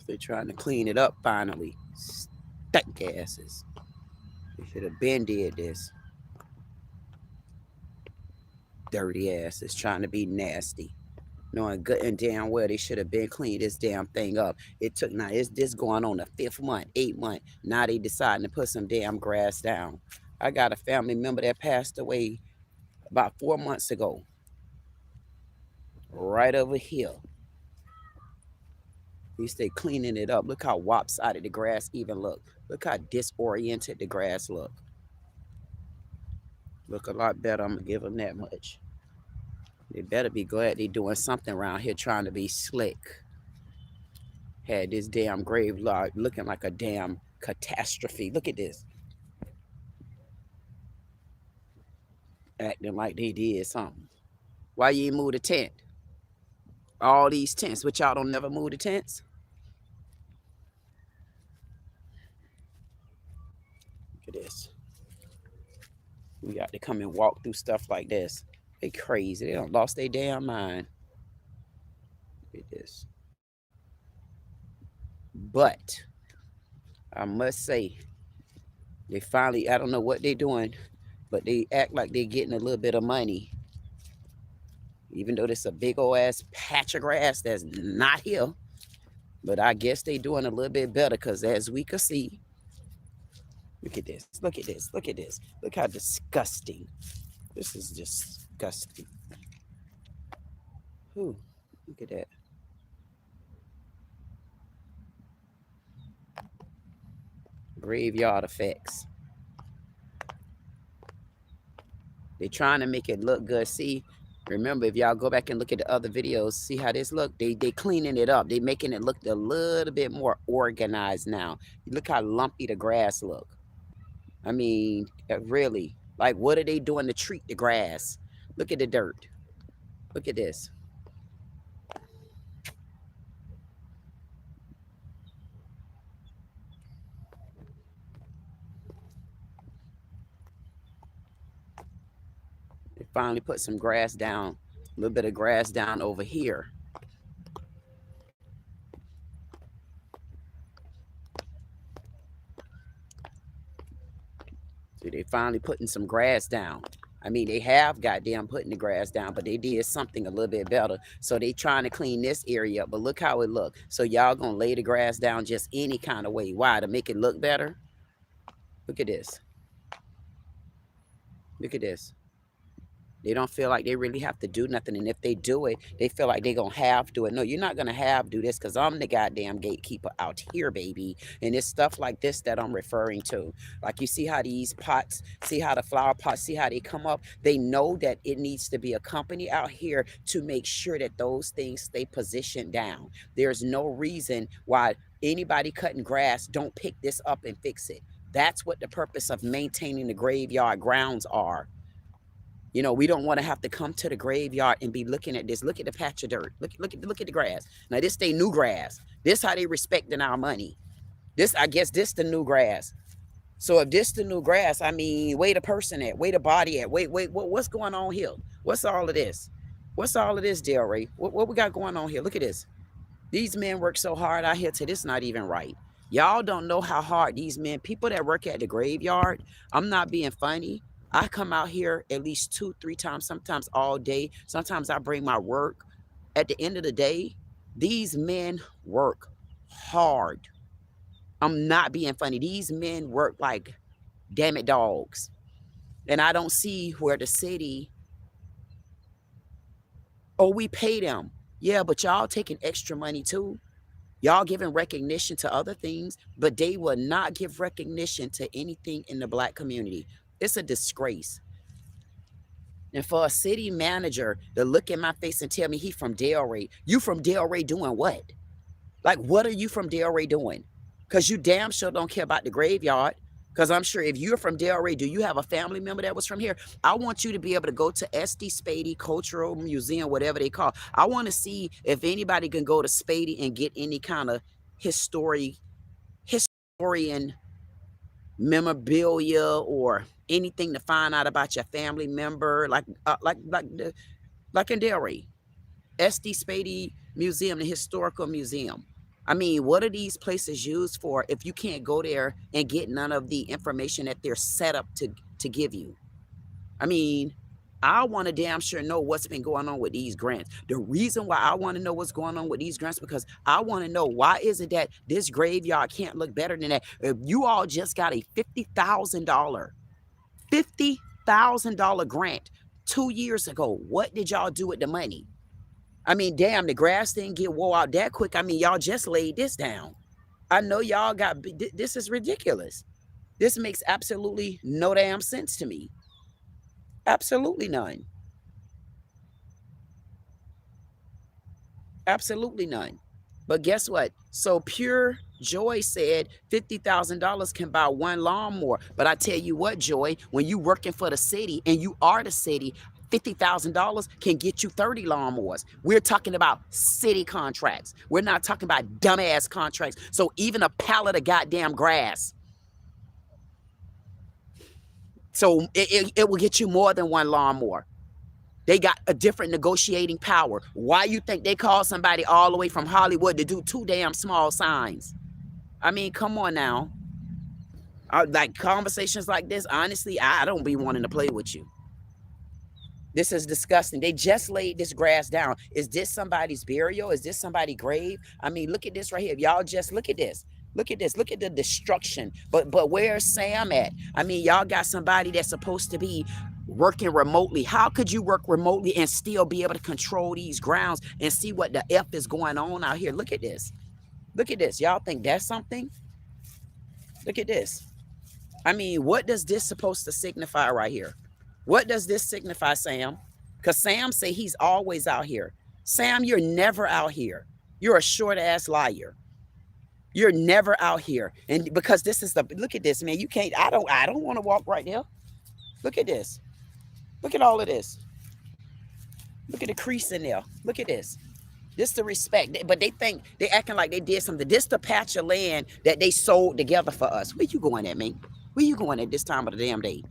They're trying to clean it up finally. Stank asses. They should have been did this. Dirty asses trying to be nasty. Knowing good and damn well they should have been cleaned this damn thing up. It took now, it's this going on the 5th month, 8th month. Now they deciding to put some damn grass down. I got a family member that passed away about 4 months ago. Right over here. They stay cleaning it up. Look how lopsided the grass even look. Look how disoriented the grass look. Look a lot better. I'm gonna give them that much. They better be glad they doing something around here trying to be slick. Had this damn graveyard looking like a damn catastrophe. Look at this. Acting like they did something. Why you ain't move the tent? All these tents, but y'all don't never move the tents? Look at this. We got to come and walk through stuff like this. They crazy. They done lost their damn mind. Look at this. But I must say, they finally, I don't know what they're doing, but they act like they're getting a little bit of money. Even though this is a big old ass patch of grass that's not here. But I guess they doing a little bit better because as we can see, look at this, look at this, look at this. Look how disgusting. This is disgusting. Ooh, look at that. Graveyard effects. They're trying to make it look good. See, remember, if y'all go back and look at the other videos, see how this look? They cleaning it up. They making it look a little bit more organized now. Look how lumpy the grass look. I mean, really, like, what are they doing to treat the grass? Look at the dirt. Look at this. They finally put some grass down, a little bit of grass down over here. See, they finally putting some grass down. I mean, they have goddamn putting the grass down, but they did something a little bit better. So they trying to clean this area up, but look how it look. So y'all gonna lay the grass down just any kind of way. Why? To make it look better? Look at this. Look at this. They don't feel like they really have to do nothing. And if they do it, they feel like they're going to have to do it. No, you're not going to have to do this because I'm the goddamn gatekeeper out here, baby. And it's stuff like this that I'm referring to. Like, you see how these pots, see how the flower pots, see how they come up? They know that it needs to be a company out here to make sure that those things stay positioned down. There's no reason why anybody cutting grass don't pick this up and fix it. That's what the purpose of maintaining the graveyard grounds are. You know, we don't want to have to come to the graveyard and be looking at this. Look at the patch of dirt. Look at the grass. Now, this they new grass. This how they respecting our money. This, I guess, this the new grass. So if this the new grass, I mean, where the person at? Where the body at? Wait, what's going on here? What's all of this? What's all of this, Delray? What we got going on here? Look at this. These men work so hard out here to this not even right. Y'all don't know how hard these men, people that work at the graveyard, I'm not being funny. I come out here at least 2-3 times, sometimes all day. Sometimes I bring my work. At the end of the day, these men work hard. I'm not being funny. These men work like damn it dogs. And I don't see where the city, oh, we pay them. Yeah, but y'all taking extra money too. Y'all giving recognition to other things, but they will not give recognition to anything in the Black community. It's a disgrace. And for a city manager to look in my face and tell me he from Delray, you from Delray doing what? Like, what are you from Delray doing? Because you damn sure don't care about the graveyard. Because I'm sure if you're from Delray, do you have a family member that was from here? I want you to be able to go to SD Saiddit Cultural Museum, whatever they call. I want to see if anybody can go to Saiddit and get any kind of historian memorabilia or anything to find out about your family member, like in Delray, SD Saiddit Museum, the historical museum. I mean, what are these places used for if you can't go there and get none of the information that they're set up to give you? I mean, I want to damn sure know what's been going on with these grants. The reason why I want to know what's going on with these grants, because I want to know, why is it that this graveyard can't look better than that? If you all just got a $50,000 grant 2 years ago, what did y'all do with the money? I mean, damn, the grass didn't get wore out that quick. I mean, y'all just laid this down. I know y'all got, this is ridiculous. This makes absolutely no damn sense to me. Absolutely none. Absolutely none. But guess what? So Pure Joy said $50,000 can buy one lawnmower. But I tell you what, Joy, when you working for the city and you are the city, $50,000 can get you 30 lawnmowers. We're talking about city contracts. We're not talking about dumbass contracts. So even a pallet of goddamn grass. So it will get you more than one lawnmower. They got a different negotiating power. Why you think they call somebody all the way from Hollywood to do 2 damn small signs? I mean, come on now. Like conversations like this, honestly, I don't be wanting to play with you. This is disgusting. They just laid this grass down. Is this somebody's burial? Is this somebody's grave? I mean, look at this right here. Y'all just look at this. Look at this. Look at the destruction. But where's Sam at? I mean, y'all got somebody that's supposed to be working remotely. How could you work remotely and still be able to control these grounds and see what the F is going on out here? Look at this. Look at this. Y'all think that's something? Look at this. I mean, what does this supposed to signify right here? What does this signify, Sam? Because Sam say he's always out here. Sam, you're never out here. You're a short-ass liar. You're never out here. And because this is the, look at this, man. You can't, I don't want to walk right there. Look at this. Look at all of this. Look at the crease in there. Look at this. This the respect. But they think, they acting like they did something. This the patch of land that they sold together for us. Where you going at, man? Where you going at this time of the damn day?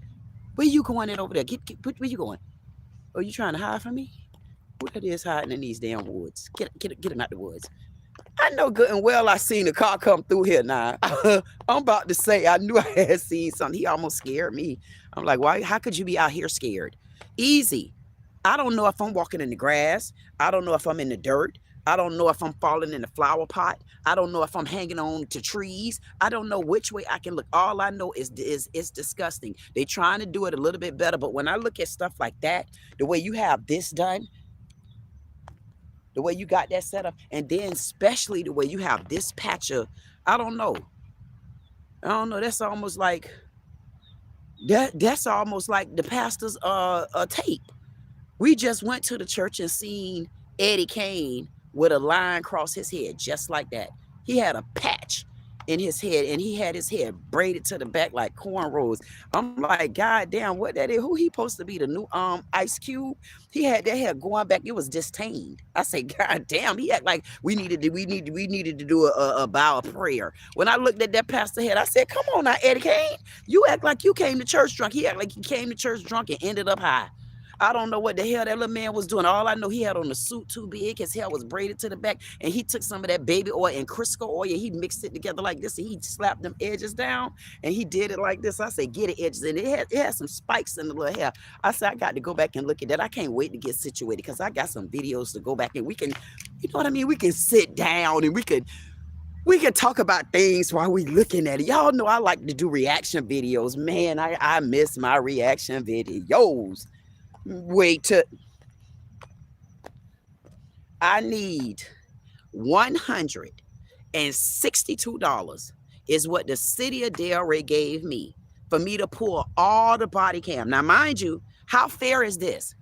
Where you going at over there? Where you going? Oh, you trying to hide from me? What it is hiding in these damn woods? Get him out the woods. I know good and well I seen a car come through here now. I'm about to say, I knew I had seen something. He almost scared me. I'm like, why? How could you be out here scared? Easy. I don't know if I'm walking in the grass. I don't know if I'm in the dirt. I don't know if I'm falling in the flower pot. I don't know if I'm hanging on to trees. I don't know which way I can look. All I know is it's disgusting. They trying to do it a little bit better. But when I look at stuff like that, the way you have this done, the way you got that set up, and then especially the way you have this patch of, I don't know. That's almost like that's almost like the pastor's tape. We just went to the church and seen Eddie Kane with a line across his head, just like that. He had a patch in his head, and he had his hair braided to the back like cornrows. I'm like, God damn, what that is? Who he supposed to be? The new Ice Cube? He had that hair going back. It was disdained. I say, God damn, he act like we needed to do a bow of prayer. When I looked at that pastor head, I said, come on now, Eddie Kane. You act like you came to church drunk. He act like he came to church drunk and ended up high. I don't know what the hell that little man was doing. All I know, he had on a suit too big. His hair was braided to the back, and he took some of that baby oil and Crisco oil. He mixed it together like this, and he slapped them edges down, and he did it like this. I said, get the edges, and it had some spikes in the little hair. I said, I got to go back and look at that. I can't wait to get situated because I got some videos to go back, and we can, you know what I mean? We can sit down, and we can talk about things while we looking at it. Y'all know I like to do reaction videos. Man, I miss my reaction videos. I need $162 is what the city of Delray gave me for me to pull all the body cam. Now, mind you, how fair is this?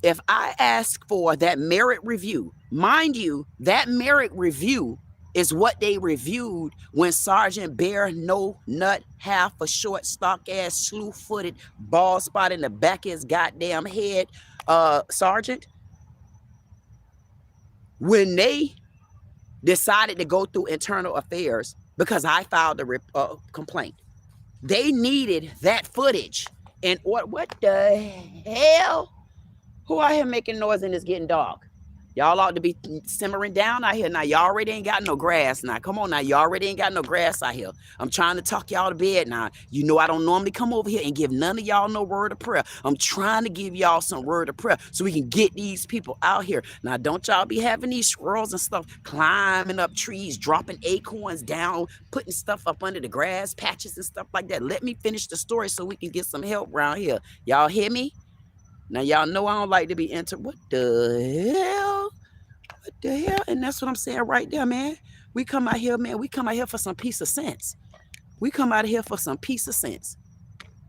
If I ask for that merit review, mind you, that merit review is what they reviewed when Sergeant Bear No Nut, half a short stock ass, slew-footed, bald spot in the back of his goddamn head, Sergeant. When they decided to go through internal affairs because I filed a complaint, they needed that footage. And what the hell? Who out here making noise and it's getting dark? Y'all ought to be simmering down out here now. Y'all already ain't got no grass now. Come on now. Y'all already ain't got no grass out here. I'm trying to talk y'all to bed now. You know I don't normally come over here and give none of y'all no word of prayer. I'm trying to give y'all some word of prayer so we can get these people out here. Now, don't y'all be having these squirrels and stuff climbing up trees, dropping acorns down, putting stuff up under the grass patches and stuff like that. Let me finish the story so we can get some help around here. Y'all hear me? Now, y'all know I don't like to be what the hell? What the hell? And that's what I'm saying right there, man. We come out here, man. We come out here for some peace of sense. We come out here for some peace of sense.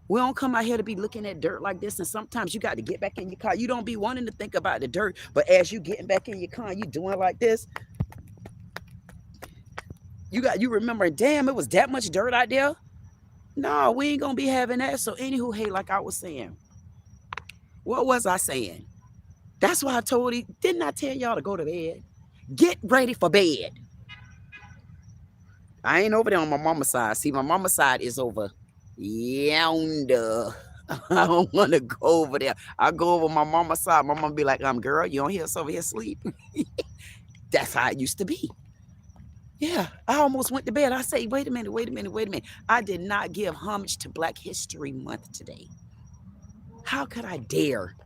We don't come out here to be looking at dirt like this. And sometimes you got to get back in your car. You don't be wanting to think about the dirt. But as you getting back in your car, you doing like this. You remember, damn, it was that much dirt out there? No, we ain't going to be having that. So anywho, hey, like I was saying. What was I saying? That's why I told you, didn't I tell y'all to go to bed? Get ready for bed. I ain't over there on my mama's side. See, my mama's side is over yonder. I don't want to go over there. I go over my mama's side. My mama be like, girl, you don't hear us over here sleep? That's how it used to be. Yeah, I almost went to bed. I say, wait a minute. I did not give homage to Black History Month today. How could I dare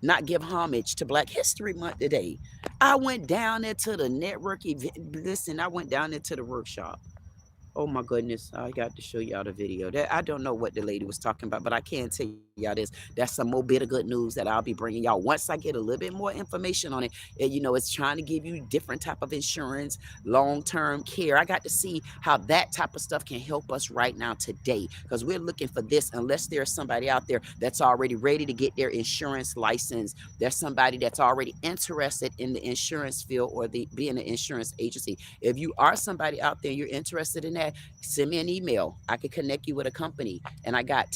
not give homage to Black History Month today? I went down there to the network event. Listen, I went down there to the workshop. Oh my goodness, I got to show y'all the video. I don't know what the lady was talking about, but I can tell y'all this. That's some more bit of good news that I'll be bringing y'all once I get a little bit more information on it. And, you know, it's trying to give you different type of insurance, long-term care. I got to see how that type of stuff can help us right now today, because we're looking for this. Unless there's somebody out there that's already ready to get their insurance license, there's somebody that's already interested in the insurance field or being an insurance agency. If you are somebody out there, you're interested in that, send me an email. I could connect you with a company, and I got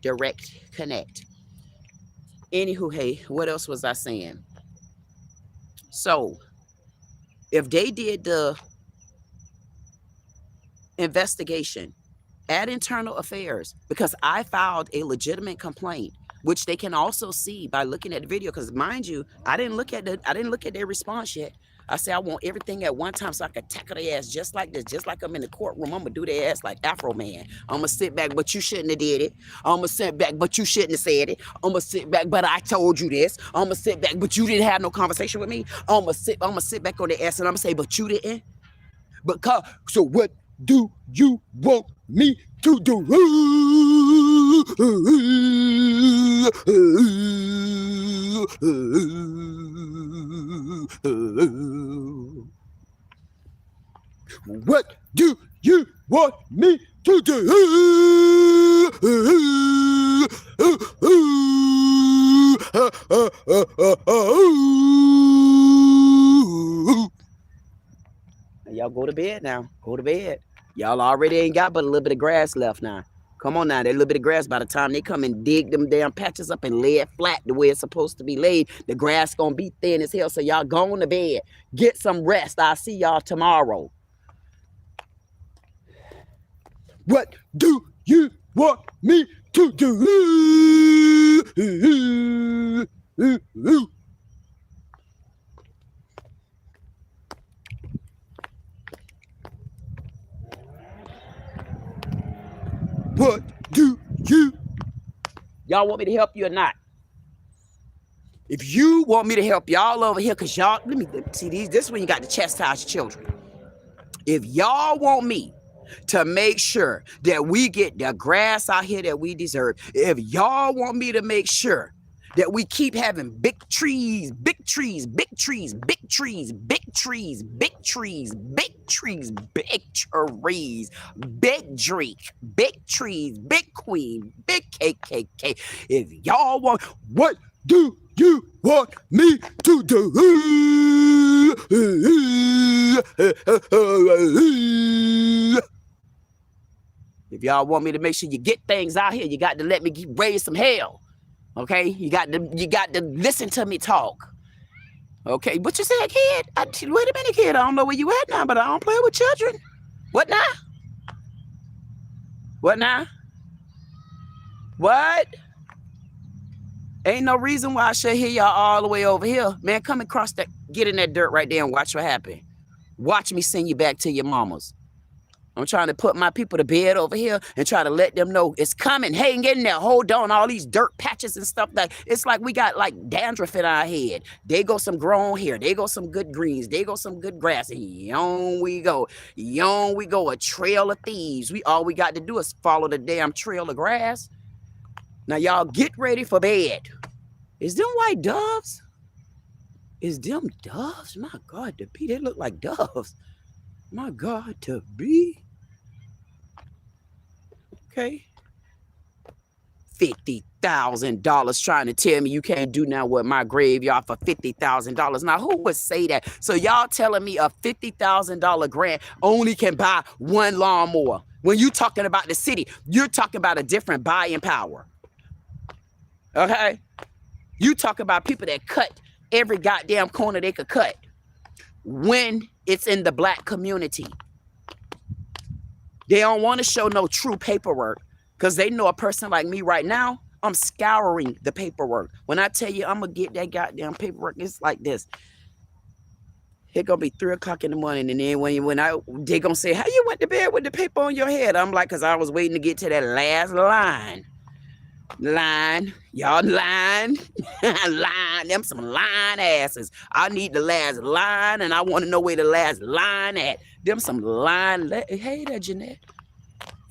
direct connect. Anywho, hey, what else was I saying? So if they did the investigation at Internal Affairs, because I filed a legitimate complaint, which they can also see by looking at the video, because mind you, I didn't look at their response yet. I say I want everything at one time so I can tackle their ass just like this, just like I'm in the courtroom. I'm gonna do their ass like Afro Man. I'm gonna sit back, but you shouldn't have did it. I'm gonna sit back, but you shouldn't have said it. I'm gonna sit back, but I told you this. I'm gonna sit back, but you didn't have no conversation with me. I'm gonna sit back on their ass and I'm gonna say, but you didn't. So what do you want me to do? What do you want me to do? Y'all go to bed now. Go to bed. Y'all already ain't got but a little bit of grass left now. Come on now, that little bit of grass, by the time they come and dig them damn patches up and lay it flat the way it's supposed to be laid, the grass gonna be thin as hell. So y'all go on to bed. Get some rest. I'll see y'all tomorrow. What do you want me to do? What do you? Y'all want me to help you or not? If you want me to help y'all over here, because y'all, let me see these. This is when you got to chastise children. If y'all want me to make sure that we get the grass out here that we deserve, if y'all want me to make sure that we keep having big trees, big trees, big trees, big trees, big trees, big trees, big trees, big trees, big Drake, big trees, big Queen, big KKK. If y'all want, what do you want me to do? If y'all want me to make sure you get things out here, you got to let me raise some hell. Okay, you got to listen to me talk. Okay, what you said, kid? Wait a minute, kid. I don't know where you at now, but I don't play with children. What now? What now? What? Ain't no reason why I should hear y'all all the way over here. Man, come across that, get in that dirt right there and watch what happen. Watch me send you back to your mamas. I'm trying to put my people to bed over here and try to let them know it's coming. Hang in there. Hold on. All these dirt patches and stuff. Like it's like we got like dandruff in our head. They go some grown hair. They go some good greens. They go some good grass. And yon we go. Yon we go. A trail of thieves. All we got to do is follow the damn trail of grass. Now y'all get ready for bed. Is them white doves? Is them doves? My God, to be, they look like doves. My God, to be. Okay. $50,000 trying to tell me you can't do now with my graveyard for $50,000. Now, who would say that? So y'all telling me a $50,000 grant only can buy one lawnmower. When you talking about the city, you're talking about a different buying power. Okay? You talk about people that cut every goddamn corner they could cut when it's in the black community. They don't want to show no true paperwork because they know a person like me right now, I'm scouring the paperwork. When I tell you I'm going to get that goddamn paperwork, it's like this. It's going to be 3 o'clock in the morning, and then they going to say, how you went to bed with the paper on your head? I'm like, because I was waiting to get to that last line. Y'all line. Them some line asses. I need the last line, and I want to know where the last line at. Them some line. Hey there, Jeanette.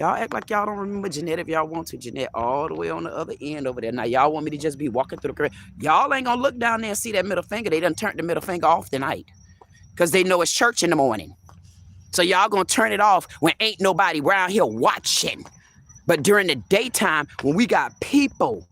Y'all act like y'all don't remember Jeanette if y'all want to. Jeanette all the way on the other end over there. Now y'all want me to just be walking through the crib. Y'all ain't gonna look down there and see that middle finger. They done turned the middle finger off tonight because they know it's church in the morning. So y'all gonna turn it off when ain't nobody around here watching. But during the daytime, when we got people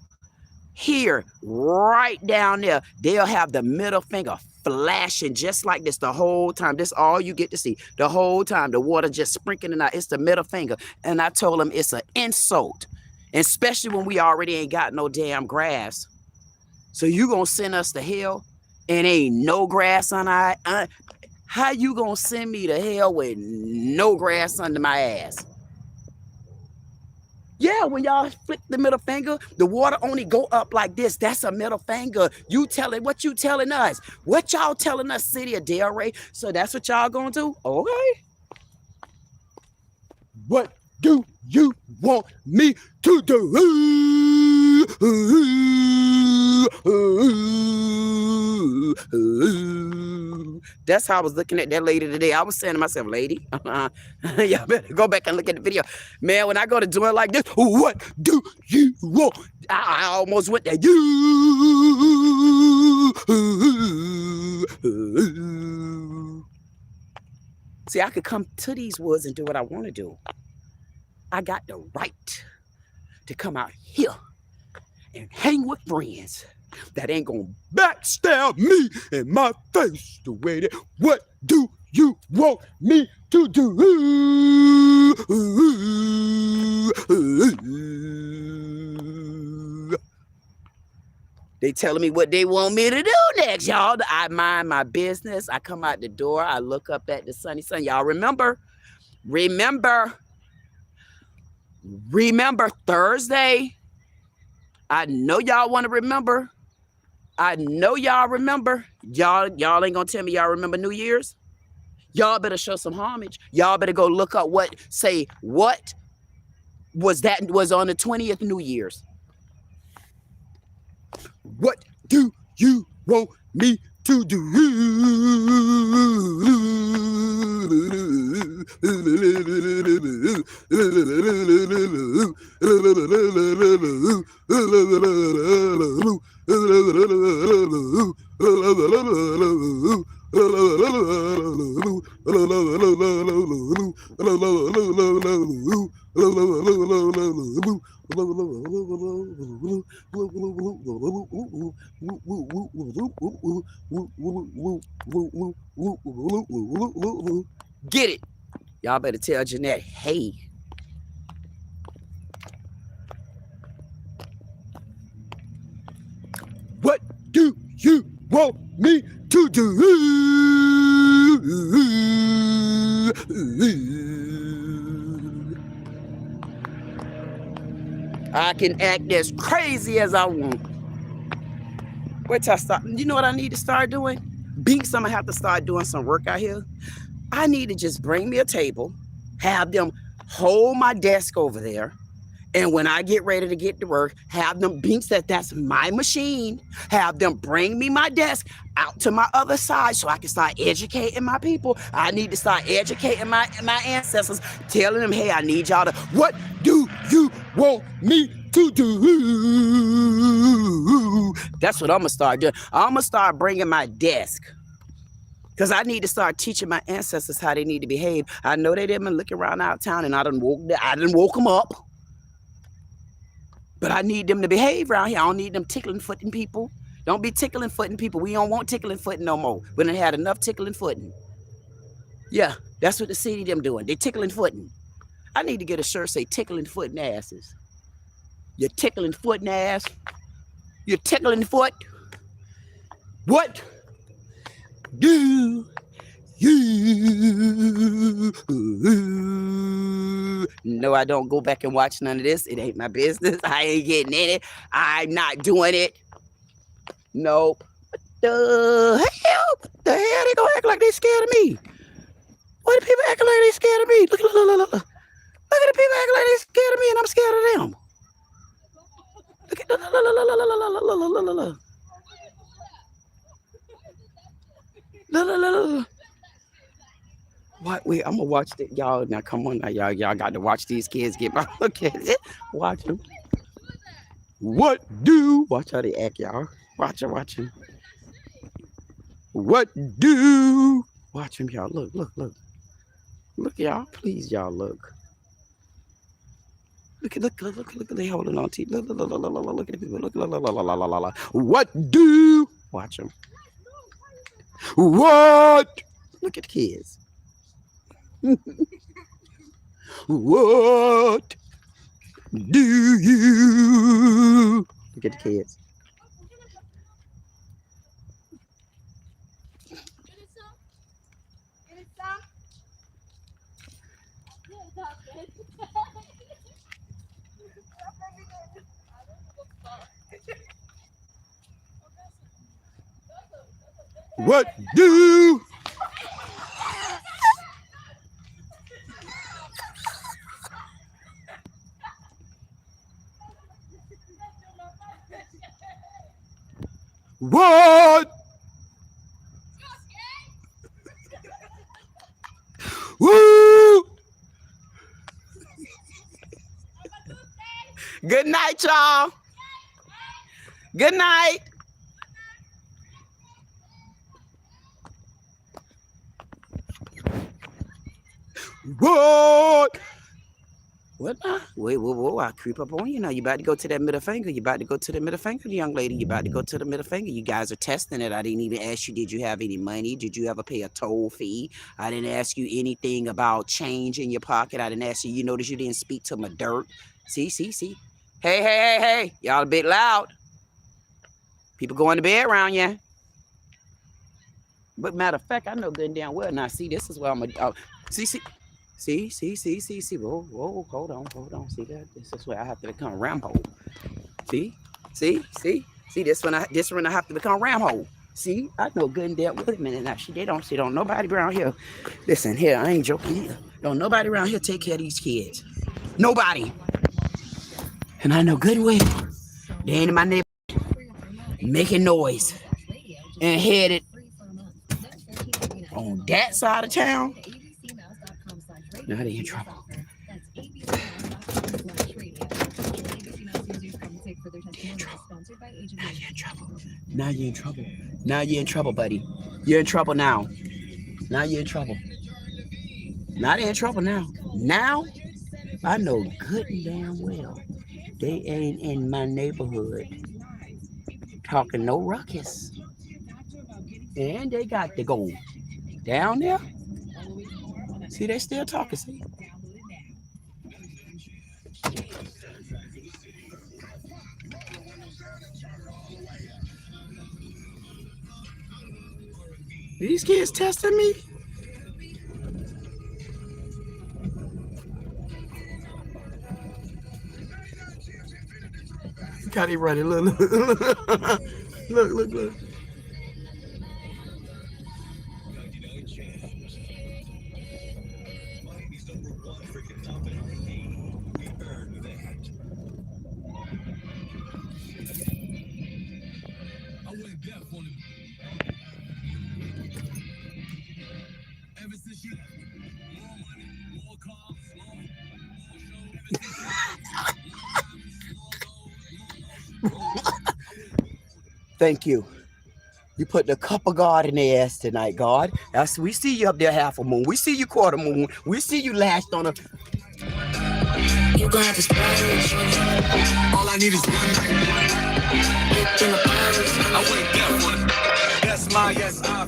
here, right down there, they'll have the middle finger flashing just like this the whole time. This all you get to see. The whole time, the water just sprinkling out. It's the middle finger. And I told them it's an insult, especially when we already ain't got no damn grass. So you gonna send us to hell and ain't no grass on our... how you gonna send me to hell with no grass under my ass? Yeah, when y'all flick the middle finger, the water only go up like this. That's a middle finger. You telling what you telling us? What y'all telling us, city of Delray? So that's what y'all gonna do? Okay. What do you want me to do? That's how I was looking at that lady today. I was saying to myself, lady, y'all better go back and look at the video. Man, when I go to do it like this, what do you want? I almost went there. See, I could come to these woods and do what I want to do. I got the right to come out here and hang with friends that ain't gonna backstab me in my face the way that. What do you want me to do? They telling me what they want me to do next, y'all. I mind my business. I come out the door. I look up at the sunny sun. Y'all remember Thursday. I know y'all want to remember. I know y'all remember. Y'all ain't gonna tell me y'all remember New Year's. Y'all better show some homage. Y'all better go look up what was on the 20th New Year's. What do you want me to do? Get it. Y'all better tell Jeanette, hey. What do you want me to do? I can act as crazy as I want. Wait till I start. You know what I need to start doing? Binks, I'm gonna have to start doing some work out here. I need to just bring me a table, have them hold my desk over there. And when I get ready to get to work, have them Binks that's my machine. Have them bring me my desk out to my other side so I can start educating my people. I need to start educating my ancestors, telling them, hey, I need y'all to, what do you want me to do? That's what I'm going to start doing. I'm going to start bringing my desk. Because I need to start teaching my ancestors how they need to behave. I know they didn't look around out of town and I done woke them up. But I need them to behave around here. I don't need them tickling footing people. Don't be tickling footing people. We don't want tickling footing no more. We done had enough tickling footing. Yeah, that's what the city them doing. They tickling footing. I need to get a shirt say tickling footing asses. You're tickling footing ass. You're tickling foot. What do you? No, I don't go back and watch none of this. It ain't my business. I ain't getting in it. I'm not doing it. Nope. What the hell? The hell they gonna act like they scared of me? Why do people act like they scared of me? Look. Look at the people acting like they scared of me and I'm scared of them. Look at look. What? Wait, I'm gonna watch it, y'all. Now, come on, now, y'all got to watch these kids get my look at it. Watch them. What do? Watch how they act, y'all. Watch them. What do? Watch them, y'all. Look, y'all. Please, y'all, look. Look, they holding on to you. Look at the people. Look. What do? Watch them. What? Look at the kids. What do you? Look at the kids. What do? What? Woo! Good night, y'all. Good night. What? What? Wait, whoa, I creep up on you now. You about to go to that middle finger. You about to go to the middle finger, young lady. You about to go to the middle finger. You guys are testing it. I didn't even ask you, did you have any money? Did you ever pay a toll fee? I didn't ask you anything about change in your pocket. I didn't ask you, you notice you didn't speak to my dirt. See. Hey. Y'all a bit loud. People going to bed around you. But matter of fact, I know good and damn well. Now, see, this is where I'm going to... See. Whoa, hold on. See that? This is where I have to become Rambo. See, this one I have to become Rambo. See, I know good and damn. Wait a minute now. They don't nobody around here. Listen here, I ain't joking either. Don't nobody around here take care of these kids. Nobody. And I know good and well they ain't in my neighborhood making noise and headed on that side of town. Now they in trouble. Now you're in trouble, buddy. You're in trouble now. Now you're in trouble. Not in trouble now. Now, I know good and damn well they ain't in my neighborhood talking no ruckus. And they got to go down there. See, they still talking, see? These kids testing me? Got it running, look. Look, look, look. Thank you. You put the cup of God in their ass tonight, God. That's, we see you up there half a moon. We see you quarter moon. We see you lashed on a... You got this all I need is one night. I went down one. That's my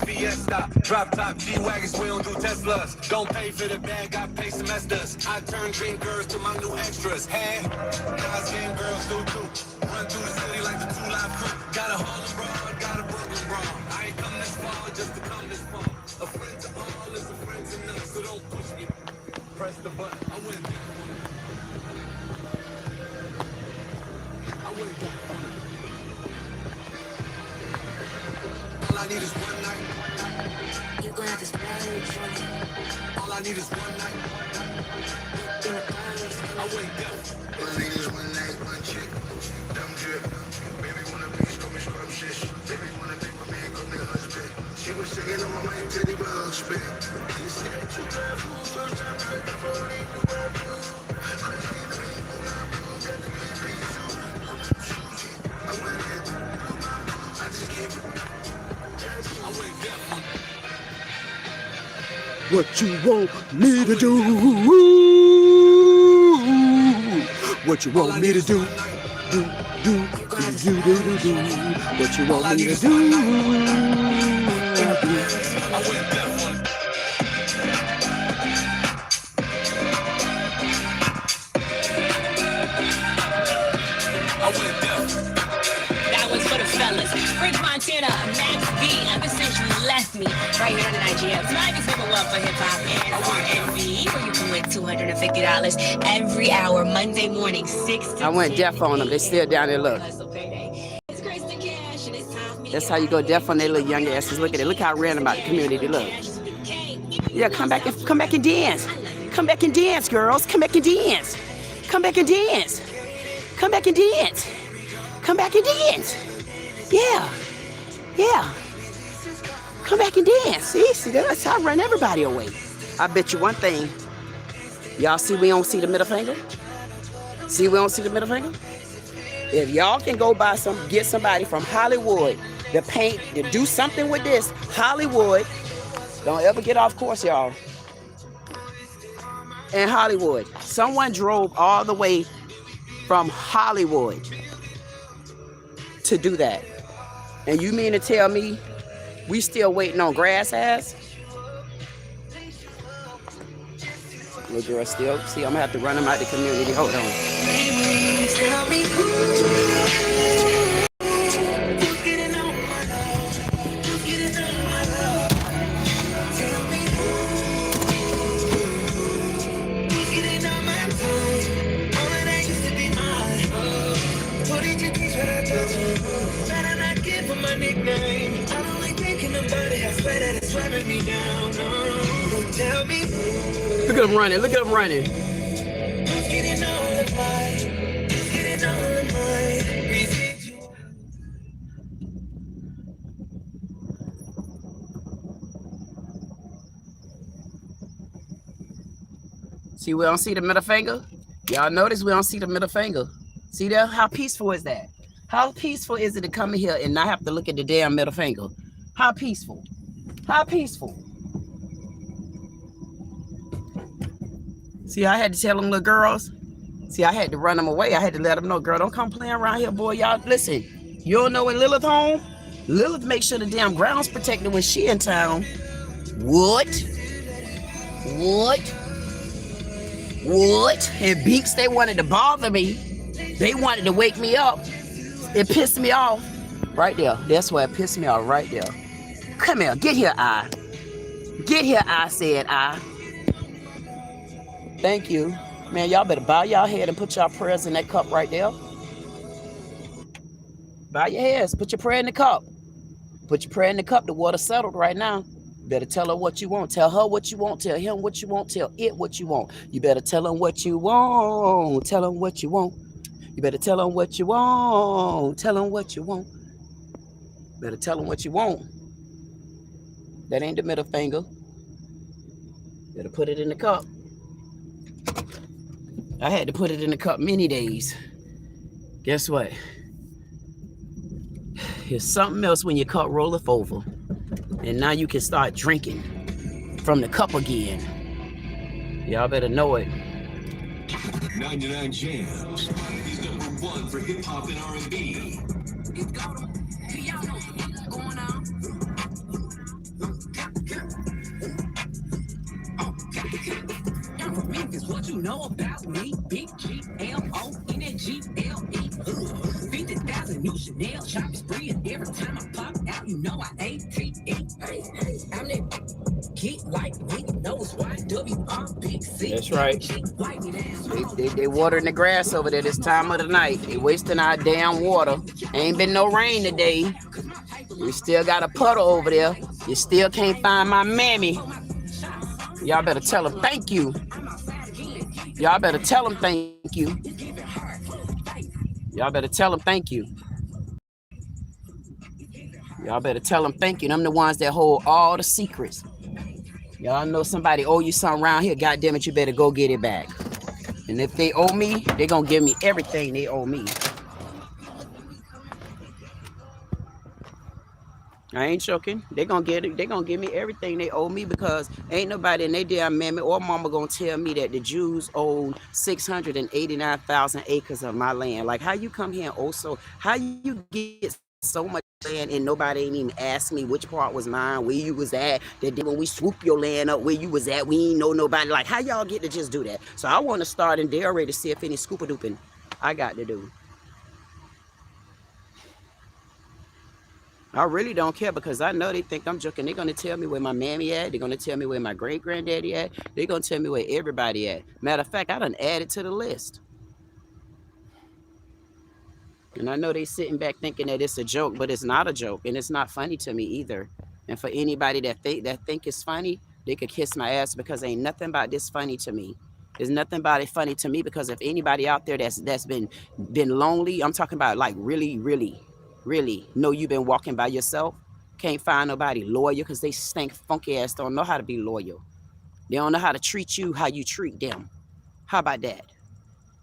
Fiesta. Drop top G-Wagons, we don't do Teslas. Don't pay for the bag, I pay semesters. I turn dream girls to my new extras. Hey, guys game girls do too. Run through the city like the 2 Live Crew. Got a Harlem broad, got a Brooklyn broad. I ain't come this far just to come this far. A friend to all is a friend to none, so don't push me. Press the button, I went down. I went down. All I need is one night. You gon' have this marriage on me. All I need is one night. I wake up. All I need is one night, one chick. Dumb drip. Baby wanna be scrubby scrub shit. Baby wanna be my man, call me husband. She was singing on my mind, Teddy Bug spit. She said you drive food, first time I heard the phone, ain't no rap food. I went in. I just gave it. What you want me to do? What you want me to do? Do. What you want me to do? Me right here on the Nigeria. Tonight is number one for hip hop and R&B, where you can win $250 every hour, Monday morning, 6 to I went deaf on them. They still down there. Look. That's how you go deaf on their little young asses. Look at it. Look how random about the community. Look. Yeah, come back and dance. Come back and dance, girls. Come back and dance. Come back and dance. Come back and dance. Come back and dance. Yeah. Yeah. Come back and dance. See, that's how I run everybody away. I bet you one thing. Y'all see we don't see the middle finger? See we don't see the middle finger? If y'all can go buy get somebody from Hollywood to paint, to do something with this, Hollywood, don't ever get off course, y'all. In Hollywood, someone drove all the way from Hollywood to do that. And you mean to tell me we still waiting on grass ass? Little girl still. See, I'm gonna have to run them out the community. Hold on. Tell me look at them running. Look at them running. See, we don't see the middle finger. Y'all notice we don't see the middle finger. See there? How peaceful is that? How peaceful is it to come in here and not have to look at the damn middle finger? How peaceful? How peaceful? See, I had to tell them little girls. See, I had to run them away. I had to let them know, girl, don't come playing around here, boy. Y'all, listen, you don't know when Lilith home? Lilith make sure the damn ground's protected when she in town. What? And Beaks, they wanted to bother me. They wanted to wake me up. It pissed me off. Right there. That's why it pissed me off right there. Come here. Get here, I. Get here, I said I. Thank you. Man, y'all better bow y'all head and put y'all prayers in that cup right there. Bow your heads. Put your prayer in the cup. Put your prayer in the cup. The water settled right now. Better tell her what you want. Tell her what you want. Tell him what you want. Tell it what you want. You better tell him what you want. Tell him what you want. You better tell him what you want. Tell him what you want. Better tell him what you want. That ain't the middle finger. Better put it in the cup. I had to put it in the cup many days. Guess what? Here's something else when your cup rolleth over. And now you can start drinking from the cup again. Y'all better know it. 99 Jams is #1 for hip hop and R&B. Y'all know what's going on. Memphis, what you know about me? Big GLONGLE. 50,000 new Chanel shopping spree, and every time I pop out, you know I ATE. I'm that geek like me, knows YWR. That's right. They watering the grass over there this time of the night. They wasting our damn water. Ain't been no rain today. We still got a puddle over there. You still can't find my mammy. Y'all better tell them thank you. Y'all better tell them thank you. Y'all better tell them thank you. Y'all better tell them thank you. Them the ones that hold all the secrets. Y'all know somebody owe you something around here. God damn it, you better go get it back. And if they owe me, they gonna give me everything they owe me. I ain't joking. They gonna get it. They gonna give me everything they owe me, because ain't nobody in their damn mammy or mama gonna tell me that the Jews own 689,000 acres of my land. Like, how you come here and owe so? How you get so much land and nobody ain't even asked me which part was mine, where you was at? That day when we swoop your land up, where you was at, we ain't know nobody. Like, how y'all get to just do that? So I want to start in Delray to see if any scoopa-dooping I got to do. I really don't care, because I know they think I'm joking. They're going to tell me where my mammy at. They're going to tell me where my great-granddaddy at. They're going to tell me where everybody at. Matter of fact, I done added to the list. And I know they sitting back thinking that it's a joke, but it's not a joke. And it's not funny to me either. And for anybody that think it's funny, they could kiss my ass, because ain't nothing about this funny to me. There's nothing about it funny to me, because if anybody out there that's been lonely, I'm talking about like really know you've been walking by yourself, can't find nobody loyal, because they stink funky ass don't know how to be loyal. They don't know how to treat you how you treat them. How about that?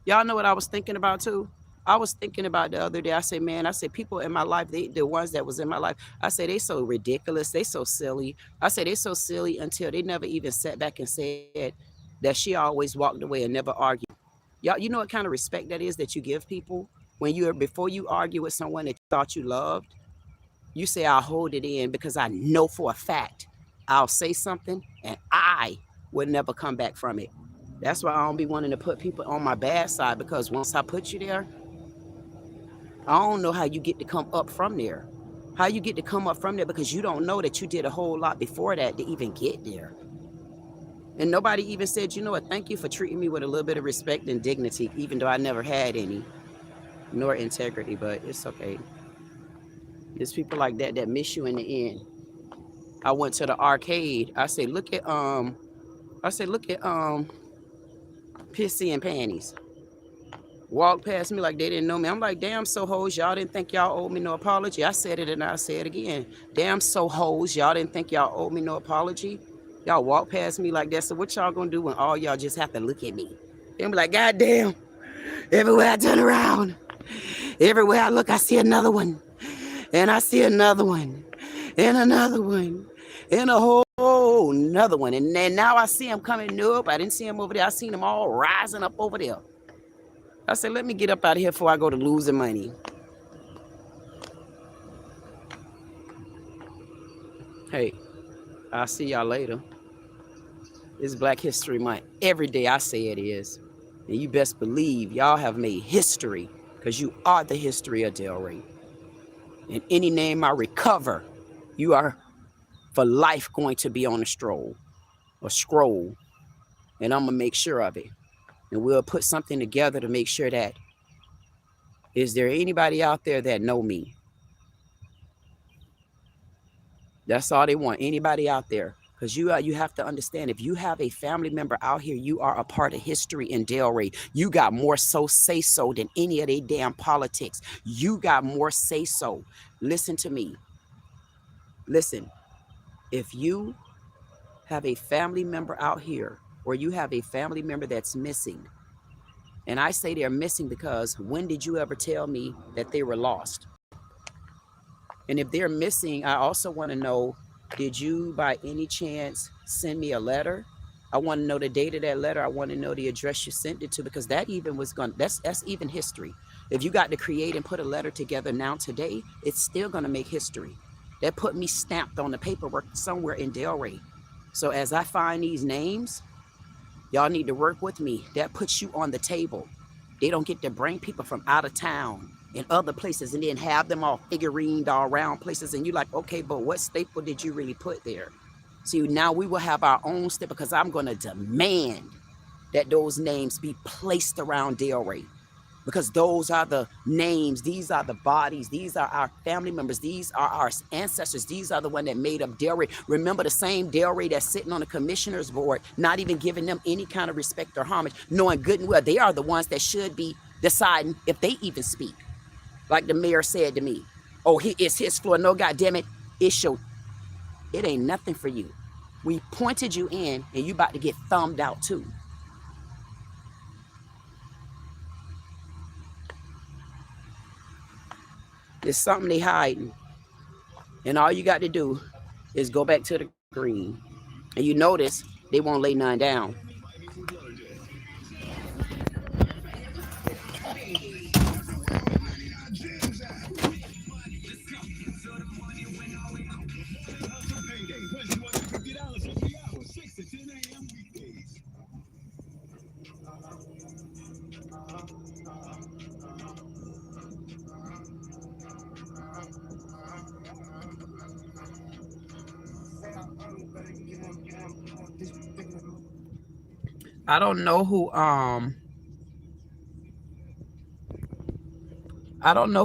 Y'all know what I was thinking about too? I was thinking about the other day. I said, man, I said, people in my life, the ones that was in my life, I said, they so ridiculous. They so silly. I said, they so silly until they never even sat back and said that she always walked away and never argued. Y'all, you know what kind of respect that is that you give people? When before you argue with someone that you thought you loved, you say, I'll hold it in, because I know for a fact I'll say something and I will never come back from it. That's why I don't be wanting to put people on my bad side, because once I put you there, I don't know how you get to come up from there. How you get to come up from there, because you don't know that you did a whole lot before that to even get there. And nobody even said, you know what, thank you for treating me with a little bit of respect and dignity, even though I never had any. Nor integrity, but it's okay. There's people like that that miss you in the end. I went to the arcade. I said, look at Pissy and Panties. Walked past me like they didn't know me. I'm like, damn, so hoes, y'all didn't think y'all owed me no apology. I said it and I say it again. Damn, so hoes, y'all didn't think y'all owed me no apology. Y'all walk past me like that. So what y'all gonna do when all y'all just have to look at me? They'll be like, God damn, everywhere I turn around, everywhere I look, I see another one. And I see another one. And another one. And a whole another one. And then now I see him coming up. I didn't see him over there. I seen them all rising up over there. I said, let me get up out of here before I go to losing money. Hey, I'll see y'all later. It's Black History Month. Every day I say it is. And you best believe y'all have made history, because you are the history of Delray. And any name I recover, you are for life going to be on a scroll. And I'm going to make sure of it. And we'll put something together to make sure that Is there anybody out there that know me? That's all they want. Anybody out there? Because you have to understand, if you have a family member out here, you are a part of history in Delray. You got more say-so than any of they damn politics. You got more say-so. Listen to me. Listen, if you have a family member out here, or you have a family member that's missing, and I say they're missing because when did you ever tell me that they were lost? And if they're missing, I also want to know, did you by any chance send me a letter? I want to know the date of that letter. I want to know the address you sent it to, because that even was going, that's even history. If you got to create and put a letter together now today, it's still going to make history. That put me stamped on the paperwork somewhere in Delray. So as I find these names, y'all need to work with me. That puts you on the table. They don't get to bring people from out of town and other places and then have them all figurined all around places. And you're like, okay, but what staple did you really put there? See, now we will have our own staple, because I'm going to demand that those names be placed around Delray. Because those are the names, these are the bodies, these are our family members, these are our ancestors, these are the one that made up Delray. Remember, the same Delray that's sitting on the commissioner's board, not even giving them any kind of respect or homage, knowing good and well they are the ones that should be deciding if they even speak. Like the mayor said to me, oh, it's his floor. No, goddamn it, it's your, it ain't nothing for you. We pointed you in and you about to get thumbed out too. There's something they hiding. And all you got to do is go back to the green. And you notice they won't lay none down. I don't know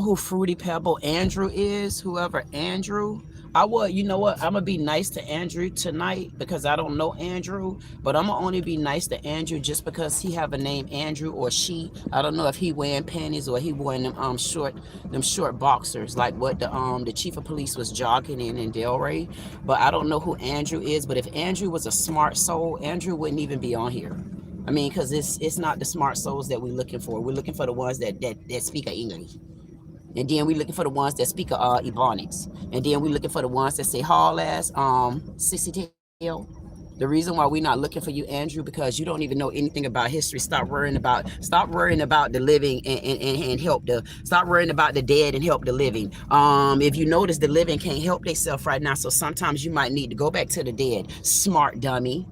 who Fruity Pebble Andrew is, whoever Andrew. You know what, I'm gonna be nice to Andrew tonight because I don't know Andrew, but I'm gonna only be nice to Andrew just because he have a name Andrew, or she. I don't know if he wearing panties or he wearing them short boxers like what the chief of police was jogging in Delray. But I don't know who Andrew is. But if Andrew was a smart soul, Andrew wouldn't even be on here. I mean, because it's not the smart souls that we're looking for. We're looking for the ones that speak English. And then we're looking for the ones that speak Ebonics. And then we're looking for the ones that say haul ass, sissy tail. The reason why we're not looking for you, Andrew, because you don't even know anything about history. Stop worrying about the living and help the, stop worrying about the dead and help the living. If you notice, the living can't help themselves right now. So sometimes you might need to go back to the dead. Smart dummy.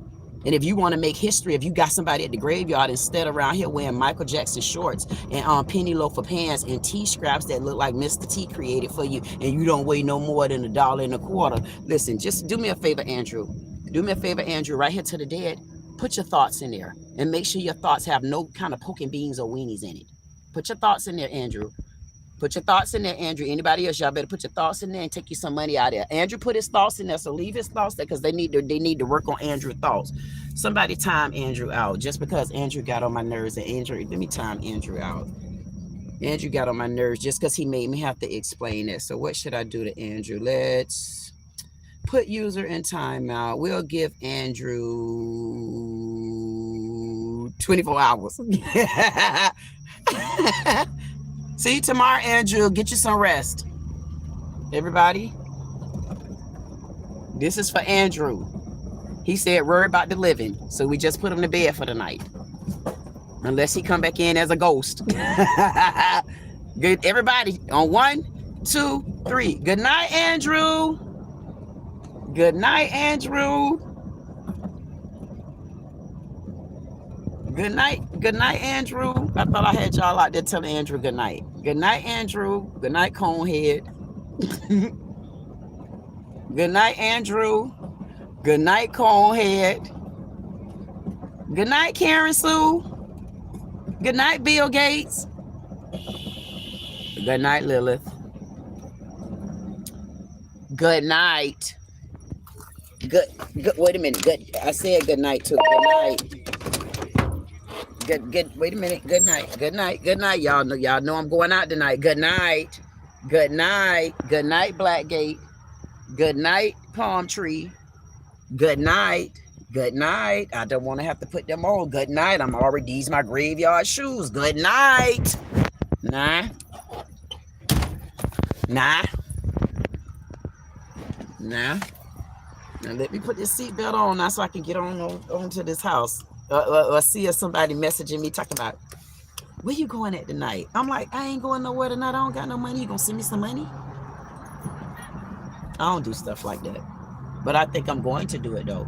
And if you want to make history, if you got somebody at the graveyard instead around here wearing Michael Jackson shorts and penny loafer pants and T-scraps that look like Mr. T created for you, and you don't weigh no more than $1.25, listen, just do me a favor, Andrew. Do me a favor, Andrew, right here to the dead. Put your thoughts in there and make sure your thoughts have no kind of poking beans or weenies in it. Put your thoughts in there, Andrew. Put your thoughts in there, Andrew. Anybody else, y'all better put your thoughts in there and take you some money out of there. Andrew put his thoughts in there, so leave his thoughts there because they need to work on Andrew's thoughts. Somebody time Andrew out just because Andrew got on my nerves. And Andrew, let me time Andrew out. Andrew got on my nerves just because he made me have to explain it. So what should I do to Andrew? Let's put user in timeout. We'll give Andrew 24 hours. See you tomorrow, Andrew. Get you some rest. Everybody, this is for Andrew. He said, worry about the living. So we just put him to bed for the night. Unless he come back in as a ghost. Good, everybody, on 1, 2, 3. Good night, Andrew. Good night, Andrew. Good night, Andrew. I thought I had y'all out there telling Andrew good night. Good night, Andrew. Good night, Conehead. Good night, Andrew. Good night, Conehead. Good night, Karen Sue. Good night, Bill Gates. Good night, Lilith. Good night. Good. Wait a minute. Good. I said good night too. Good night. Good. Wait a minute. Good night. Good night. Good night. Y'all know I'm going out tonight. Good night. Good night. Good night, Blackgate. Good night, Palm Tree. Good night. Good night. I don't want to have to put them on. Good night. I'm already, these my graveyard shoes. Good night. Nah. Nah. Nah. Now let me put this seatbelt on now so I can get onto this house. Or see if somebody messaging me talking about, where you going at tonight? I'm like, I ain't going nowhere tonight. I don't got no money. You gonna send me some money? I don't do stuff like that. But I think I'm going to do it though.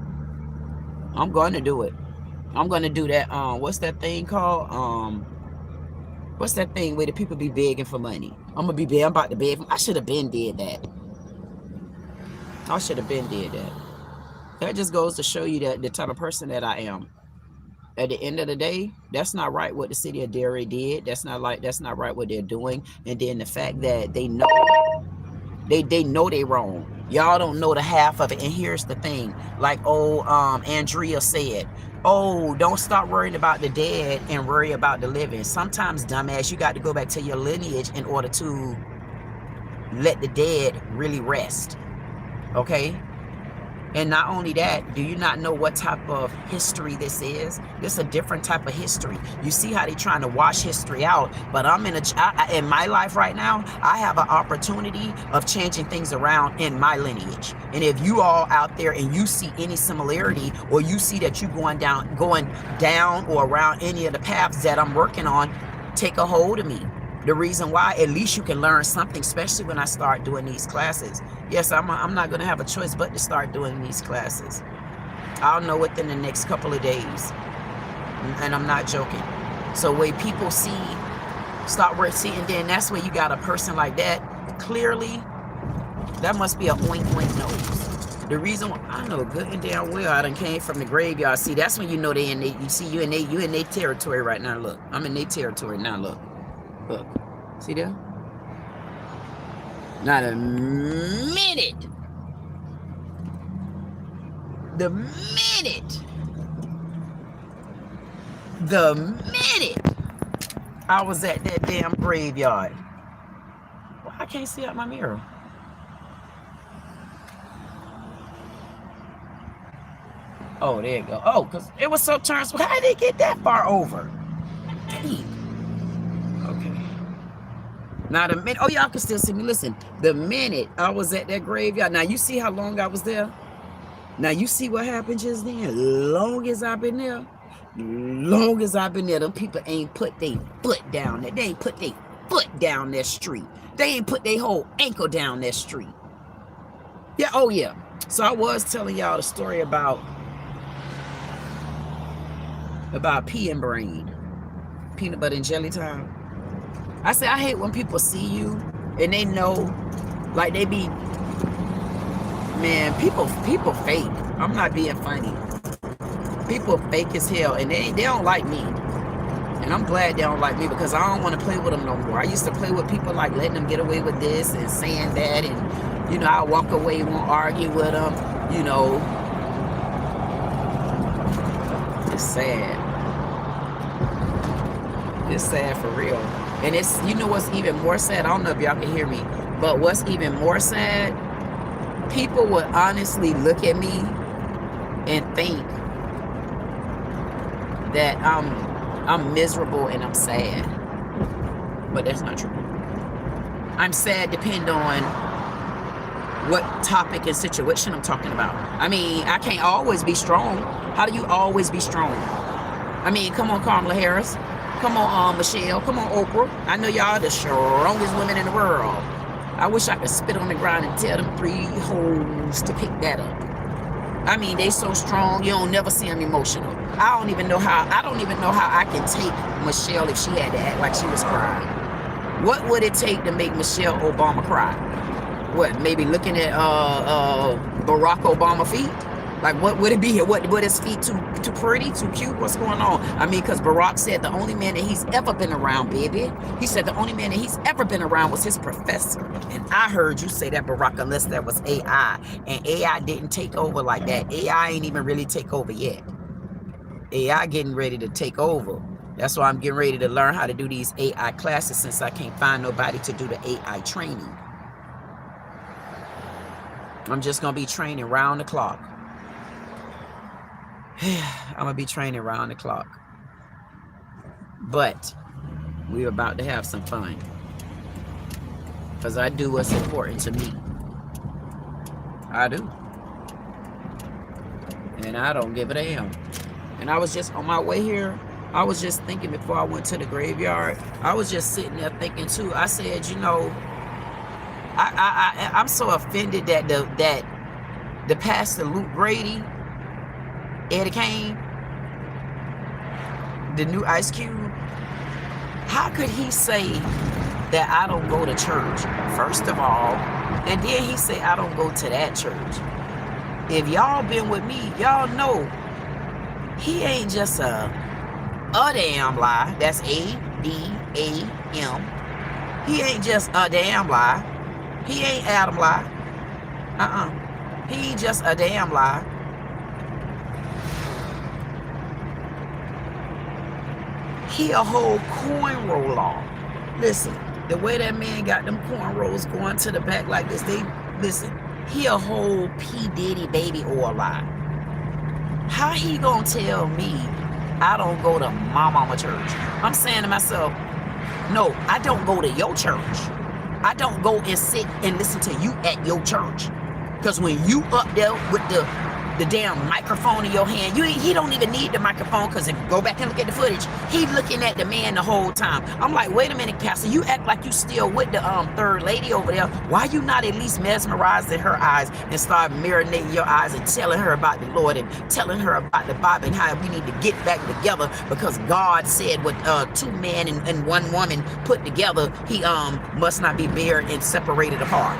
I'm going to do it. I'm going to do that. What's that thing called? What's that thing where the people be begging for money? I'm gonna be begging. I'm about to beg. I should have been did that. I should have been did that. That just goes to show you that the type of person that I am. At the end of the day, that's not right what the city of Delray did. That's not right what they're doing. And then the fact that they know they wrong. Y'all don't know the half of it. And here's the thing, like Andrea said, oh, don't stop worrying about the dead and worry about the living. Sometimes, dumbass, you got to go back to your lineage in order to let the dead really rest. Okay? And not only that, do you not know what type of history this is? This is a different type of history. You see how they're trying to wash history out. But I'm in my life right now, I have an opportunity of changing things around in my lineage. And if you all out there and you see any similarity, or you see that you're going down or around any of the paths that I'm working on, take a hold of me. The reason why, at least you can learn something, especially when I start doing these classes. Yes, I'm not going to have a choice but to start doing these classes. I'll know within the next couple of days. And I'm not joking. So when people start working, and then that's where you got a person like that. Clearly, that must be a oink oink nose. The reason why, I know good and damn well I done came from the graveyard. See, that's when you know they in you see you in their territory right now. Look, I'm in their territory now. Look. Look, see there? Not a minute. The minute I was at that damn graveyard. Well, I can't see out my mirror. Oh, there you go. Oh, because it was so turned. So how did they get that far over? Dang. Now the minute, oh, y'all can still see me. Listen, the minute I was at that graveyard, now you see how long I was there? Now you see what happened just then? Long as I've been there, them people ain't put their foot down there. They ain't put their foot down that street. They ain't put their whole ankle down that street. Yeah, oh yeah. So I was telling y'all the story about pea and brain. Peanut butter and jelly time. I say I hate when people see you and they know, like they be, man, people fake. I'm not being funny. People fake as hell, and they don't like me. And I'm glad they don't like me, because I don't want to play with them no more. I used to play with people, like letting them get away with this and saying that, and you know, I walk away, won't argue with them, you know. It's sad. It's sad for real. And it's, you know what's even more sad? I don't know if y'all can hear me, but what's even more sad? People would honestly look at me and think that I'm miserable and I'm sad. But that's not true. I'm sad depending on what topic and situation I'm talking about. I mean, I can't always be strong. How do you always be strong? I mean, come on, Kamala Harris. Come on, Michelle. Come on, Oprah. I know y'all the strongest women in the world. I wish I could spit on the ground and tell them 3 hoes to pick that up. I mean, they so strong, you don't never see them emotional. I don't even know how I can take Michelle if she had to act like she was crying. What would it take to make Michelle Obama cry? What, maybe looking at Barack Obama feet? Like, what would it be? What his feet too pretty, too cute? What's going on? I mean, because Barack said the only man that he's ever been around, baby. He said the only man that he's ever been around was his professor. And I heard you say that, Barack, unless that was AI. And AI didn't take over like that. AI ain't even really take over yet. AI getting ready to take over. That's why I'm getting ready to learn how to do these AI classes, since I can't find nobody to do the AI training. I'm just going to be training round the clock. I'm going to be training round the clock. But we're about to have some fun. Because I do what's important to me. I do. And I don't give a damn. And I was just on my way here. I was just thinking before I went to the graveyard. I was just sitting there thinking too. I said, you know, I'm so offended that the pastor Luke Grady, Eddie Kane, the new Ice Cube, how could he say that I don't go to church, first of all, and then he say I don't go to that church? If y'all been with me, y'all know he ain't just a damn lie. That's A-D-A-M. He ain't just a damn lie. He ain't Adam lie. He ain't just a damn lie. He a whole cornrow law. Listen, the way that man got them cornrows going to the back like this, listen, he a whole P. Diddy baby oil lie. How he gonna tell me I don't go to my mama church? I'm saying to myself, no, I don't go to your church. I don't go and sit and listen to you at your church. Because when you up there with the damn microphone in your hand, he don't even need the microphone, because if you go back and look at the footage, he looking at the man the whole time. I'm like, wait a minute, Pastor, you act like you still with the third lady over there. Why you not at least mesmerized in her eyes and start marinating your eyes and telling her about the Lord and telling her about the Bible and how we need to get back together, because God said what two men and one woman put together, he must not be buried and separated apart.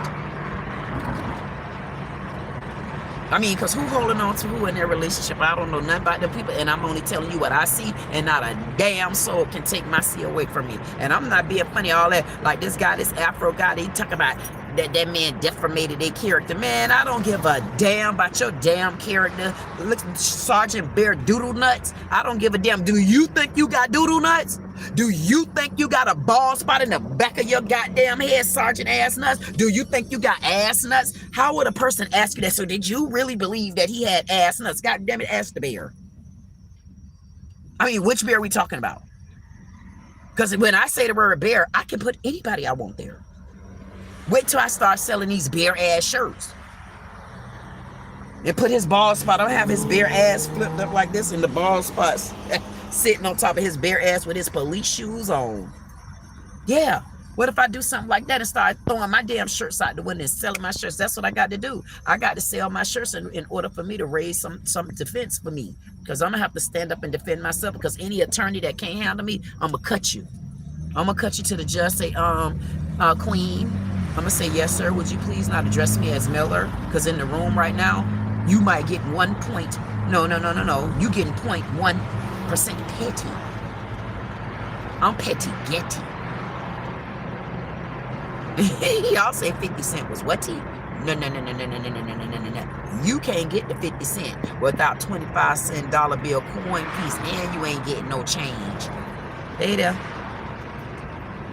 I mean, because who holding on to who in their relationship? I don't know nothing about them people, and I'm only telling you what I see, and not a damn soul can take my see away from me. And I'm not being funny, all that. Like this guy, this Afro guy, they talk about that man defamated their character. Man, I don't give a damn about your damn character. Look, Sergeant Bear Doodle Nuts, I don't give a damn. Do you think you got doodle nuts? Do you think you got a bald spot in the back of your goddamn head, Sergeant Ass Nuts? Do you think you got ass nuts? How would a person ask you that? So did you really believe that he had ass nuts? God damn it, ask the bear. I mean, which bear are we talking about? Because when I say the word bear, I can put anybody I want there. Wait till I start selling these bare ass shirts. And put his bald spot. I'll have his bare ass flipped up like this, and the bald spots sitting on top of his bare ass with his police shoes on. Yeah. What if I do something like that and start throwing my damn shirts out the window and selling my shirts? That's what I got to do. I got to sell my shirts in order for me to raise some defense for me. Because I'm going to have to stand up and defend myself. Because any attorney that can't handle me, I'm going to cut you. I'm going to cut you to the judge. Say, Queen. I'm going to say, yes, sir. Would you please not address me as Miller? Because in the room right now, you might get 1 point. No. You getting 0.1% petty. I'm petty getty. Y'all say 50 cent was what? No. You can't get the 50 cent without 25-cent dollar bill coin piece, and you ain't getting no change. Hey there.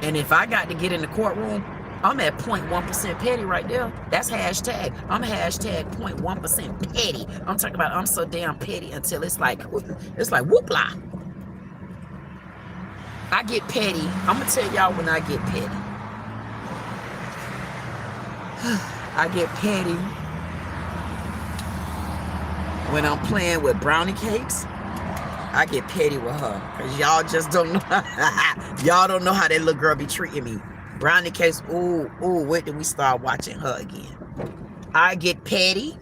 And if I got to get in the courtroom, I'm at 0.1% petty right there. That's hashtag. I'm hashtag 0.1% petty. I'm talking about I'm so damn petty until it's like whoopla. I get petty. I'm gonna tell y'all when I get petty. I get petty when I'm playing with brownie cakes. I get petty with her, because y'all just don't know. Y'all don't know how that little girl be treating me. Brownie cakes, ooh, wait till we start watching her again. I get petty.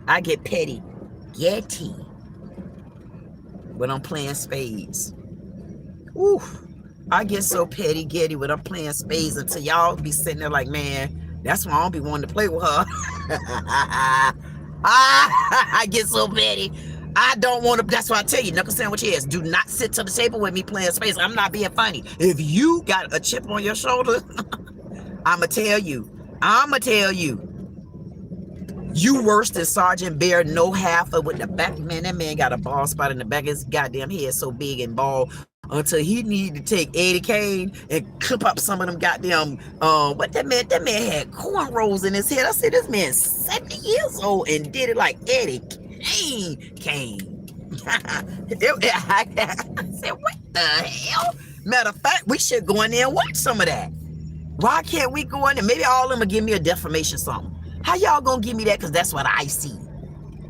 I get petty getty when I'm playing spades. Ooh, I get so petty getty when I'm playing spades until y'all be sitting there like, man, that's why I don't be wanting to play with her. I get so petty. I don't want to. That's why I tell you, knuckle sandwich is. Do not sit to the table with me playing space. I'm not being funny. If you got a chip on your shoulder, I'ma tell you. You worse than Sergeant Bear, no half of with the back. Man, that man got a bald spot in the back of his goddamn head so big and bald until he needed to take Eddie Kane and clip up some of them goddamn but that man had cornrows in his head. I said, this man's 70 years old and did it like Eddie Kane. I said, what the hell? Matter of fact, we should go in there and watch some of that. Why can't we go in there? Maybe all of them will give me a defamation something. How y'all gonna give me that? Because that's what I see.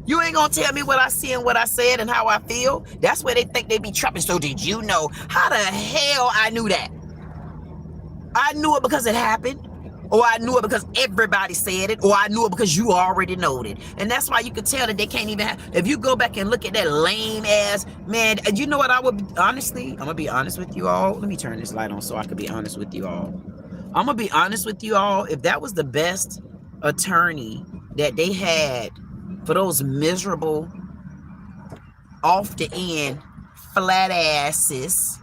You ain't gonna tell me what I see and what I said and how I feel. That's where they think they be trapping. So did you know? How the hell I knew that? I knew it because it happened. Or I knew it because everybody said it. Or I knew it because you already knowed it. And that's why you could tell that they can't even have. If you go back and look at that lame ass, man, you know what I would, honestly, I'm gonna be honest with you all. Let me turn this light on so I can be honest with you all. I'm gonna be honest with you all. If that was the best attorney that they had for those miserable, off the end, flat asses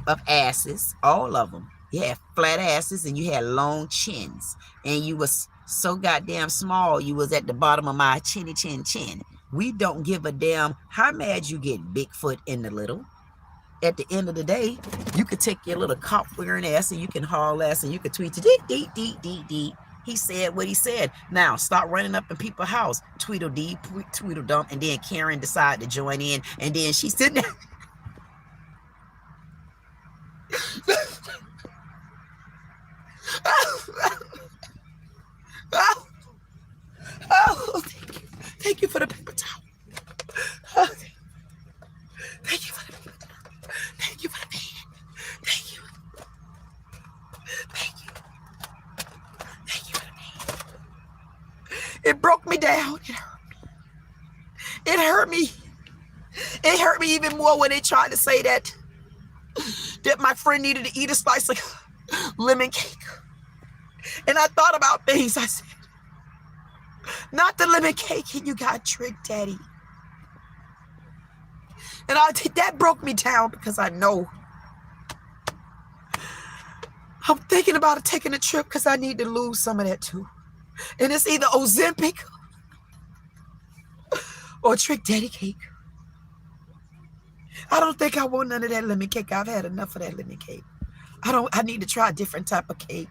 of asses, all of them. You had flat asses and you had long chins. And you was so goddamn small, you was at the bottom of my chinny chin chin. We don't give a damn how mad you get, Bigfoot in the little. At the end of the day, you could take your little cop wearing ass and you can haul ass and you could tweet to dee. He said what he said. Now stop running up in people's house. Tweedledee, Tweedledum, and then Karen decided to join in, and then she's sitting there. Thank you for the paper towel. Thank you for the paper towel. Thank you for the pen. Thank you. Thank you. Thank you for the pen. It broke me down. It hurt me. It hurt me even more when they tried to say that my friend needed to eat a slice of lemon cake. And I thought about things. I said, not the lemon cake, and you got tricked, Daddy. And that broke me down because I know I'm thinking about taking a trip because I need to lose some of that too. And it's either Ozempic or Trick Daddy cake. I don't think I want none of that lemon cake. I've had enough of that lemon cake. I need to try a different type of cake.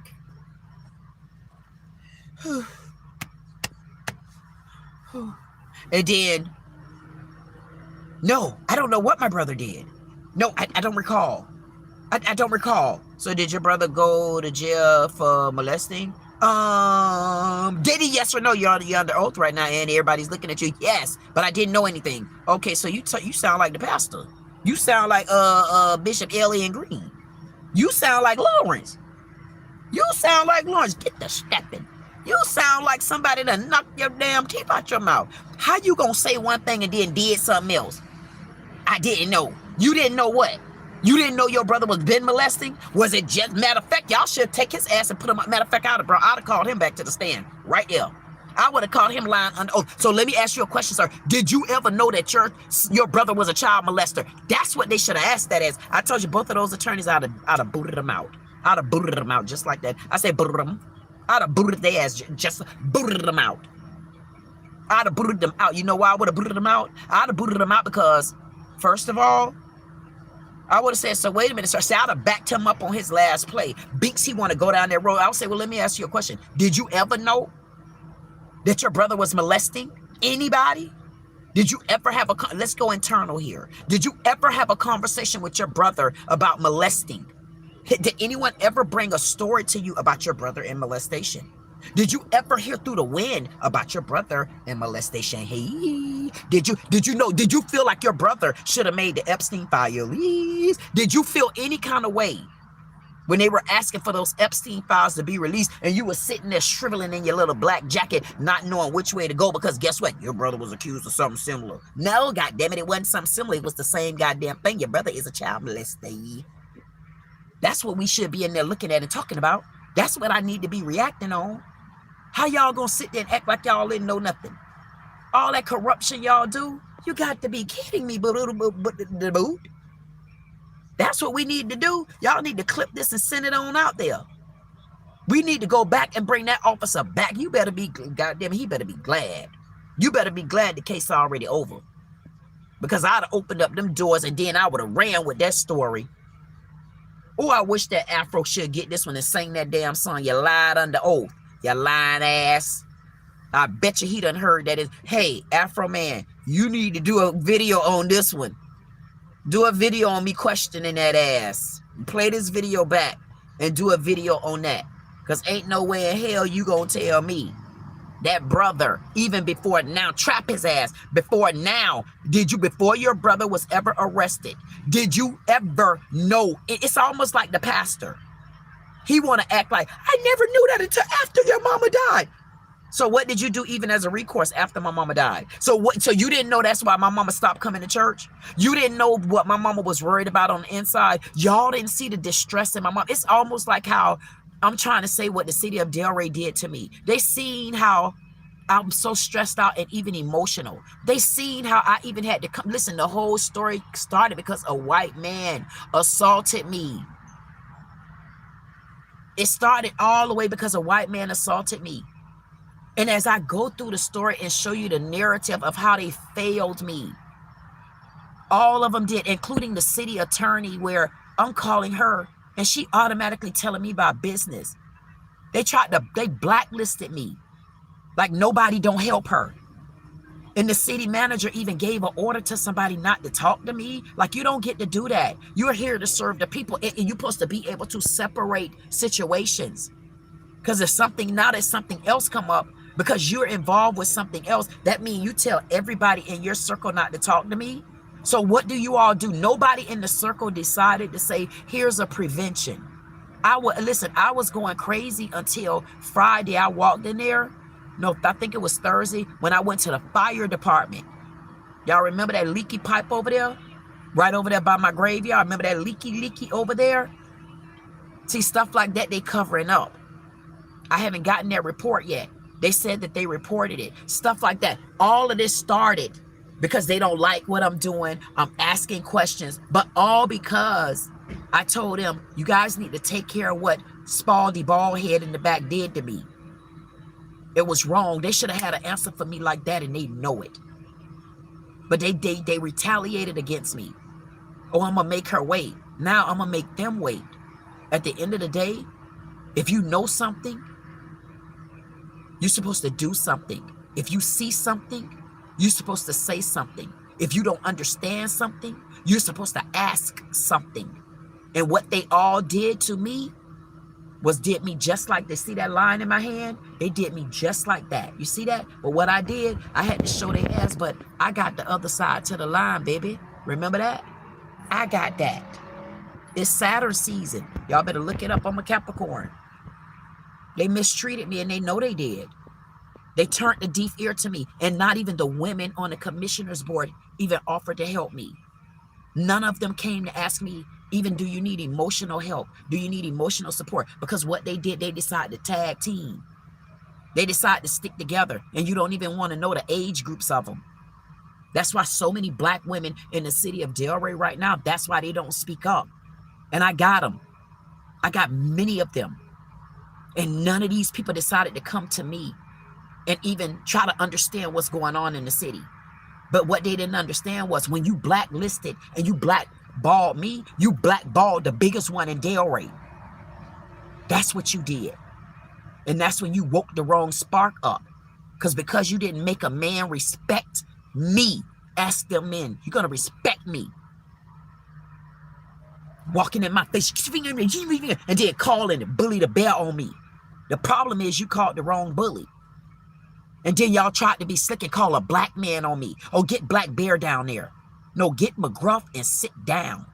And then, no, I don't know what my brother did. No, I don't recall. I don't recall. So did your brother go to jail for molesting? Did he? Yes or no? You're under oath right now, and everybody's looking at you. Yes, but I didn't know anything. Okay, so you sound like the pastor. You sound like Bishop Alien Green. You sound like Lawrence. You sound like Lawrence. Get the stepping. You sound like somebody that knocked your damn teeth out your mouth. How you gonna say one thing and then did something else? I didn't know. You didn't know what? You didn't know your brother was been molesting? Was it just, matter of fact, y'all should take his ass and put him up. Matter of fact, I'd have called him back to the stand right there. I would have called him lying under oath. So let me ask you a question, sir. Did you ever know that your brother was a child molester? That's what they should have asked that as. I told you both of those attorneys, I'd have booted them out. I'd have booted them out just like that. I said booted them. I'd have booted their ass, just booted them out. I'd have booted them out. You know why I would have booted them out? I'd have booted them out because, first of all, I would have said, so wait a minute, sir. See, I'd have backed him up on his last play. Binks, he want to go down that road. I would say, well, let me ask you a question. Did you ever know that your brother was molesting anybody? Did you ever have let's go internal here. Did you ever have a conversation with your brother about molesting? Did anyone ever bring a story to you about your brother and molestation? Did you ever hear through the wind about your brother and molestation? Hey, did you feel like your brother should have made the Epstein files? Did you feel any kind of way when they were asking for those Epstein files to be released and you were sitting there shriveling in your little black jacket, not knowing which way to go? Because guess what? Your brother was accused of something similar. No, goddammit, it wasn't something similar. It was the same goddamn thing. Your brother is a child molester. That's what we should be in there looking at and talking about. That's what I need to be reacting on. How y'all gonna sit there and act like y'all didn't know nothing? All that corruption y'all do? You got to be kidding me, but that's what we need to do. Y'all need to clip this and send it on out there. We need to go back and bring that officer back. You better be, goddamn, he better be glad. You better be glad the case already over. Because I'd have opened up them doors and then I would have ran with that story. Oh, I wish that Afro should get this one and sing that damn song. You lied under oath. You lying ass. I bet you he done heard that. Hey, Afro man, you need to do a video on this one. Do a video on me questioning that ass. Play this video back and do a video on that. Because ain't no way in hell you gonna tell me that brother, even before now, trap his ass. Before now, before your brother was ever arrested, did you ever know? It's almost like the pastor. He want to act like, I never knew that until after your mama died. So what did you do even as a recourse after my mama died? So you didn't know that's why my mama stopped coming to church? You didn't know what my mama was worried about on the inside? Y'all didn't see the distress in my mom. It's almost like how I'm trying to say what the city of Delray did to me. They seen how I'm so stressed out and even emotional. They seen how I even had to come. Listen, the whole story started because a white man assaulted me. It started all the way because a white man assaulted me. And as I go through the story and show you the narrative of how they failed me, all of them did, including the city attorney, where I'm calling her and she automatically telling me about business. They blacklisted me. Like nobody don't help her. And the city manager even gave an order to somebody not to talk to me. Like, you don't get to do that. You're here to serve the people. And you're supposed to be able to separate situations. Because if something else come up, because you're involved with something else, that means you tell everybody in your circle not to talk to me. So what do you all do? Nobody in the circle decided to say, here's a prevention. I was going crazy until Friday. I walked in there. No, I think it was Thursday when I went to the fire department. Y'all remember that leaky pipe over there? Right over there by my graveyard. Remember that leaky over there? See, stuff like that, they covering up. I haven't gotten that report yet. They said that they reported it. Stuff like that. All of this started because they don't like what I'm doing. I'm asking questions, but all because I told them, you guys need to take care of what Spaldy Baldhead in the back did to me. It was wrong. They should have had an answer for me like that, and they know it. But they retaliated against me. Oh, I'm going to make her wait. Now I'm going to make them wait. At the end of the day, if you know something, you're supposed to do something. If you see something, you're supposed to say something. If you don't understand something, you're supposed to ask something. And what they all did to me did me just like, they see that line in my hand? They did me just like that. You see that? But what I did, I had to show their ass, but I got the other side to the line, baby. Remember that? I got that. It's Saturn season. Y'all better look it up on my Capricorn. They mistreated me and they know they did. They turned a deaf ear to me, and not even the women on the commissioner's board even offered to help me. None of them came to ask me, even, do you need emotional help? Do you need emotional support? Because what they did, they decided to tag team. They decided to stick together, and you don't even want to know the age groups of them. That's why so many black women in the city of Delray right now, that's why they don't speak up. And I got them. I got many of them. And none of these people decided to come to me and even try to understand what's going on in the city. But what they didn't understand was when you blacklisted and you blackballed me, you blackballed the biggest one in Delray. That's what you did. And that's when you woke the wrong spark up. Because you didn't make a man respect me. Ask them men, you're going to respect me. Walking in my face, and then calling and bully the bear on me. The problem is you called the wrong bully. And then y'all tried to be slick and call a black man on me. Oh, get Black Bear down there. No, get McGruff and sit down.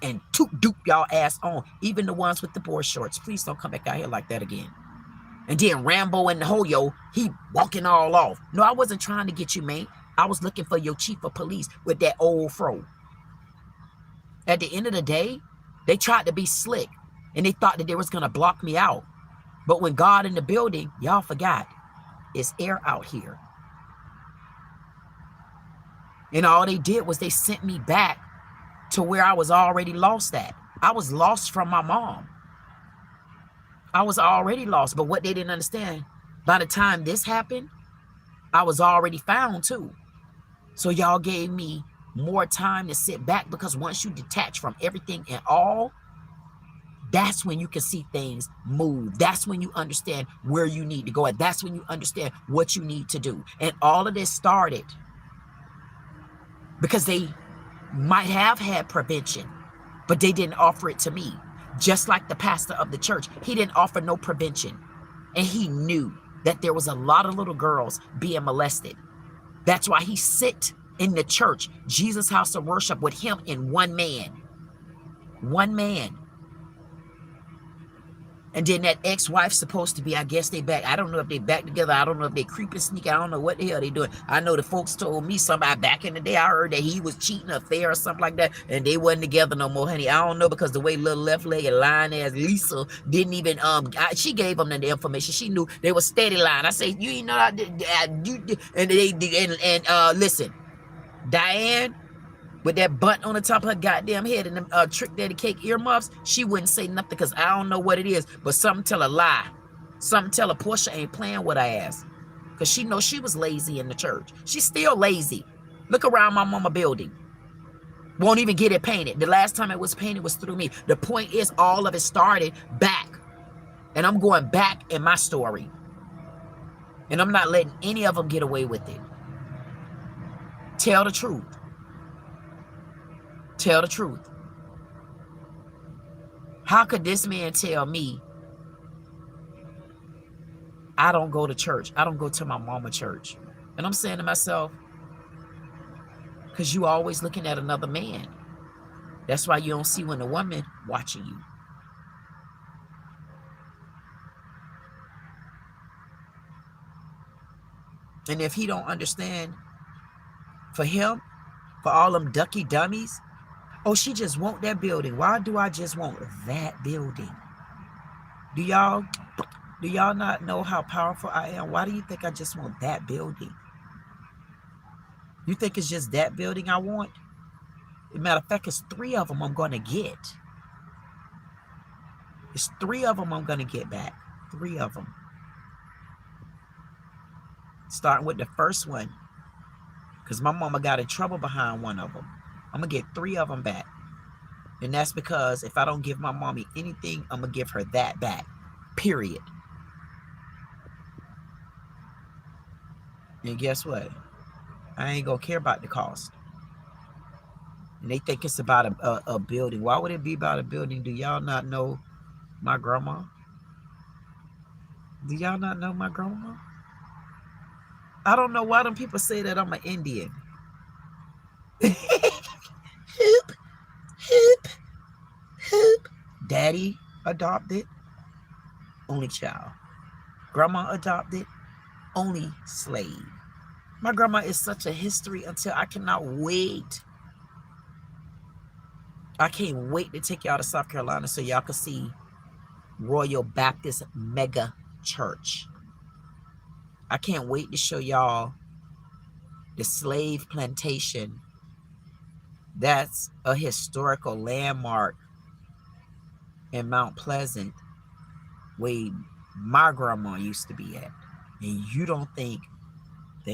And toot-doop y'all ass on. Even the ones with the board shorts. Please don't come back out here like that again. And then Rambo and the Hoyo, he walking all off. No, I wasn't trying to get you, man. I was looking for your chief of police with that old fro. At the end of the day, they tried to be slick. And they thought that they was going to block me out. But when God in the building, y'all forgot, it's air out here. And all they did was they sent me back to where I was already lost at. I was lost from my mom. I was already lost. But what they didn't understand, by the time this happened, I was already found too. So y'all gave me more time to sit back, because once you detach from everything and all, that's when you can see things move. That's when you understand where you need to go at. That's when you understand what you need to do. And all of this started because they might have had prevention, but they didn't offer it to me. Just like the pastor of the church, he didn't offer no prevention. And he knew that there was a lot of little girls being molested. That's why he sit in the church, Jesus' house of worship, with him and one man. One man. And then that ex-wife supposed to be, I guess they back. I don't know if they back together. I don't know if they creeping, sneaking. I don't know what the hell they doing. I know the folks told me somebody back in the day, I heard that he was cheating, affair or something like that, and they wasn't together no more, honey. I don't know, because the way little left-legged lying ass Lisa didn't even, she gave them the information. She knew they were steady lying. I say, you ain't know that, listen, Diane, with that butt on the top of her goddamn head and them Trick Daddy Cake earmuffs, she wouldn't say nothing, because I don't know what it is, but something tell a lie. Something tell a Portia ain't playing with her ass, because she knows she was lazy in the church. She's still lazy. Look around my mama building. Won't even get it painted. The last time it was painted was through me. The point is, all of it started back, and I'm going back in my story, and I'm not letting any of them get away with it. Tell the truth. Tell the truth. How could this man tell me I don't go to church? I don't go to my mama church. And I'm saying to myself, because you always looking at another man. That's why you don't see when a woman watching you. And if he don't understand, for him, for all them ducky dummies, oh, she just want that building. Why do I just want that building? Do y'all not know how powerful I am? Why do you think I just want that building? You think it's just that building I want? As a matter of fact, it's 3 of them I'm going to get. It's 3 of them I'm going to get back. 3 of them. Starting with the first one, because my mama got in trouble behind one of them. I'm going to get 3 of them back. And that's because if I don't give my mommy anything, I'm going to give her that back. Period. And guess what? I ain't going to care about the cost. And they think it's about a building. Why would it be about a building? Do y'all not know my grandma? Do y'all not know my grandma? I don't know why them people say that I'm an Indian. Hoop, hoop, hoop. Daddy adopted, only child. Grandma adopted, only slave. My grandma is such a history until I cannot wait. I can't wait to take y'all to South Carolina so y'all can see Royal Baptist Mega Church. I can't wait to show y'all the slave plantation. That's a historical landmark in Mount Pleasant where my grandma used to be at. And you don't think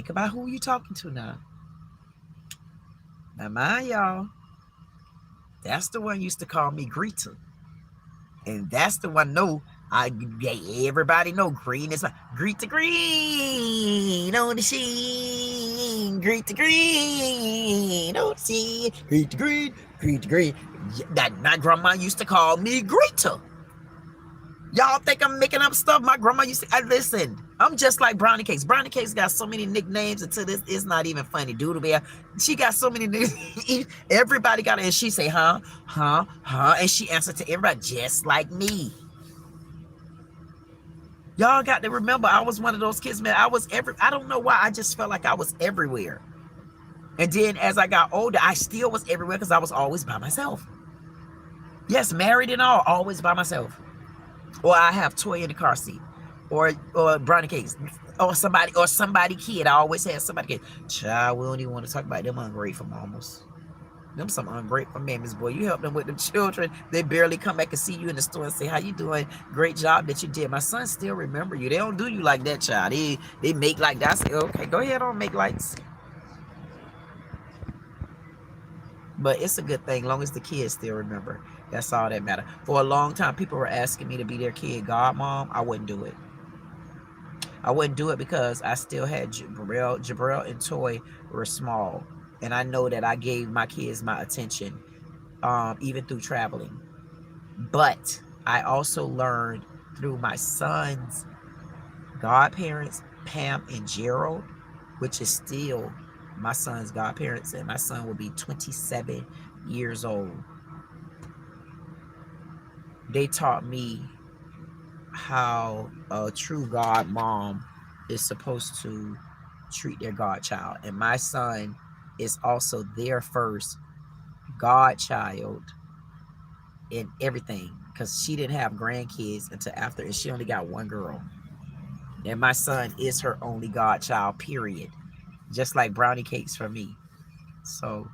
about who you talking to now. Now mind y'all, that's the one used to call me Greta. And that's the one everybody know green is like greet the green on the scene, greet the green on the scene, greet the green, greet the green. That my grandma used to call me Greta. Y'all think I'm making up stuff? My grandma used to, listen, I'm just like Brownie Cakes. Brownie Cakes got so many nicknames until this is not even funny. Doodle Bear, she got so many nicknames. Everybody got it, and she say, huh, and she answered to everybody just like me. Y'all got to remember, I was one of those kids, man. I don't know why, I just felt like I was everywhere. And then as I got older, I still was everywhere because I was always by myself. Yes, married and all, always by myself. Or I have toy in the car seat, or brownie cakes, or somebody kid. I always have somebody kid. Child, we don't even want to talk about them ungrateful mamas. Them some ungrateful mammies, boy. You help them with them children. They barely come back and see you in the store and say, how you doing? Great job that you did. My son still remember you. They don't do you like that, child. They make like that. I say, okay, go ahead on, make lights. But it's a good thing, long as the kids still remember. That's all that matter. For a long time, people were asking me to be their kid godmom. I wouldn't do it. I wouldn't do it because I still had Jabril and Toy were small. And I know that I gave my kids my attention, even through traveling. But I also learned through my son's godparents, Pam and Gerald, which is still my son's godparents, and my son will be 27 years old. They taught me how a true god mom is supposed to treat their godchild. And my son is also their first godchild in everything, because she didn't have grandkids until after, and she only got one girl. And my son is her only godchild, period. Just like brownie cakes for me. So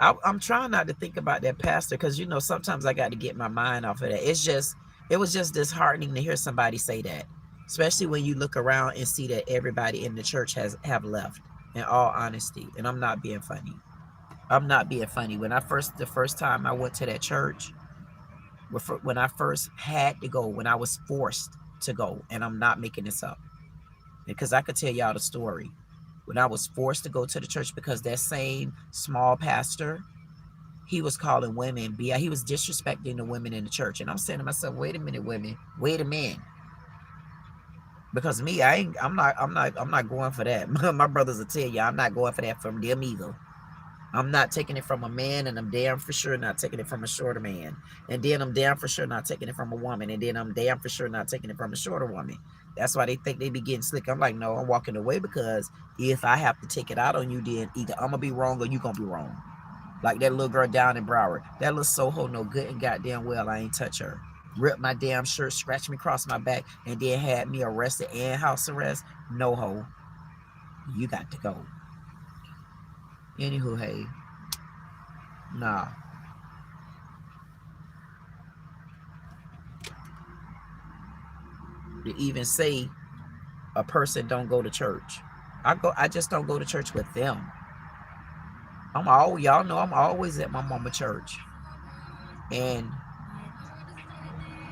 I'm trying not to think about that pastor, because you know sometimes I got to get my mind off of that. It was just disheartening to hear somebody say that, especially when you look around and see that everybody in the church have left. In all honesty, and I'm not being funny. I'm not being funny. When the first time I went to that church, when I first had to go, when I was forced to go, and I'm not making this up, because I could tell y'all the story. When I was forced to go to the church, because that same small pastor, he was calling women he was disrespecting the women in the church. And I'm saying to myself, wait a minute, women, wait a minute. Because me, I'm not going for that. My brothers will tell you, I'm not going for that from them either. I'm not taking it from a man, and I'm damn for sure not taking it from a shorter man. And then I'm damn for sure not taking it from a woman. And then I'm damn for sure not taking it from a shorter woman. That's why they think they be getting slick. I'm like, no, I'm walking away, because if I have to take it out on you, then either I'm going to be wrong or you going to be wrong. Like that little girl down in Broward. That little Soho no good and goddamn well I ain't touch her. Ripped my damn shirt, scratched me across my back, and then had me arrested and house arrest. No ho. You got to go. Anywho, hey. Nah. To even say a person don't go to church. I just don't go to church with them. Y'all know I'm always at my mama church. And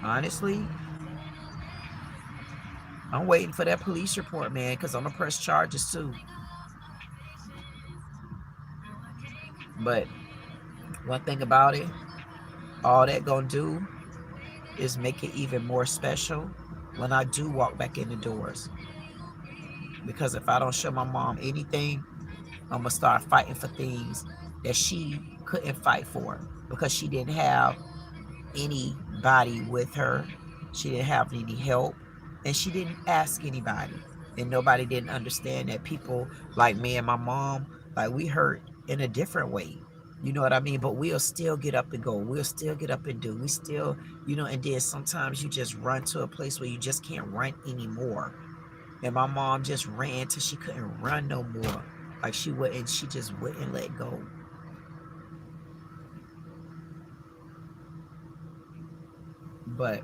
honestly, I'm waiting for that police report, man, because I'm gonna press charges too. But one thing about it, all that gonna do is make it even more special when I do walk back in the doors. Because if I don't show my mom anything, I'm gonna start fighting for things that she couldn't fight for, because she didn't have anybody with her. She didn't have any help, and she didn't ask anybody. And nobody didn't understand that people like me and my mom, like, we hurt in a different way. You know what I mean? But we'll still get up and go. We'll still get up and do. We still, and then sometimes you just run to a place where you just can't run anymore. And my mom just ran till she couldn't run no more. Like she just wouldn't let go. But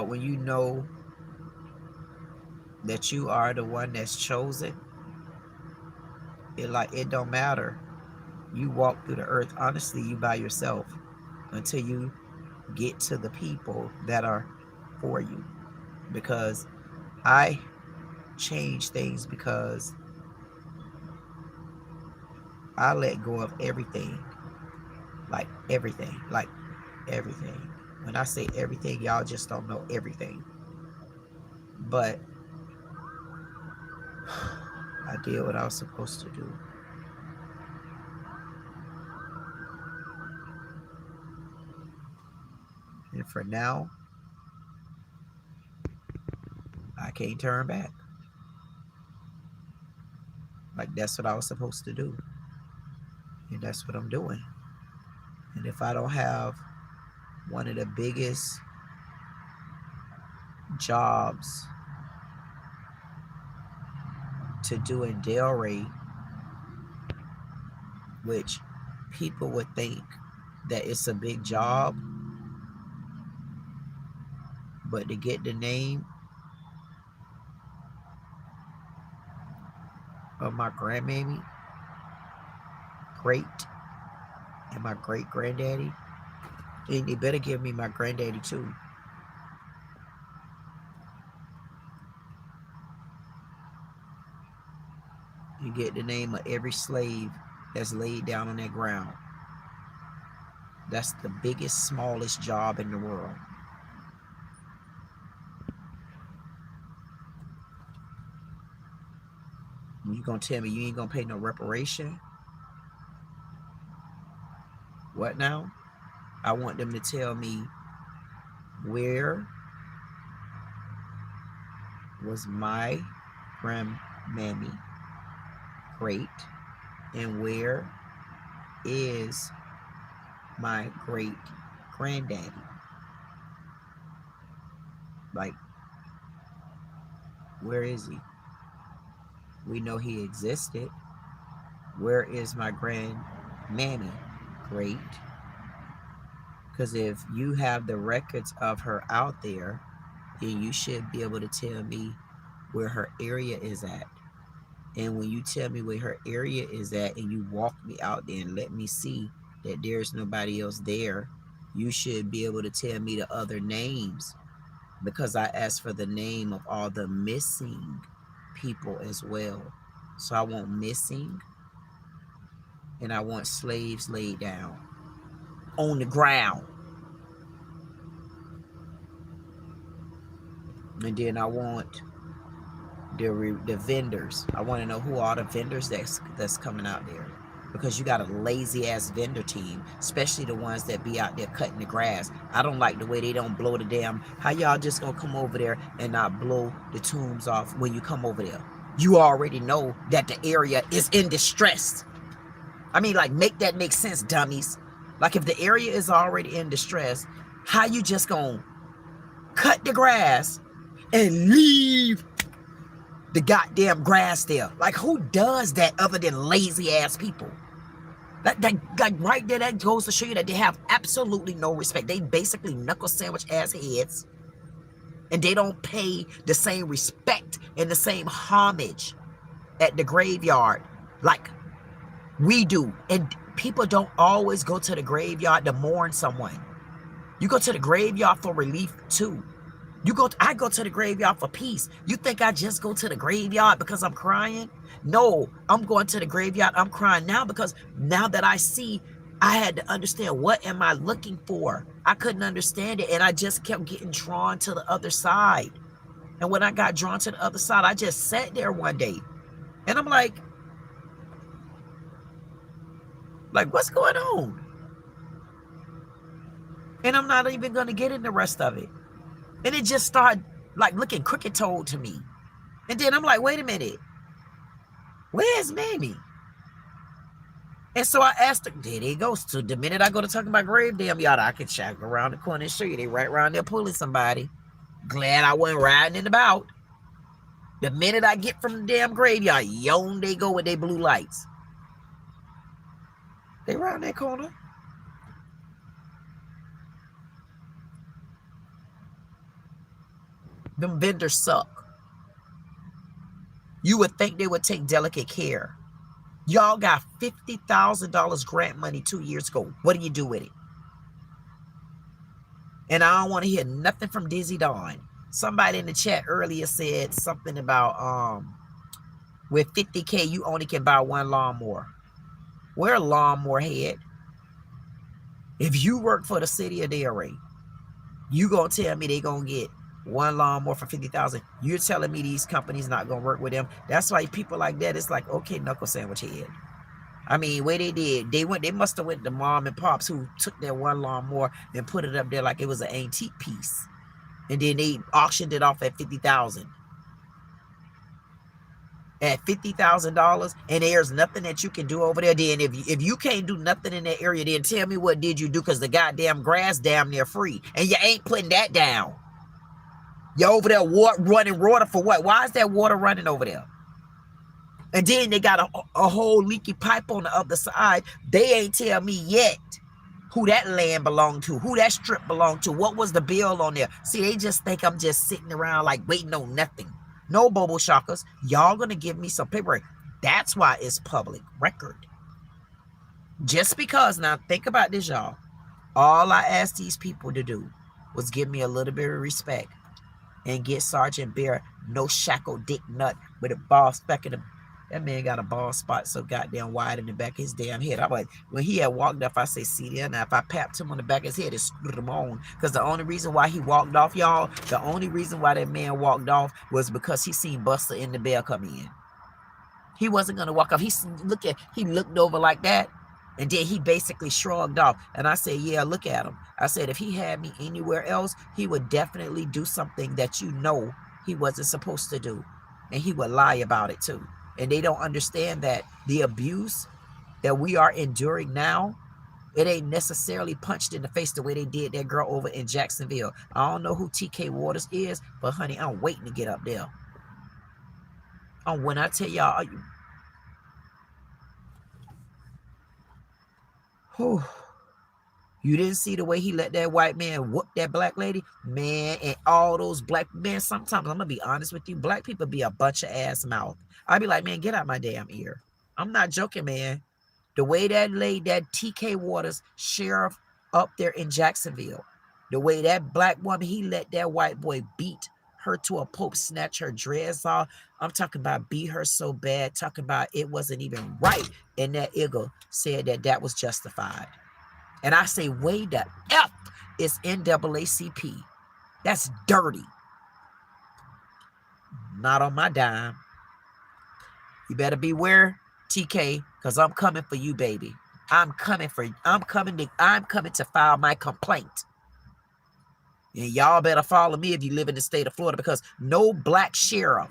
when you know that you are the one that's chosen, it don't matter. You walk through the earth, honestly, you by yourself, until you get to the people that are for you. Because I change things, because I let go of everything. Like everything. Like everything. When I say everything, y'all just don't know everything. But I did what I was supposed to do. And for now, I can't turn back. Like, that's what I was supposed to do. And that's what I'm doing. And if I don't have one of the biggest jobs to do in Delray, which people would think that it's a big job, but to get the name of my grandmammy, great, and my great granddaddy, and they better give me my granddaddy too. You get the name of every slave that's laid down on that ground. That's the biggest, smallest job in the world. You gonna tell me you ain't gonna pay no reparation? What now? I want them to tell me where was my grandmammy great, and where is my great granddaddy? Like, where is he? We know he existed. Where is my grandmammy great? Because if you have the records of her out there, then you should be able to tell me where her area is at. And when you tell me where her area is at and you walk me out there and let me see that there's nobody else there, you should be able to tell me the other names, because I asked for the name of all the missing people as well. So I want missing, and I want slaves laid down on the ground. And then I want the vendors. I want to know who are the vendors that's coming out there, because you got a lazy ass vendor team, especially the ones that be out there cutting the grass. I don't like the way they don't blow the damn. How y'all just gonna come over there and not blow the tombs off when you come over there? You already know that the area is in distress. I mean, like, make that make sense, dummies. Like, if the area is already in distress, how you just gonna cut the grass and leave the goddamn grass there? Like, who does that other than lazy ass people? Like right there, that goes to show you that they have absolutely no respect. They basically knuckle sandwich ass heads, and they don't pay the same respect and the same homage at the graveyard like we do. And people don't always go to the graveyard to mourn someone. You go to the graveyard for relief too. I go to the graveyard for peace. You think I just go to the graveyard because I'm crying? No, I'm going to the graveyard. I'm crying now because now that I see, I had to understand, what am I looking for? I couldn't understand it, and I just kept getting drawn to the other side. And when I got drawn to the other side, I just sat there one day, and I'm like, what's going on? And I'm not even going to get in the rest of it. And it just started like looking crooked-toed to me. And then I'm like, wait a minute. Where's Mammy? And so I asked her, there they go. So the minute I go to talk about grave damn yard, I can check around the corner and show you. They right around there pulling somebody. Glad I wasn't riding in about. The minute I get from the damn graveyard, yon they go with their blue lights. They around that corner. Them vendors suck. You would think they would take delicate care. Y'all got $50,000 grant money 2 years ago. What do you do with it? And I don't want to hear nothing from Dizzy Dawn. Somebody in the chat earlier said something about with 50K you only can buy one lawnmower. We're a lawnmower head. If you work for the city of Delray, you gonna tell me they gonna get one lawnmower for 50,000? You're telling me these companies not gonna work with them? That's why people like that, it's like, okay, knuckle sandwich head. I mean, what they did, they must have went to mom and pops who took their one lawnmower and put it up there like it was an antique piece, and then they auctioned it off at 50,000. at $50,000 and there's nothing that you can do over there, then if you can't do nothing in that area, then tell me what did you do, because the goddamn grass damn near free. And you ain't putting that down. You're over there running water for what? Why is that water running over there? And then they got a whole leaky pipe on the other side. They ain't tell me yet who that land belonged to, who that strip belonged to, what was the bill on there. See, they just think I'm just sitting around like waiting on nothing. No, Bobo Shockers, y'all gonna give me some paperwork. That's why it's public record. Just because, now think about this, y'all. All I asked these people to do was give me a little bit of respect and get Sergeant Bear no shackle dick nut with a ball speck in the. That man got a bald spot so goddamn wide in the back of his damn head. I'm like, when he had walked off, I say, see there, now if I papped him on the back of his head, it screwed him on. Because the only reason why he walked off, y'all, the only reason why that man walked off was because he seen Buster in the Bell come in. He wasn't going to walk off. He looked over like that, and then he basically shrugged off. And I said, yeah, look at him. I said, if he had me anywhere else, he would definitely do something that you know he wasn't supposed to do. And he would lie about it too. And they don't understand that the abuse that we are enduring now, it ain't necessarily punched in the face the way they did that girl over in Jacksonville. I don't know who TK Waters is, but honey, I'm waiting to get up there. When I tell y'all, you didn't see the way he let that white man whoop that black lady? Man, and all those black men, sometimes, I'm going to be honest with you, black people be a bunch of ass mouth. I'd be like, man, get out my damn ear. I'm not joking, man. The way that TK Waters sheriff up there in Jacksonville, the way that black woman, he let that white boy beat her to a pulp, snatch her dreads off. I'm talking about beat her so bad, talking about it wasn't even right. And that Eagle said that was justified. And I say, way the F is NAACP. That's dirty. Not on my dime. You better beware, TK, because I'm coming for you, baby. I'm coming to file my complaint. And y'all better follow me if you live in the state of Florida, because no black sheriff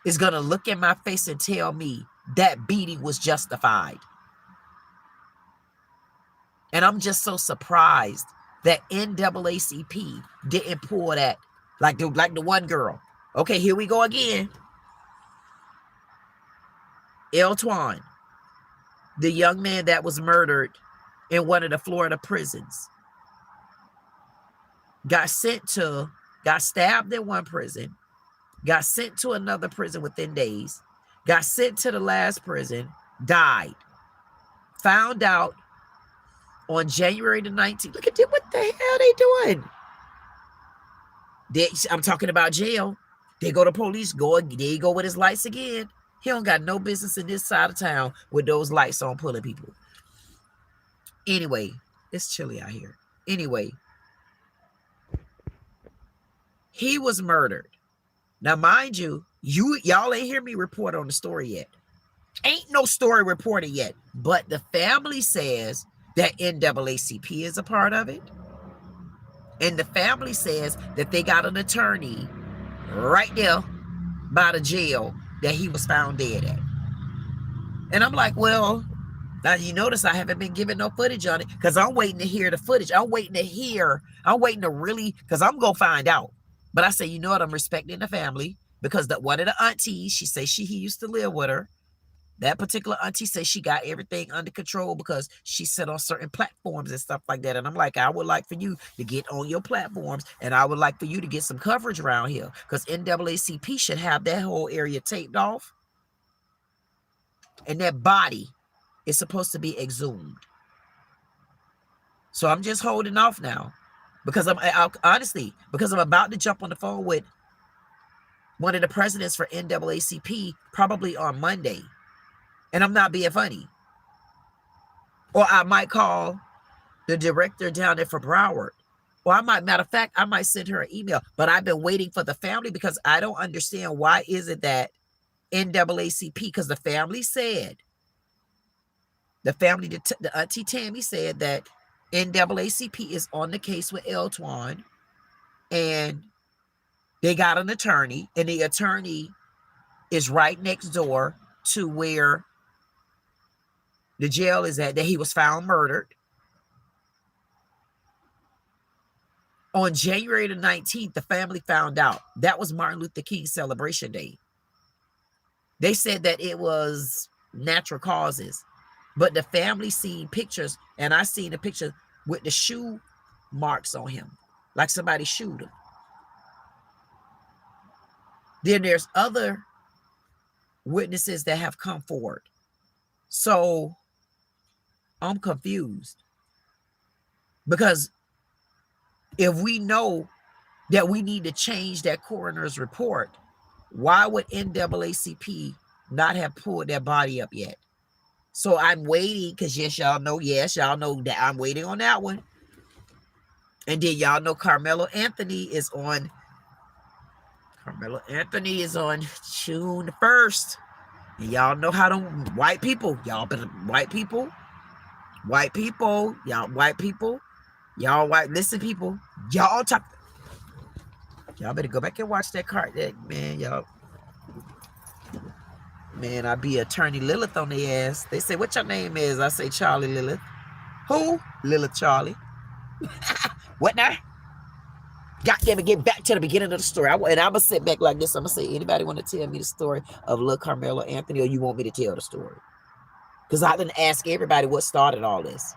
is going to look in my face and tell me that beating was justified. And I'm just so surprised that NAACP didn't pull that like the one girl. Okay, here we go again. Eltwan, the young man that was murdered in one of the Florida prisons, got stabbed in one prison, got sent to another prison within days, got sent to the last prison, died. Found out on January the 19th. Look at them, what the hell they doing? I'm talking about jail. They go to police, there you go with his lights again. He don't got no business in this side of town with those lights on pulling people. Anyway, it's chilly out here. Anyway, he was murdered. Now, mind you, y'all ain't hear me report on the story yet. Ain't no story reported yet. But the family says that NAACP is a part of it. And the family says that they got an attorney right there by the jail that he was found dead at. And I'm like, well, now you notice I haven't been giving no footage on it because I'm waiting to hear the footage. I'm waiting to really, because I'm going to find out. But I say, you know what? I'm respecting the family because one of the aunties, she says he used to live with her. That particular auntie says she got everything under control because she sat on certain platforms and stuff like that. And I'm like, I would like for you to get on your platforms and I would like for you to get some coverage around here because NAACP should have that whole area taped off. And that body is supposed to be exhumed. So I'm just holding off now because I'm about to jump on the phone with one of the presidents for NAACP probably on Monday. And I'm not being funny. Or I might call the director down there for Broward. Or matter of fact, I might send her an email. But I've been waiting for the family because I don't understand why is it that NAACP, because the family said, the Auntie Tammy said that NAACP is on the case with Eltwan. And they got an attorney. And the attorney is right next door to where the jail is at, that he was found murdered. On January the 19th, the family found out that was Martin Luther King celebration day. They said that it was natural causes, but the family seen pictures, and I seen a picture with the shoe marks on him, like somebody shoot him. Then there's other witnesses that have come forward. So I'm confused, because if we know that we need to change that coroner's report, why would NAACP not have pulled that body up yet? So I'm waiting, because yes, y'all know that I'm waiting on that one. And then y'all know Carmelo Anthony is on June the 1st. And y'all know how them white people, y'all listen, people, y'all better go back and watch that card, man, y'all. Man, I be attorney Lilith on their ass. They say, what your name is? I say, Charlie Lilith. Who? Lilith Charlie. What now? Goddamn it, get back to the beginning of the story. And I'm going to sit back like this. I'm going to say, anybody want to tell me the story of little Carmelo Anthony, or you want me to tell the story? Because I didn't ask everybody what started all this.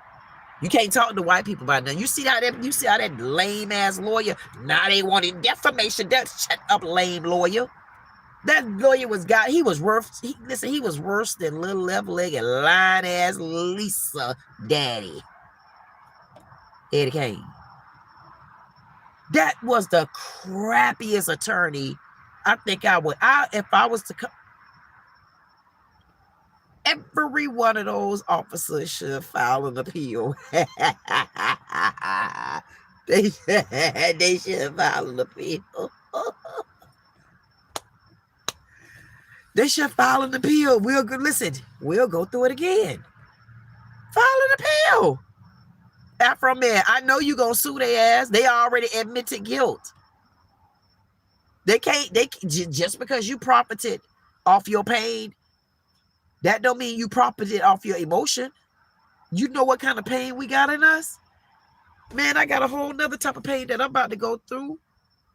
You can't talk to white people about nothing. You see how that lame ass lawyer, now they wanted defamation. Shut up, lame lawyer. That lawyer was worse than little left-legged lying ass Lisa daddy, Eddie Kane. That was the crappiest attorney I think I would. If I was to come, every one of those officers should file an appeal. They should file an appeal. They should file an appeal. We'll go through it again. File an appeal. Afro man, I know you gonna sue their ass. They already admitted guilt. They just because you profited off your pain, that don't mean you profited off your emotion. You know what kind of pain we got in us? Man, I got a whole nother type of pain that I'm about to go through.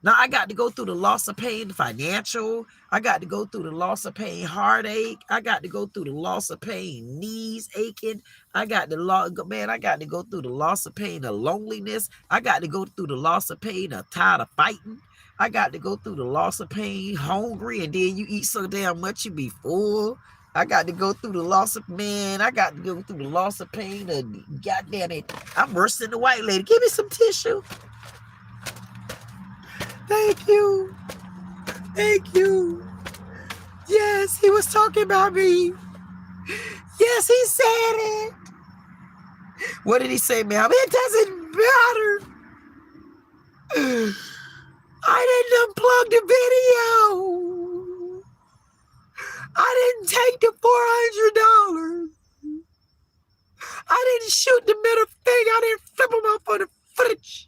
Now, I got to go through the loss of pain financial. I got to go through the loss of pain heartache. I got to go through the loss of pain knees aching. I got to go through the loss of pain of loneliness. I got to go through the loss of pain of tired of fighting. I got to go through the loss of pain hungry, and then you eat so damn much you be full. I got to go through the loss of pain of goddamn it. I'm worse than the white lady. Give me some tissue. Thank you. Yes, he was talking about me. Yes, he said it. What did he say, ma'am? It doesn't matter. I didn't unplug the video. I didn't take the $400. I didn't shoot the middle finger. I didn't flip him off on the footage.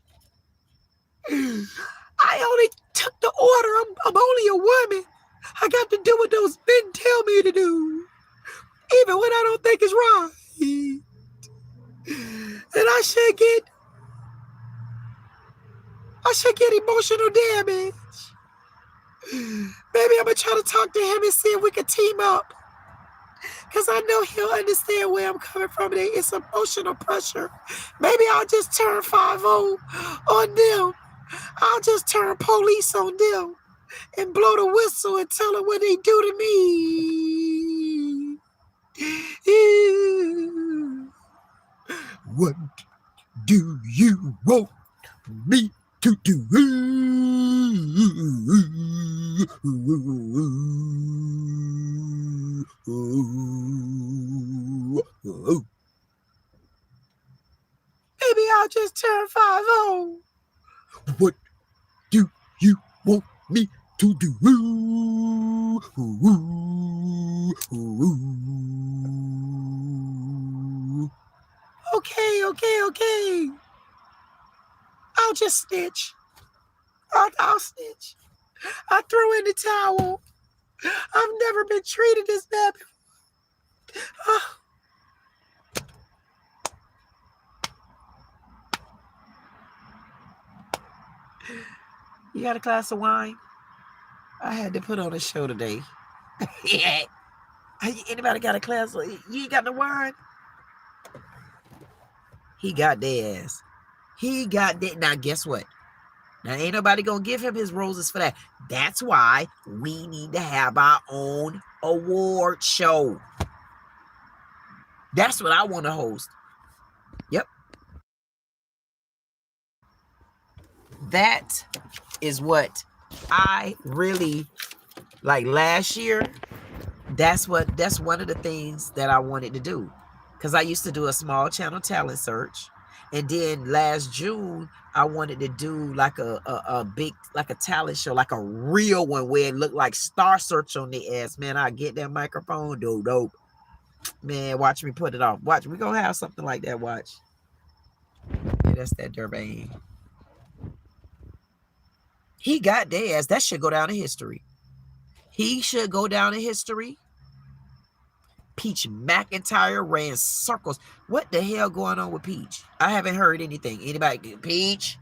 I only took the order. I'm only a woman. I got to do what those men tell me to do, even when I don't think it's right. And I should get emotional damage. Maybe I'm gonna try to talk to him and see if we can team up, because I know he'll understand where I'm coming from. It's emotional pressure. Maybe I'll just turn 5-0 on them. I'll just turn police on them and blow the whistle and tell them what they do to me. What do you want me to do? Maybe I'll just turn 5-0. What do you want me to do? Okay. I'll just snitch. I'll snitch. I throw in the towel. I've never been treated this bad. Oh. You got a glass of wine? I had to put on a show today. Yeah. Anybody got a glass of, you ain't got no wine? He got their ass. He got that. Now, guess what? Now, ain't nobody gonna give him his roses for that. That's why we need to have our own award show. That's what I want to host. Yep. That is what I really like last year. That's one of the things that I wanted to do. Because I used to do a small channel talent search. And then last June, I wanted to do like a big, like a talent show, like a real one where it looked like Star Search on the ass. Man, I get that microphone, dope. Man, watch me put it off. Watch, we're going to have something like that, watch. Yeah, that's that Delray. He got their ass. That should go down in history. He should go down in history. Peach McIntyre ran circles. What the hell going on with Peach? I haven't heard anything. Anybody? Peach,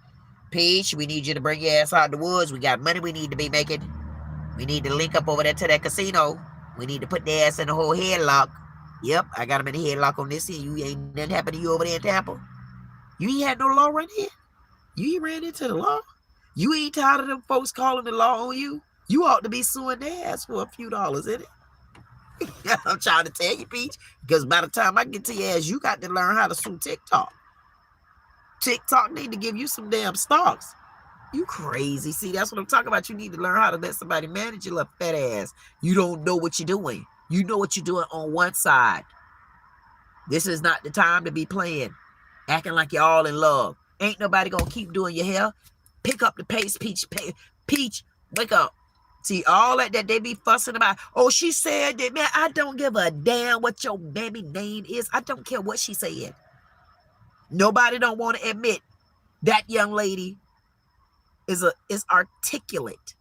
we need you to bring your ass out the woods. We got money we need to be making. We need to link up over there to that casino. We need to put their ass in the whole headlock. Yep, I got them in the headlock on this here. You ain't nothing happened to you over there in Tampa. You ain't had no law right here. You ain't ran into the law. You ain't tired of them folks calling the law on you. You ought to be suing their ass for a few dollars, isn't it? I'm trying to tell you, Peach, because by the time I get to your ass, you got to learn how to sue TikTok. TikTok need to give you some damn stocks. You crazy. See, that's what I'm talking about. You need to learn how to let somebody manage your little fat ass. You don't know what you're doing. You know what you're doing on one side. This is not the time to be playing, acting like you're all in love. Ain't nobody going to keep doing your hair. Pick up the pace, Peach. Peach, wake up. See, all that they be fussing about. Oh, she said that, man, I don't give a damn what your baby name is. I don't care what she said. Nobody don't want to admit that young lady is articulate.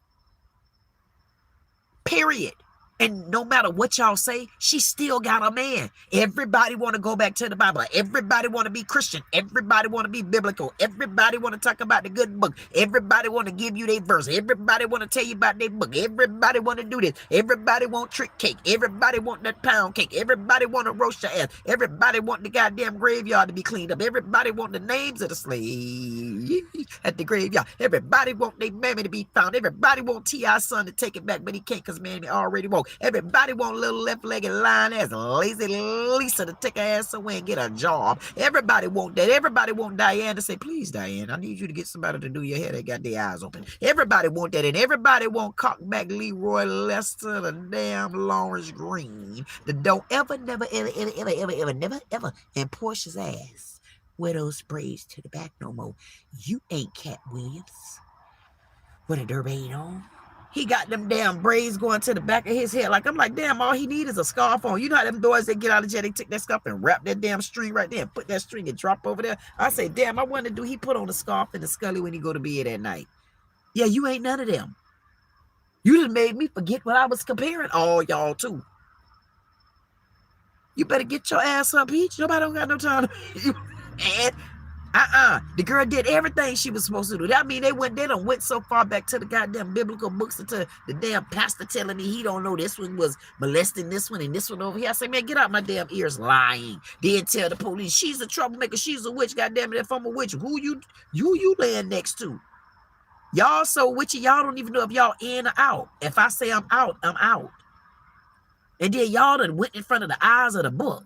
Period. And no matter what y'all say, she still got a man. Everybody want to go back to the Bible. Everybody want to be Christian. Everybody want to be biblical. Everybody want to talk about the good book. Everybody want to give you their verse. Everybody want to tell you about their book. Everybody want to do this. Everybody want trick cake. Everybody want that pound cake. Everybody want to roast your ass. Everybody want the goddamn graveyard to be cleaned up. Everybody want the names of the slaves at the graveyard. Everybody want their mammy to be found. Everybody want T.I.'s son to take it back, but he can't because mammy already woke. Everybody want little left-legged lying ass lazy Lisa to take her ass away and get a job. Everybody want that. Everybody want Diane to say, please, Diane, I need you to get somebody to do your hair that got their eyes open. Everybody want that. And everybody want cockback Leroy Lester, the damn Lawrence Green, the don't ever, never, never, and Portia's ass wear those braids to the back no more. You ain't Cat Williams with a Delray on. He got them damn braids going to the back of his head. Like, I'm like, damn, all he need is a scarf on. You know how them boys, they get out of jail, they take that scarf and wrap that damn string right there and put that string and drop over there. I say, damn, I wonder, do he put on a scarf and a scully when he go to bed at night? Yeah, you ain't none of them. You just made me forget what I was comparing all y'all to. You better get your ass up, Peach. Nobody don't got no time to... And the girl did everything she was supposed to do. That mean they done went so far back to the goddamn biblical books and to the damn pastor telling me he don't know this one was molesting this one and this one over here. I say, man, get out my damn ears lying. Then tell the police she's a troublemaker, she's a witch. Goddamn it, if I'm a witch, who you laying next to? Y'all so witchy, y'all don't even know if y'all in or out. If I say I'm out, I'm out. And then y'all done went in front of the eyes of the book.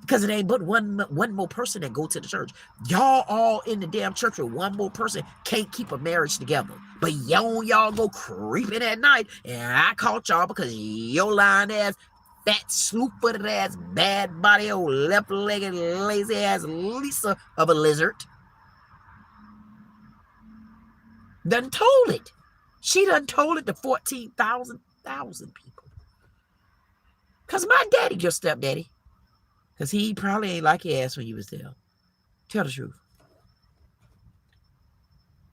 Because it ain't but one more person that go to the church. Y'all all in the damn church with one more person can't keep a marriage together. But y'all go creeping at night, and I caught y'all because your lying ass, fat, sloop-footed ass, bad body, old left-legged, lazy ass Lisa of a lizard done told it. She done told it to 14,000 people. Because my daddy, your stepdaddy, because he probably ain't like your ass when you was there. Tell the truth.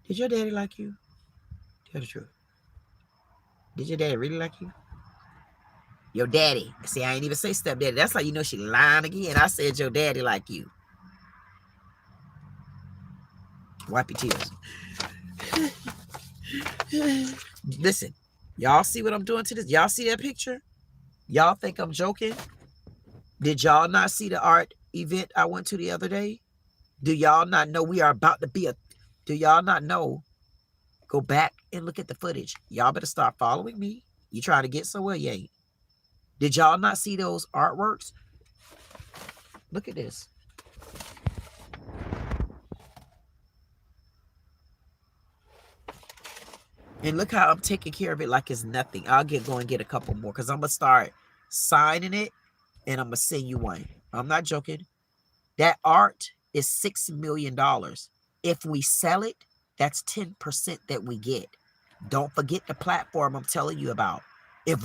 Did your daddy like you? Tell the truth. Did your daddy really like you? Your daddy. See, I ain't even say stepdaddy. That's how you know she lying again. I said your daddy like you. Wipe your tears. Listen, y'all see what I'm doing to this? Y'all see that picture? Y'all think I'm joking? Did y'all not see the art event I went to the other day? Do y'all not know we are about to be a... Do y'all not know? Go back and look at the footage. Y'all better start following me. You trying to get somewhere? You ain't. Did y'all not see those artworks? Look at this. And look how I'm taking care of it like it's nothing. I'll go and get a couple more because I'm going to start signing it and I'm going to send you one. I'm not joking. That art is $6 million. If we sell it, that's 10% that we get. Don't forget the platform I'm telling you about. If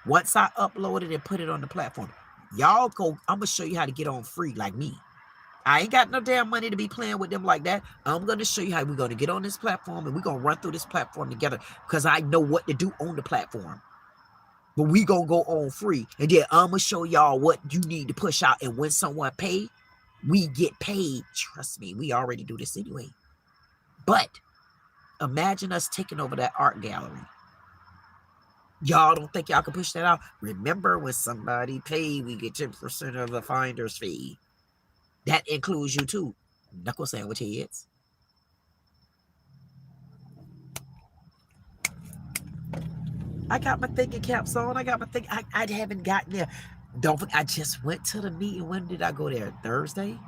once I upload it and put it on the platform, y'all go, I'm going to show you how to get on free like me. I ain't got no damn money to be playing with them like that. I'm going to show you how we're going to get on this platform and we're going to run through this platform together because I know what to do on the platform. But we going to go on free. And then I'm going to show y'all what you need to push out. And when someone pay, we get paid. Trust me, we already do this anyway. But imagine us taking over that art gallery. Y'all don't think y'all can push that out? Remember, when somebody paid, we get 10% of the finder's fee. That includes you too. Knuckle sandwich heads. I got my thinking caps on. I got my thing. I haven't gotten there. Don't forget, I just went to the meeting. When did I go there? Thursday?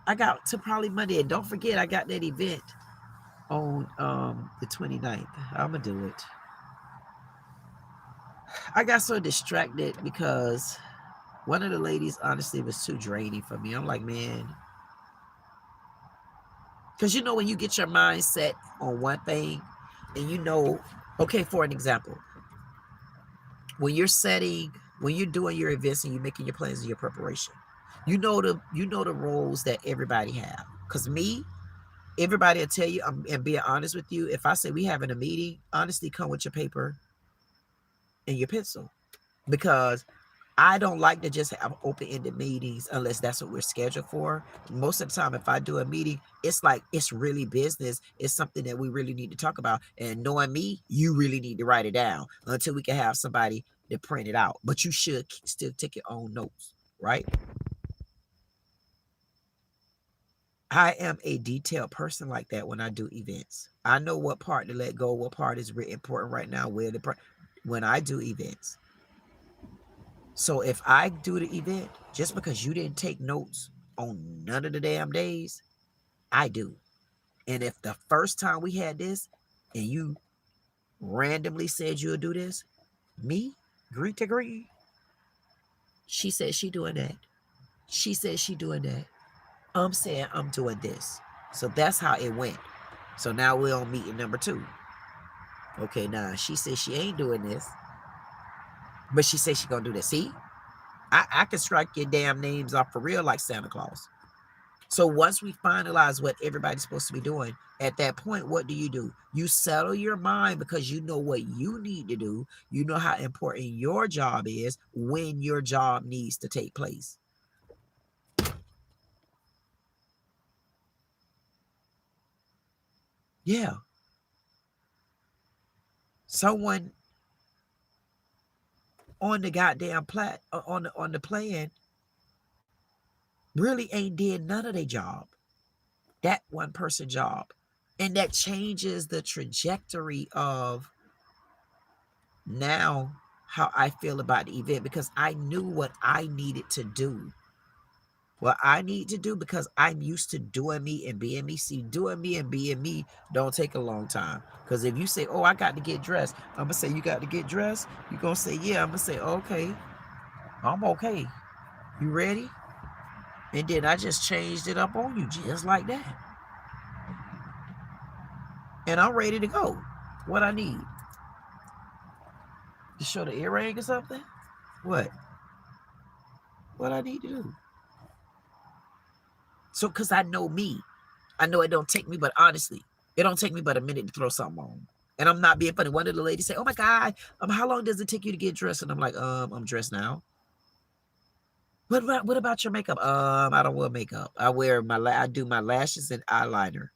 I got to probably Monday. And don't forget, I got that event on the 29th. I'm going to do it. I got so distracted because one of the ladies, honestly, was too draining for me. I'm like, man. Because you know when you get your mind set on one thing and you know, okay, for an example, when you're doing your events and you're making your plans and your preparation, you know the roles that everybody have. Because me, everybody will tell you, and being honest with you, if I say we having a meeting, honestly, come with your paper and your pencil. Because I don't like to just have open-ended meetings unless that's what we're scheduled for. Most of the time, if I do a meeting, it's like it's really business. It's something that we really need to talk about. And knowing me, you really need to write it down until we can have somebody to print it out. But you should still take your own notes, right? I am a detailed person like that when I do events. I know what part to let go, what part is really important right now, when I do events. So if I do the event, just because you didn't take notes on none of the damn days, I do. And if the first time we had this and you randomly said you'll do this, me, greet to greet, she said she doing that. She said she doing that. I'm saying I'm doing this. So that's how it went. So now we're on meeting number 2. Okay, now she said she ain't doing this, but she said she gonna do this. See? I can strike your damn names off for real like Santa Claus. So once we finalize what everybody's supposed to be doing, at that point, what do? You settle your mind because you know what you need to do. You know how important your job is when your job needs to take place. Yeah. Someone on the goddamn on the plan really ain't did none of their job. That one person job. And that changes the trajectory of now how I feel about the event because I knew what I needed to do. What I need to do because I'm used to doing me and being me. See, doing me and being me don't take a long time. Because if you say, oh, I got to get dressed, I'm going to say, you got to get dressed? You're going to say, yeah. I'm going to say, okay. I'm okay. You ready? And then I just changed it up on you just like that. And I'm ready to go. What I need? To show the earring or something? What? What I need to do? So, because I know me. I know it don't take me, but honestly, it don't take me but a minute to throw something on. And I'm not being funny. One of the ladies say, "Oh my God, how long does it take you to get dressed?" And I'm like, I'm dressed now. What about your makeup? I don't wear makeup. I do my lashes and eyeliner.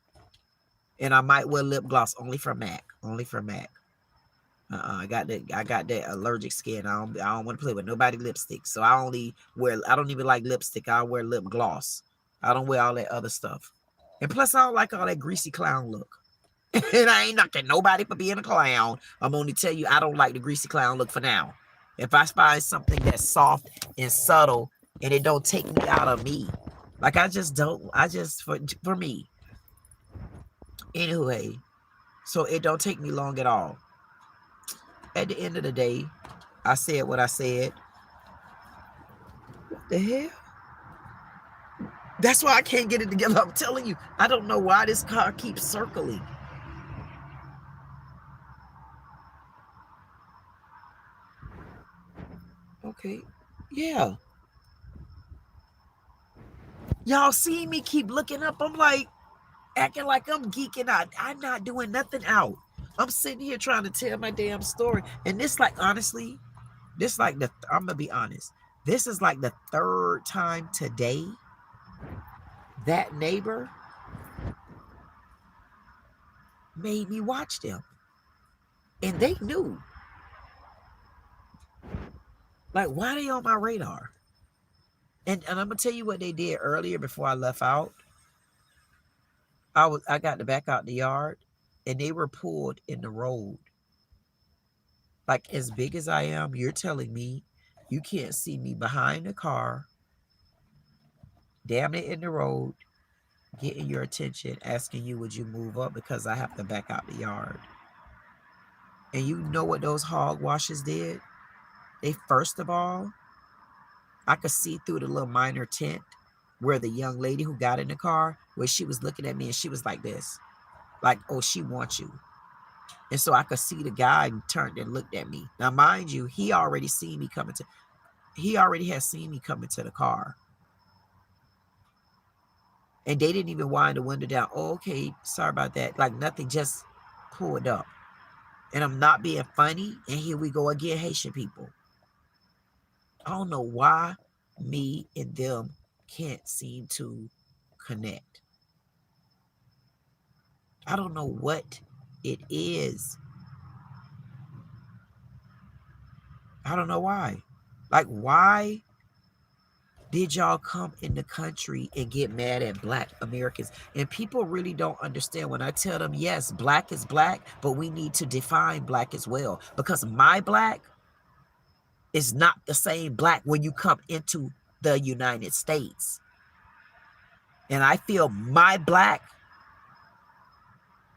And I might wear lip gloss only for MAC. Only for MAC. I got that allergic skin. I don't want to play with nobody lipstick. So I don't even like lipstick. I wear lip gloss. I don't wear all that other stuff. And plus I don't like all that greasy clown look. And I ain't knocking nobody for being a clown. I'm only tell you I don't like the greasy clown look for now. If I find something that's soft and subtle and it don't take me out of me. Like I just for me. Anyway, so it don't take me long at all. At the end of the day, I said what I said. What the hell? That's why I can't get it together. I'm telling you, I don't know why this car keeps circling. Okay, yeah. Y'all see me keep looking up. I'm like, acting like I'm geeking out. I'm not doing nothing out. I'm sitting here trying to tell my damn story. And this, like, honestly, I'm going to be honest. This is like the third time today that neighbor made me watch them. And they knew. Like, why are they on my radar? And I'm going to tell you what they did earlier before I left out. I got to back out the yard, and they were pulled in the road. Like, as big as I am, you're telling me you can't see me behind the car, damn it in the road, getting your attention, asking you, would you move up because I have to back out the yard. And you know what those hog washes did? They, first of all, I could see through the little minor tent where the young lady who got in the car, where she was looking at me and she was like this. Like, oh, she wants you. And so I could see the guy turned and looked at me. Now, mind you, he already has seen me come into the car. And they didn't even wind the window down. Oh, okay, sorry about that. Like nothing, just pulled up. And I'm not being funny. And here we go again, Haitian people. I don't know why me and them can't seem to connect. I don't know what it is. I don't know why. Like, why did y'all come in the country and get mad at Black Americans? And people really don't understand when I tell them, yes, Black is Black, but we need to define Black as well. Because my Black is not the same Black when you come into the United States. And I feel my Black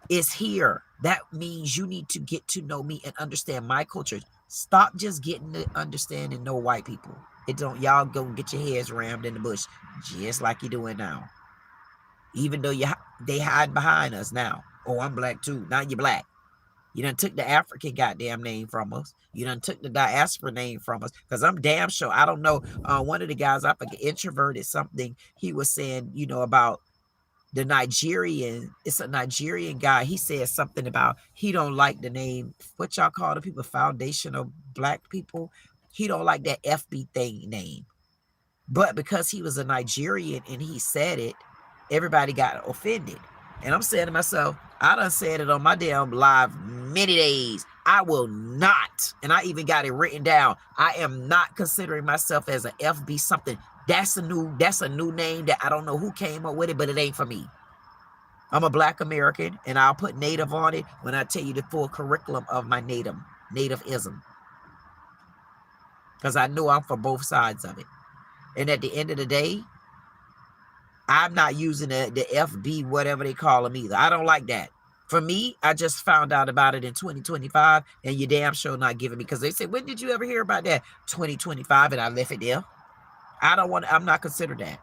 is here. That means you need to get to know me and understand my culture. Stop just getting to understand and know white people. It don't, y'all go get your heads rammed in the bush just like you're doing now. Even though they hide behind us now. Oh, I'm Black too. Now you're Black. You done took the African goddamn name from us. You done took the diaspora name from us. Because I'm damn sure, I don't know, one of the guys, I forget, introverted something, he was saying, you know, about the Nigerian, it's a Nigerian guy. He said something about he don't like the name, what y'all call the people, Foundation of Black People. He don't like that FB thing name. But because he was a Nigerian and he said it, everybody got offended. And I'm saying to myself, I done said it on my damn live many days. I will not, and I even got it written down, I am not considering myself as an FB something. That's a new name that I don't know who came up with it, but it ain't for me. I'm a Black American, and I'll put Native on it when I tell you the full curriculum of my Nativism. Because I know I'm for both sides of it. And at the end of the day, I'm not using the FB, whatever they call them either. I don't like that. For me, I just found out about it in 2025, and you damn sure not giving me, because they said, when did you ever hear about that? 2025, and I left it there. I'm not considered that.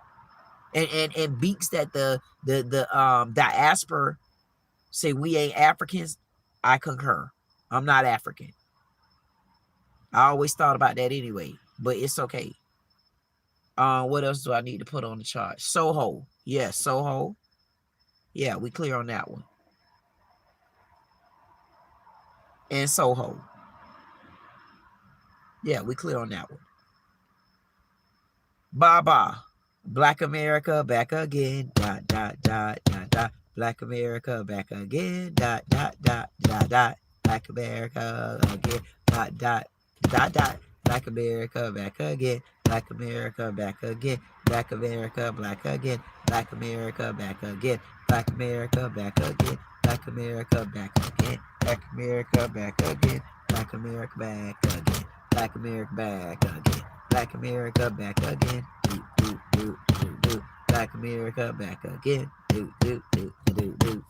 And beaks that the diaspora say we ain't Africans, I concur. I'm not African. I always thought about that anyway, but it's okay. What else do I need to put on the chart? Soho. Yeah, Soho. Yeah, we clear on that one. and Soho. Yeah, we clear on that one. Baba. Black America back again. Dot, dot, dot, dot, dot. Black America back again. Dot, dot, dot, dot, dot. Black America again. Dot, dot, dot, dot. Black America back again. Black America back again. Black America black again. Black America back again. Black America back again. Black America back again. Black America back again. Black America back again. Black America back again. Black America back again. Do, do, do, do, do. Black America back again. Do, do, do, do, do.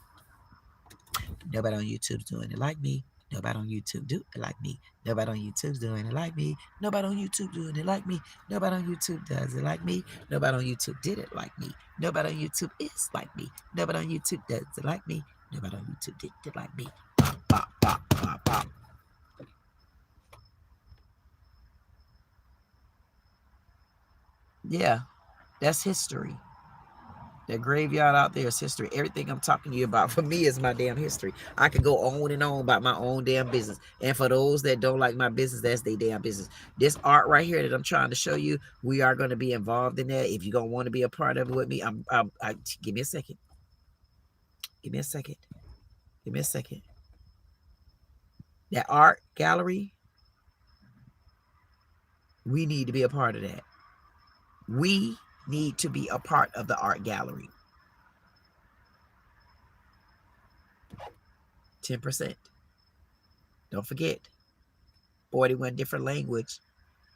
Nobody on YouTube's doing it like me. Nobody on YouTube do it like me. Nobody on YouTube's doing it like me. Nobody on YouTube doing it like me. Nobody on YouTube does it like me. Nobody on YouTube did it like me. Nobody on YouTube is like me. Nobody on YouTube does it like me. Nobody on YouTube did it like me. Bop, bop, bop, bop, bop. Yeah, that's history. That graveyard out there is history. Everything I'm talking to you about for me is my damn history. I could go on and on about my own damn business. And for those that don't like my business, that's their damn business. This art right here that I'm trying to show you, we are going to be involved in that. If you're going to want to be a part of it with me, give me a second. Give me a second. Give me a second. That art gallery, we need to be a part of that. We need to be a part of the art gallery. 10%. Don't forget, 41 different language,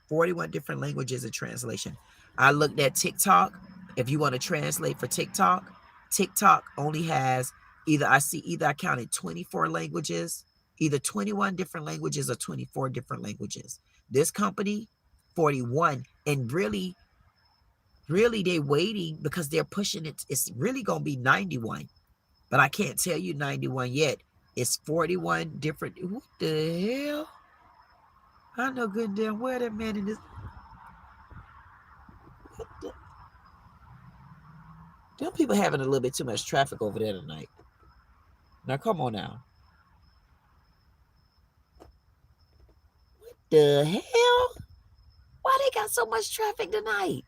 41 different languages of translation. I looked at TikTok. If you want to translate for TikTok, TikTok only has I counted 24 languages, either 21 different languages or 24 different languages. This company, 41, and really they waiting because they're pushing it. It's really going to be 91, but I can't tell you 91 yet. It's 41 different. What the hell? I know good and damn well that man in this. What the? Them people having a little bit too much traffic over there tonight. Now, come on now. What the hell? Why they got so much traffic tonight?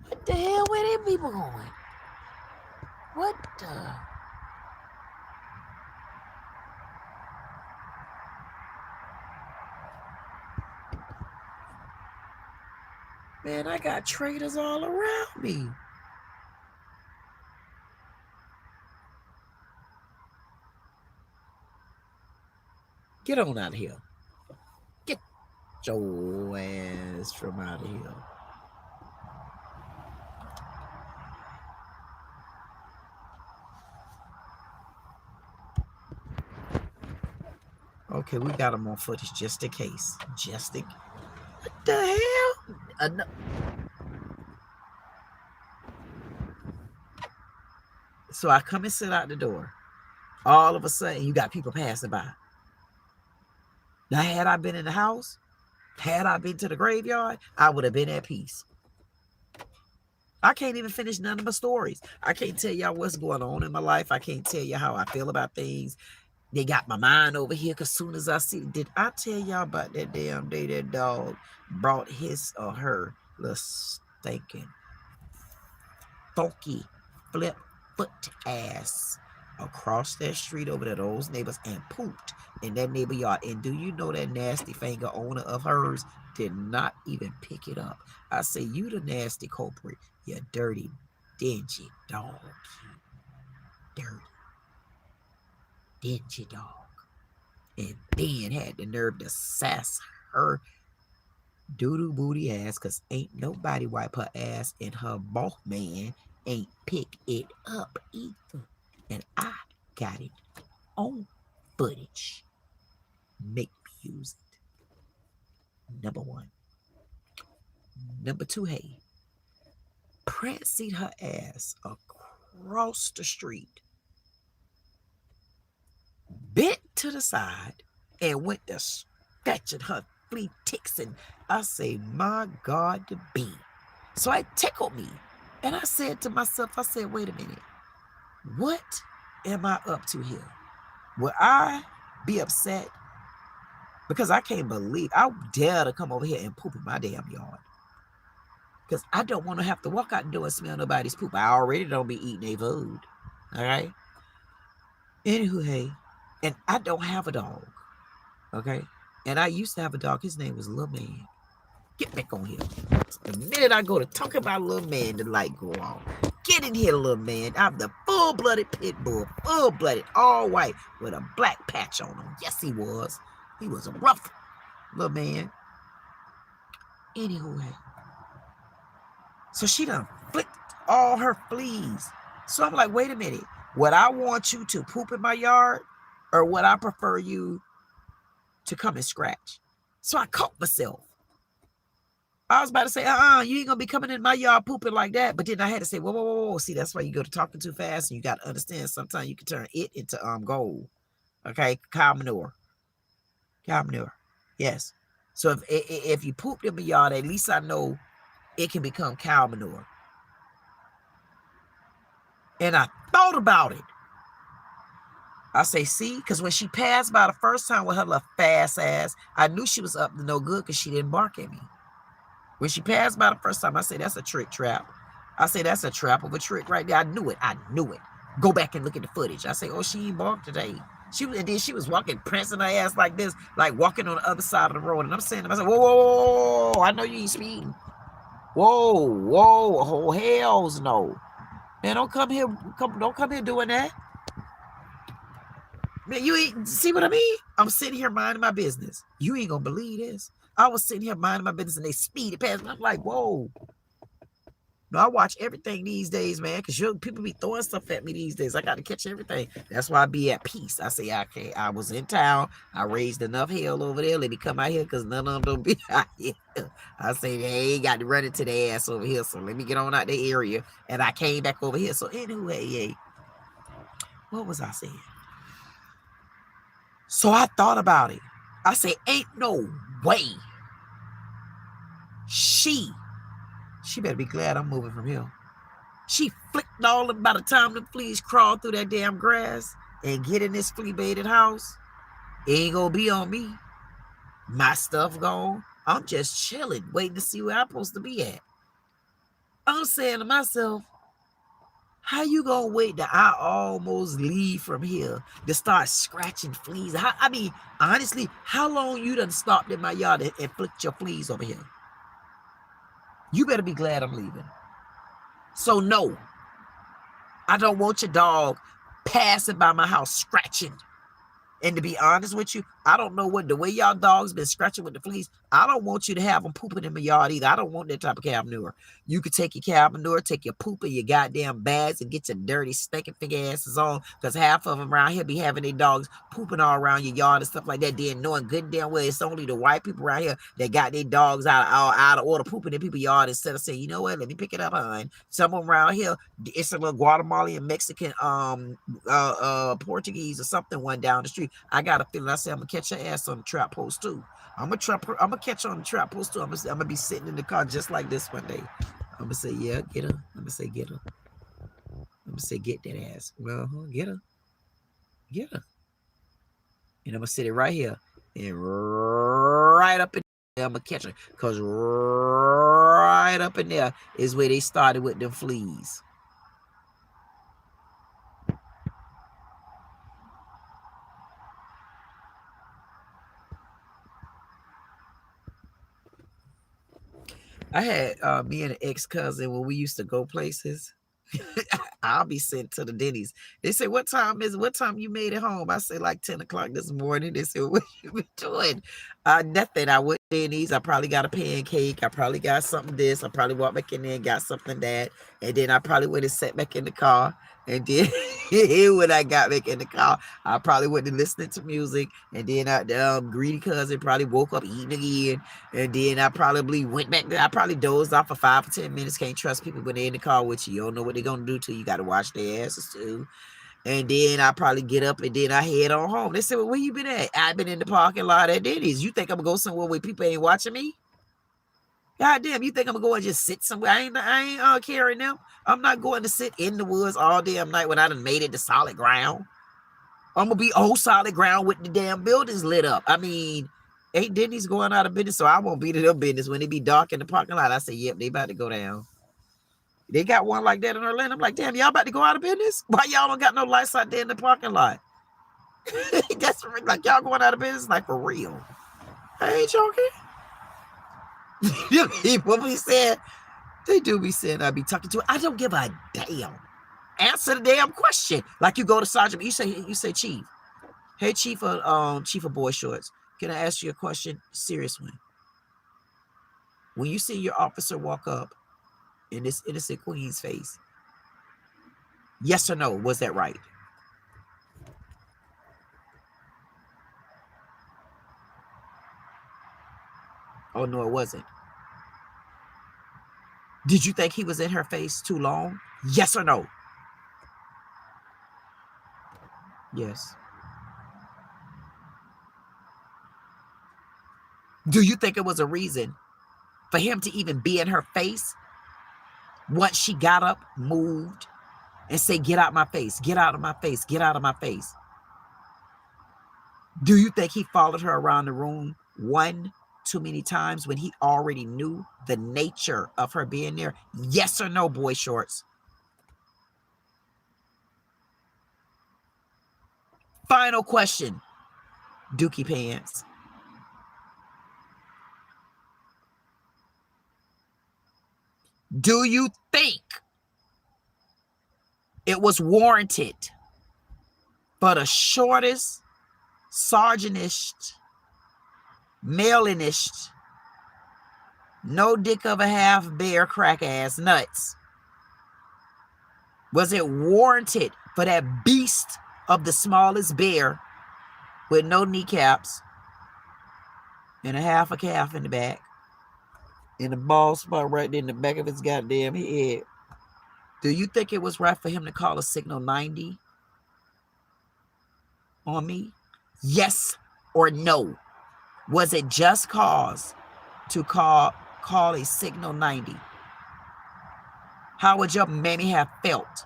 What the hell? Where them people going? What the? Man, I got traders all around me. Get on out of here. Get your ass from out of here. Okay, we got them on footage just in case. What the hell? So I come and sit out the door. All of a sudden, you got people passing by. Now, had I been in the house, had I been to the graveyard, I would have been at peace. I can't even finish none of my stories. I can't tell y'all what's going on in my life. I can't tell you how I feel about things. They got my mind over here because soon as I see, did I tell y'all about that damn day that dog brought his or her little stinking, funky, flip foot ass across that street over to those neighbors and pooped in that neighbor yard? And do you know that nasty finger owner of hers did not even pick it up? I say, you the nasty culprit, you dirty, dingy dog. You dirty, dingy dog. And then had the nerve to sass her doo-doo booty ass because ain't nobody wipe her ass, and her boss man ain't pick it up either. And I got it on footage. Make me use it. Number one. Number two, hey, prancing her ass across the street, bent to the side, and went to scratching her flea ticks. And I say, my God, the bee. So it tickled me. And I said to myself, I said, wait a minute. What am I up to here? Will I be upset? Because I can't believe I dare to come over here and poop in my damn yard. Because I don't want to have to walk out the door and smell nobody's poop. I already don't be eating their food. All right? Anywho, hey, and I don't have a dog. Okay? And I used to have a dog. His name was Little Man. Get back on here. The minute I go to talk about Little Man, the light go on. Get in here, Little Man. I'm the full-blooded pit bull. Full-blooded, all white, with a black patch on him. Yes, he was. He was a rough little man. Anywho, hey. So she done flicked all her fleas. So I'm like, wait a minute. Would I want you to poop in my yard? Or would I prefer you to come and scratch? So I caught myself. I was about to say, you ain't gonna be coming in my yard pooping like that. But then I had to say, whoa. See, that's why you go to talking too fast, and you got to understand sometimes you can turn it into gold. Okay, cow manure. Cow manure. Yes. So if you pooped in my yard, at least I know it can become cow manure. And I thought about it. I say, see, because when she passed by the first time with her little fast ass, I knew she was up to no good because she didn't bark at me. When she passed by the first time, I say, that's a trick trap. I say, that's a trap of a trick right there. I knew it. Go back and look at the footage. I say, oh, she ain't barked today. And then she was walking, prancing her ass like this, like walking on the other side of the road. And I'm saying to myself, whoa, I know you ain't speeding. Whoa, oh, hells no. Man, don't come here doing that. Man, you ain't, see what I mean? I'm sitting here minding my business. You ain't gonna believe this. I was sitting here minding my business and they speeded past me. I'm like, whoa. No, I watch everything these days, man, because people be throwing stuff at me these days. I got to catch everything. That's why I be at peace. I say, okay, I was in town. I raised enough hell over there. Let me come out here because none of them don't be out here. I say, they ain't got to run into their ass over here, so let me get on out the area. And I came back over here. So anyway, what was I saying? So I thought about it. I say, ain't no way. She better be glad I'm moving from here. She flicked all of, by the time the fleas crawl through that damn grass and get in this flea-baited house, it ain't gonna be on me. My stuff gone. I'm just chilling, waiting to see where I'm supposed to be at. I'm saying to myself, how you gonna wait till I almost leave from here to start scratching fleas? I mean, honestly, how long you done stopped in my yard and flicked your fleas over here? You better be glad I'm leaving. So no, I don't want your dog passing by my house scratching. And to be honest with you, I don't know what the way y'all dogs been scratching with the fleas. I don't want you to have them pooping in my yard either. I don't want that type of cow manure. You could take your cow manure, take your poop in your goddamn bags and get your dirty, stinking finger asses on. Because half of them around here be having their dogs pooping all around your yard and stuff like that. Then knowing good and damn well it's only the white people around here that got their dogs out of order pooping in people's yard instead of saying, you know what, let me pick it up, hon. Some of them around here, it's a little Guatemalan, Mexican, Portuguese or something one down the street. I got a feeling I said I'm gonna catch her ass on the trap post too. I'm gonna catch her on the trap post too. I'm gonna be sitting in the car just like this one day. I'm gonna say, yeah, get her. I'm gonna say, get her. I'm gonna say, get that ass. Well, get her. Get her. And I'm gonna sit it right here and right up in there. I'm gonna catch her because right up in there is where they started with them fleas. I had me and an ex-cousin when we used to go places. I'll be sent to the Denny's. They say, what time you made it home? I say like 10 o'clock this morning. They say, what you been doing? Nothing. I went to Denny's. I probably got a pancake. I probably got something this. I probably walked back in there and got something that. And then I probably went and sat back in the car. And then when I got back in the car, I probably went to listening to music. And then greedy cousin probably woke up eating again. And then I probably went back there. I probably dozed off for 5 or 10 minutes. Can't trust people when they're in the car with you. You don't know what they're going to do to you. You got to watch their asses too. And then I probably get up and then I head on home. They said, well, where you been at? I've been in the parking lot at Denny's. You think I'm gonna go somewhere where people ain't watching me? God damn, you think I'm gonna go and just sit somewhere? I ain't carrying them. I'm not going to sit in the woods all damn night when I done made it to solid ground. I'm gonna be old solid ground with the damn buildings lit up. I mean, ain't Denny's going out of business, so I won't be to their business when it be dark in the parking lot. I say, yep, they about to go down. They got one like that in Orlando. I'm like, damn, y'all about to go out of business? Why y'all don't got no lights out there in the parking lot? That's like y'all going out of business, like for real. I ain't joking. People be saying, they do be saying I be talking to. I don't give a damn. Answer the damn question. Like you go to Sergeant, you say, Chief. Hey, Chief of Boy Shorts. Can I ask you a question? Serious one. When you see your officer walk up in this innocent queen's face, yes or no, was that right? Oh, no, it wasn't. Did you think he was in her face too long? Yes or no? Yes. Do you think it was a reason for him to even be in her face once she got up, moved, and say, get out my face, get out of my face, get out of my face? Do you think he followed her around the room one too many times when he already knew the nature of her being there? Yes or no, Boy Shorts? Final question, Dookie Pants. Do you think it was warranted for the shortest, sergeantist, mailinist, no dick of a half bear crack ass nuts? Was it warranted for that beast of the smallest bear with no kneecaps and a half a calf in the back and a bald spot right there in the back of his goddamn head? Do you think it was right for him to call a signal 90 on me? Yes or no? Was it just cause to call a signal 90? How would your mammy have felt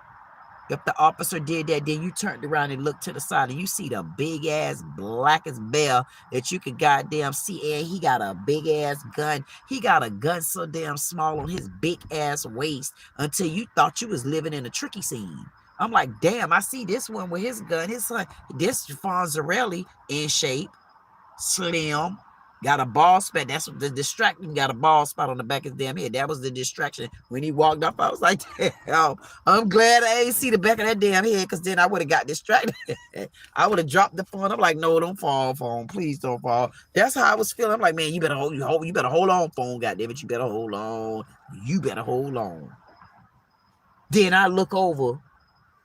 if the officer did that? Then you turned around and looked to the side and you see the big ass blackest bear that you could goddamn see, and he got a big ass gun. He got a gun so damn small on his big ass waist until you thought you was living in a tricky scene. I'm like, damn, I see this one with his gun. His son, this Fonzarelli in shape, slim, got a bald spot. That's what the distracting, got a bald spot on the back of his damn head. That was the distraction. When he walked off, I was like, damn, I'm glad I ain't see the back of that damn head, because then I would have got distracted. I would have dropped the phone. I'm like, no, don't fall, phone. Please don't fall. That's how I was feeling. I'm like, man, you better hold on, phone. Goddammit, you better hold on. You better hold on. Then I look over.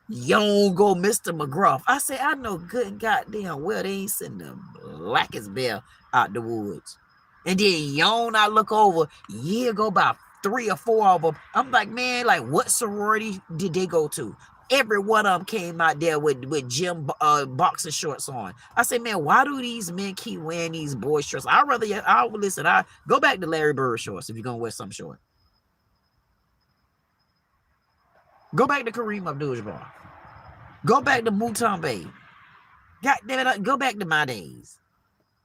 Young go Mr. McGruff. I say, I know good and goddamn well they ain't sending the blackest bear out the woods. And then young, I look over, yeah, go about 3 or 4 of them. I'm like, man, like what sorority did they go to? Every one of them came out there with gym boxer shorts on. I say, man, why do these men keep wearing these boy shorts? I go back to Larry Bird shorts if you're gonna wear some short. Go back to Kareem Abdul-Jabbar. Go back to Mutombe. God damn it, go back to my days.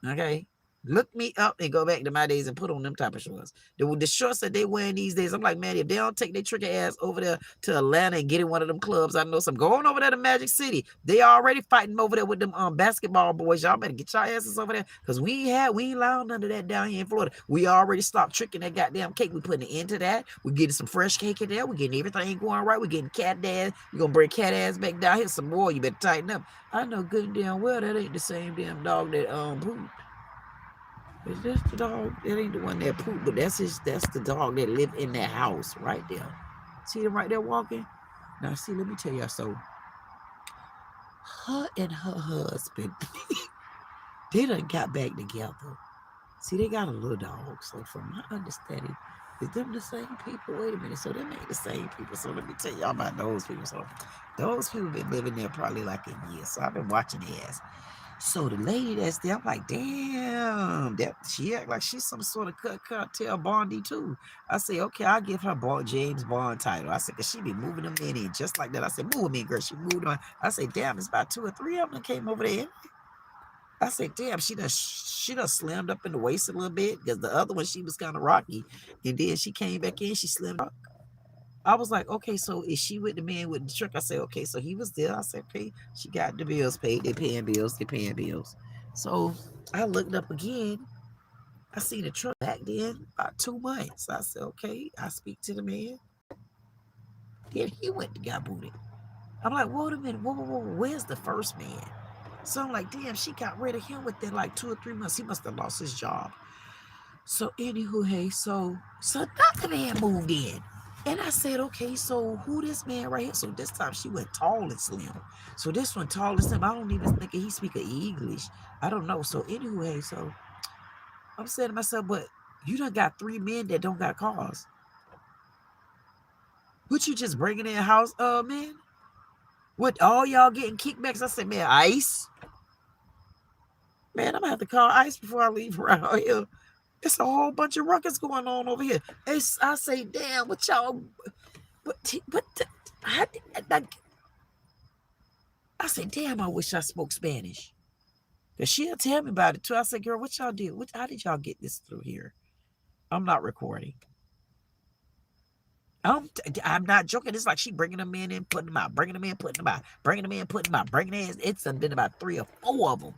Okay? Look me up and go back to my days and put on them type of shorts. The shorts that they wearing these days, I'm like, man, if they don't take their tricky ass over there to Atlanta and get in one of them clubs, I know some going over there to Magic City. They already fighting over there with them basketball boys. Y'all better get your asses over there, because we ain't allowed none of that down here in Florida. We already stopped tricking that goddamn cake. We putting an end to that. We getting some fresh cake in there. We getting everything going right. We getting cat ass. You gonna bring cat ass back down here some more. You better tighten up. I know good and damn well that ain't the same damn dog that pooped. Is this the dog? That ain't the one that pooped, but that's the dog that lived in that house right there. See them right there walking? Now see, let me tell y'all, so her and her husband, they done got back together. See, they got a little dog. So from my understanding, Is them the same people? Wait a minute. So them ain't the same people. So let me tell y'all about those people. So those people been living there probably like a year. So I've been watching their ass. So the lady that's there, I'm like, damn, that she act like she's some sort of cartel Bondi too. I say, okay, I'll give her James Bond title. I said, cause she be moving them men in just like that. I said, move them in, girl. She moved on. I said, damn, it's about 2 or 3 of them that came over there. I said, damn, she done slammed up in the waist a little bit because the other one, she was kind of rocky. And then she came back in, she slimmed up. I was like, okay, so is she with the man with the truck? I said, okay, so he was there. I said, okay, she got the bills paid. They paying bills. They paying bills. So I looked up again. I seen the truck back then about 2 months. I said, okay, I speak to the man. Then he went to got booted. I'm like, wait a minute, whoa, where's the first man? So I'm like, damn, she got rid of him within like 2 or 3 months. He must have lost his job. So anywho, hey, so another man moved in. And I said, okay, so who this man right here? So this time she went tall and slim. So this one tall and slim, I don't even think he speak English. I don't know. So anywho, hey, so I'm saying to myself, but you done got 3 men that don't got cars. What you just bringing in a house, man? What, all y'all getting kickbacks? I said, man, ICE? Man, I'm gonna have to call ICE before I leave around here. It's a whole bunch of ruckus going on over here. I say, damn, what y'all, I said, damn, I wish I spoke Spanish. Because she'll tell me about it too. I said, girl, what y'all did? How did y'all get this through here? I'm not recording. I'm not joking. It's like she bringing them in, putting them out, bringing them in, putting them out, bringing them in, putting them out, bringing them in. It's been about 3 or 4 of them.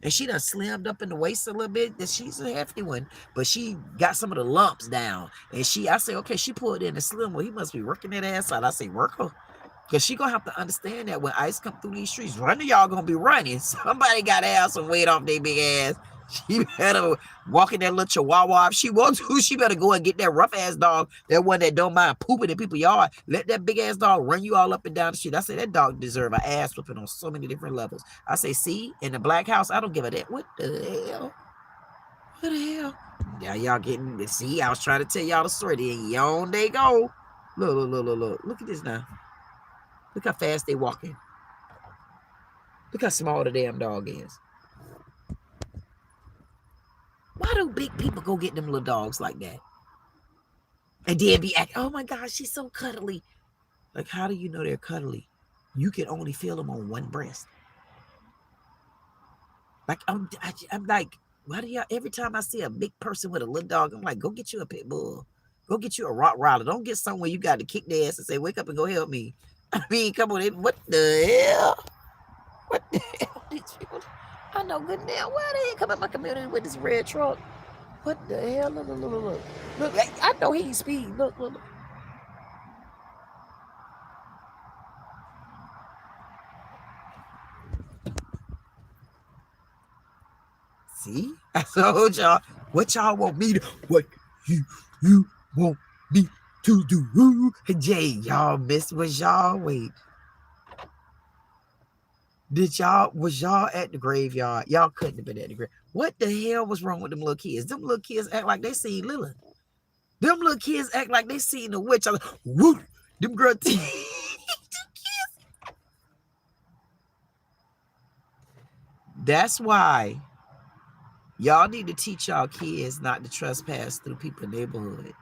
And she done slimmed up in the waist a little bit. That she's a hefty one, but she got some of the lumps down. And I say, okay, she pulled in the slim. Well, he must be working that ass out. I say, work her. Because she gonna have to understand that when ICE come through these streets, running y'all gonna be running. Somebody got to have some weight off their big ass. She better walk in that little chihuahua. If she wants to, she better go and get that rough ass dog, that one that don't mind pooping in people's yard. Let that big ass dog run you all up and down the street. I say that dog deserve an ass whipping on so many different levels. I say, see, in the black house, I don't give a damn. What the hell? What the hell? Now y'all getting, see, I was trying to tell y'all the story. Then yon they go. Look. Look at this now. Look how fast they walking. Look how small the damn dog is. Why do big people go get them little dogs like that? And then be acting, oh my gosh, she's so cuddly. Like, how do you know they're cuddly? You can only feel them on one breast. Like, I'm like, why do y'all, every time I see a big person with a little dog, I'm like, go get you a pit bull. Go get you a Rottweiler. Don't get somewhere you got to kick their ass and say, wake up and go help me. I mean, come on, what the hell? What the hell? These people, I know good and damn well they ain't come in my community with this red truck. What the hell? Look. Look, I know he speed. Look. See? I told y'all. What y'all want me to, what you want me to do? Jay, y'all missed, was y'all, wait. Was y'all at the graveyard? Y'all couldn't have been at the graveyard. What the hell was wrong with them little kids? Them little kids act like they seen Lilith. Them little kids act like they seen the witch. I'm like, whoop, them girl kids. That's why y'all need to teach y'all kids not to trespass through people's neighborhood.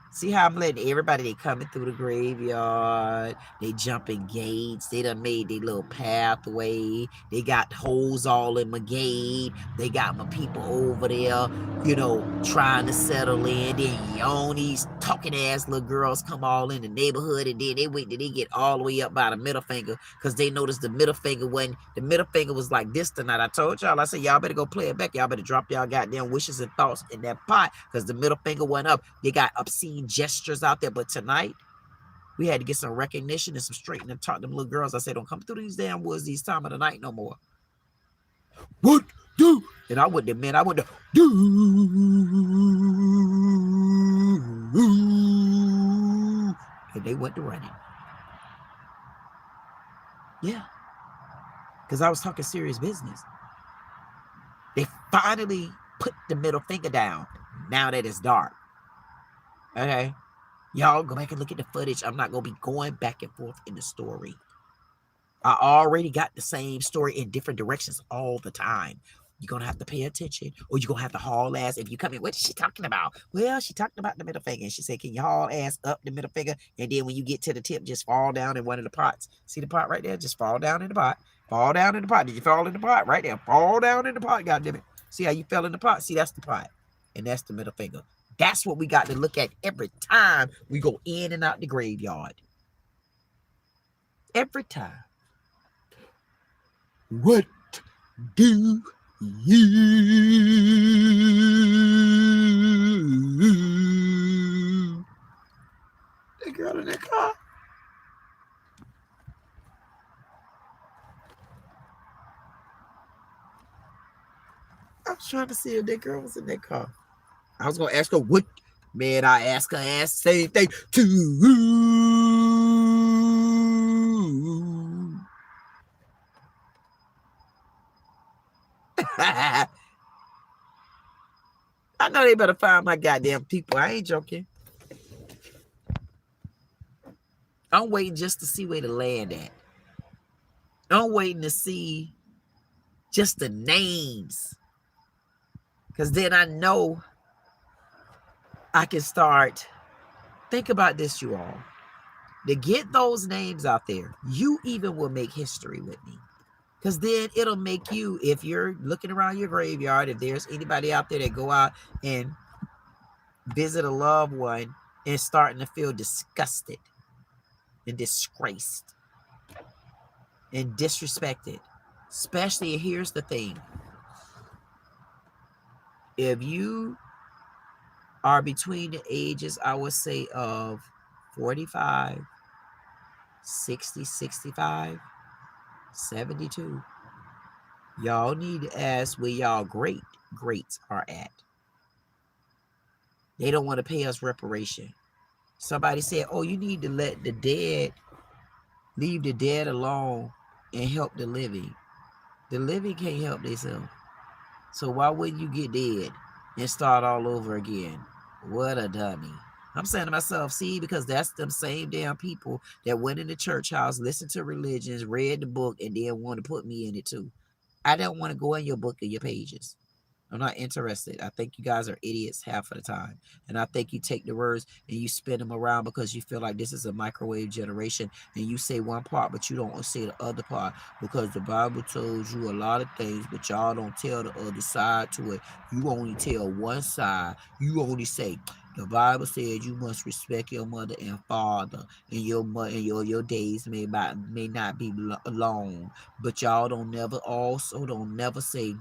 See how I'm letting everybody, they coming through the graveyard, they jumping gates, they done made their little pathway, they got holes all in my gate, they got my people over there, you know, trying to settle in. Then all these talking ass little girls come all in the neighborhood, and then they wait till they get all the way up by the middle finger, because they noticed the middle finger was like this tonight. I told y'all, I said, y'all better go play it back. Y'all better drop y'all goddamn wishes and thoughts in that pot, because the middle finger went up. They got obscene gestures out there. But tonight we had to get some recognition and some straightening and talk to them little girls. I said, don't come through these damn woods these time of the night no more. What do? And I went to do, and they went to running. Yeah, because I was talking serious business. They finally put the middle finger down now that it's dark. Okay? Y'all go back and look at the footage. I'm not going to be going back and forth in the story. I already got the same story in different directions all the time. You're going to have to pay attention, or you're going to have to haul ass. If you come in, what is she talking about? Well, she talking about the middle finger. And she said, can you haul ass up the middle finger? And then when you get to the tip, just fall down in one of the pots. See the pot right there? Just fall down in the pot. Fall down in the pot. Did you fall in the pot? Right there. Fall down in the pot, goddammit. See how you fell in the pot? See, that's the pot. And that's the middle finger. That's what we got to look at every time we go in and out the graveyard. Every time. What do you? That girl in that car. I was trying to see if that girl was in that car. I was gonna ask her what. Man, I asked her ass same thing too. I know they better find my goddamn people. I ain't joking. I'm waiting just to see where to land at. I'm waiting to see just the names. Because then I know I can start. Think about this, you all. To get those names out there, you even will make history with me. Because then it'll make you, if you're looking around your graveyard, if there's anybody out there that go out and visit a loved one and starting to feel disgusted and disgraced and disrespected. Especially, here's the thing. If you are between the ages, I would say, of 45, 60, 65, 72, y'all need to ask where y'all greats are at. They don't want to pay us reparation. Somebody said, oh, you need to let the dead, leave the dead alone and help the living. The living can't help themselves. So why wouldn't you get dead and start all over again? What a dummy. I'm saying to myself, see, because that's them same damn people that went in the church house, listened to religions, read the book, and then want to put me in it too. I don't want to go in your book or your pages. I'm not interested. I think you guys are idiots half of the time. And I think you take the words and you spin them around because you feel like this is a microwave generation and you say one part, but you don't say the other part because the Bible tells you a lot of things, but y'all don't tell the other side to it. You only tell one side. You only say, the Bible says you must respect your mother and father, and your days may not be long, but y'all don't never say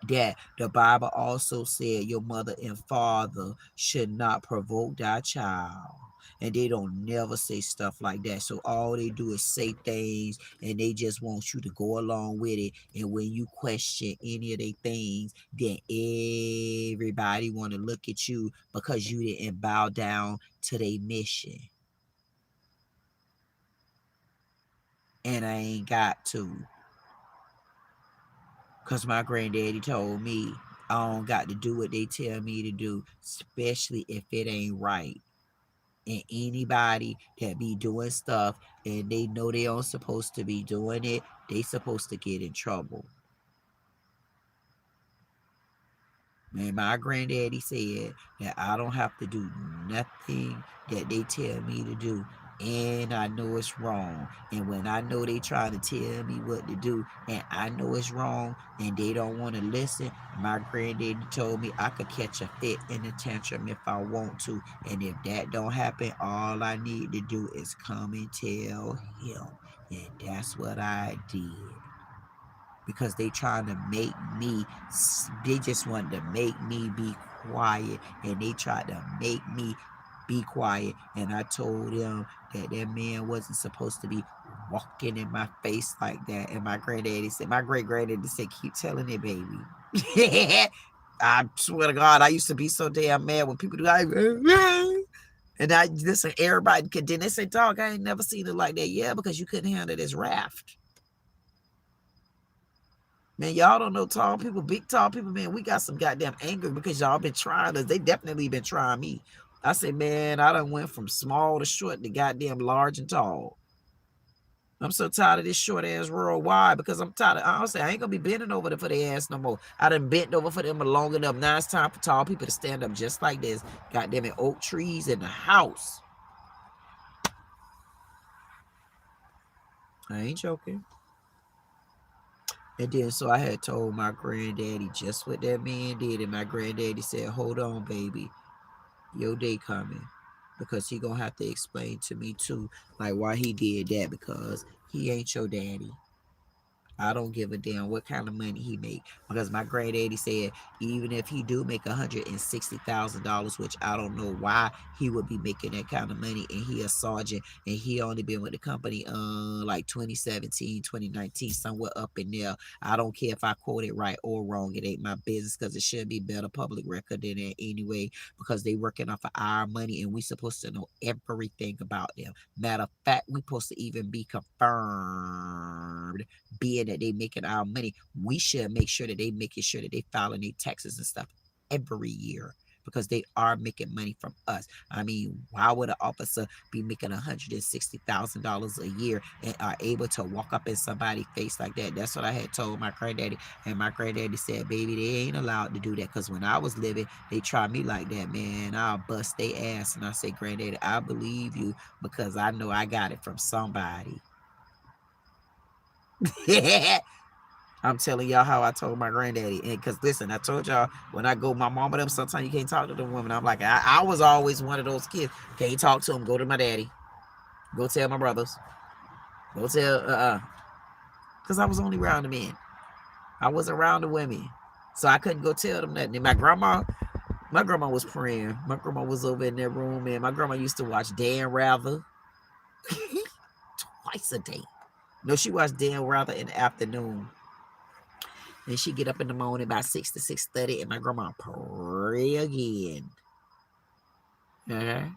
that the Bible also said your mother and father should not provoke thy child. And they don't never say stuff like that. So all they do is say things and they just want you to go along with it. And when you question any of their things, then everybody want to look at you because you didn't bow down to their mission. And I ain't got to. Because my granddaddy told me I don't got to do what they tell me to do, especially if it ain't right. And anybody that be doing stuff and they know they aren't supposed to be doing it, they supposed to get in trouble. Man, my granddaddy said that I don't have to do nothing that they tell me to do. And I know it's wrong. And when I know they trying to tell me what to do and I know it's wrong and they don't want to listen, my granddaddy told me I could catch a fit in a tantrum if I want to. And if that don't happen, all I need to do is come and tell him. And that's what I did. Because they trying to make me, they just want to make me be quiet. And they tried to make me be quiet. And I told them that man wasn't supposed to be walking in my face like that. And my granddaddy said, my great granddaddy said, keep telling it, baby. I swear to God, I used to be so damn mad when people do like, and I listen, everybody could, then they say, dog, I ain't never seen it like that. Yeah, because you couldn't handle this raft. Man, y'all don't know tall people, big tall people, man, we got some goddamn anger because y'all been trying us. They definitely been trying me. I said, man, I done went from small to short to goddamn large and tall. I'm so tired of this short ass world. Why? Because I'm tired of, honestly, I ain't gonna be bending over for their ass no more. I done bent over for them long enough. Now it's time for tall people to stand up just like this. Goddamn it, oak trees in the house. I ain't joking. And then so I had told my granddaddy just what that man did. And my granddaddy said, hold on, baby. Your day coming. Because he gonna have to explain to me too, like why he did that, because he ain't your daddy. I don't give a damn what kind of money he make, because my granddaddy said even if he do make $160,000, which I don't know why he would be making that kind of money, and he a sergeant and he only been with the company like 2017, 2019, somewhere up in there. I don't care if I quote it right or wrong. It ain't my business, because it should be better public record than that anyway, because they working off of our money and we supposed to know everything about them. Matter of fact, we supposed to even be confirmed, being that they making our money. We should make sure that they making sure that they filing their taxes and stuff every year, because they are making money from us. I mean, why would an officer be making $160,000 a year and are able to walk up in somebody's face like that? That's what I had told my granddaddy, and my granddaddy said, baby, they ain't allowed to do that, because when I was living, they tried me like that, man. I'll bust their ass. And I say, granddaddy, I believe you, because I know I got it from somebody. I'm telling y'all how I told my granddaddy. And because listen, I told y'all when I go, my mama them, sometimes you can't talk to them women. I'm like, I was always one of those kids. Can't talk to them. Go to my daddy. Go tell my brothers. Go tell because I was only around the men. I wasn't around the women. So I couldn't go tell them nothing. And my grandma was praying. My grandma was over in that room, and my grandma used to watch Dan Rather twice a day. No, she watched Dan Rather in the afternoon. And she get up in the morning about 6 to 6:30, and my grandma pray again. I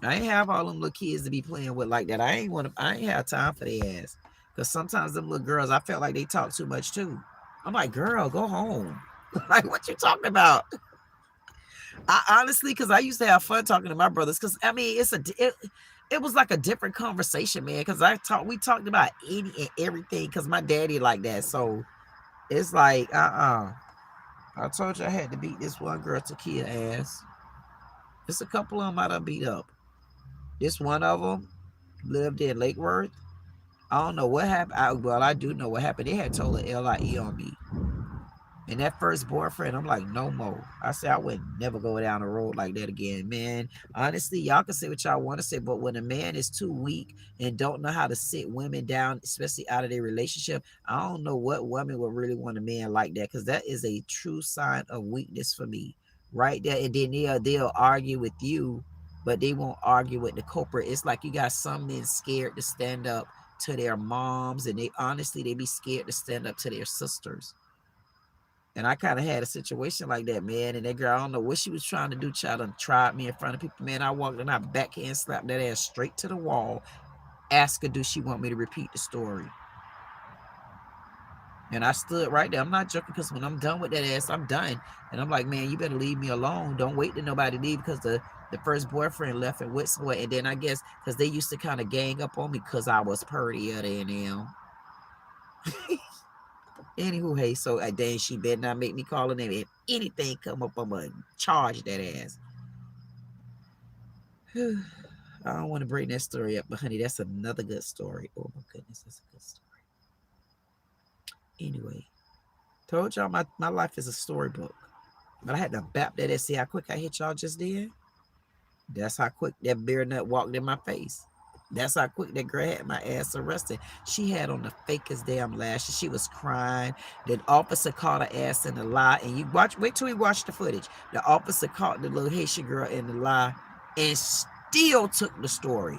ain't have all them little kids to be playing with like that. I ain't have time for their ass. Because sometimes them little girls, I felt like they talk too much too. I'm like, girl, go home. Like, what you talking about? I honestly, because I used to have fun talking to my brothers. Because I mean, it was like a different conversation, man. Because we talked about any and everything. Because my daddy like that, so it's like I told you I had to beat this one girl to kill ass. There's a couple of them I done beat up. This one of them lived in Lake Worth. I don't know what happened. Well, I do know what happened. They had told a LIE on me. And that first boyfriend, I'm like, no more. I said, I would never go down the road like that again, man. Honestly, y'all can say what y'all want to say, but when a man is too weak and don't know how to sit women down, especially out of their relationship, I don't know what woman would really want a man like that, because that is a true sign of weakness for me, right there. And then they'll argue with you, but they won't argue with the culprit. It's like you got some men scared to stand up to their moms, and they be scared to stand up to their sisters. And I kind of had a situation like that, man. And that girl, I don't know what she was trying to do. Child done tried me in front of people, man. I walked and I backhand slapped that ass straight to the wall. Ask her, do she want me to repeat the story? And I stood right there. I'm not joking, because when I'm done with that ass, I'm done. And I'm like, man, you better leave me alone. Don't wait till nobody leave, because the first boyfriend left and went somewhere. And then I guess because they used to kind of gang up on me because I was purtier than them. Anywho, hey, so then she better not make me call her name. If anything come up, I'm gonna charge that ass. I don't want to bring that story up, but honey, that's another good story. Oh my goodness, that's a good story. Anyway, told y'all my life is a storybook. But I had to bap that ass. See how quick I hit y'all just then? That's how quick that bear nut walked in my face. That's how quick that girl had my ass arrested. She had on the fakest damn lashes. She was crying. The officer caught her ass in the lie. And you wait till we watch the footage. The officer caught the little Haitian girl in the lie and still took the story.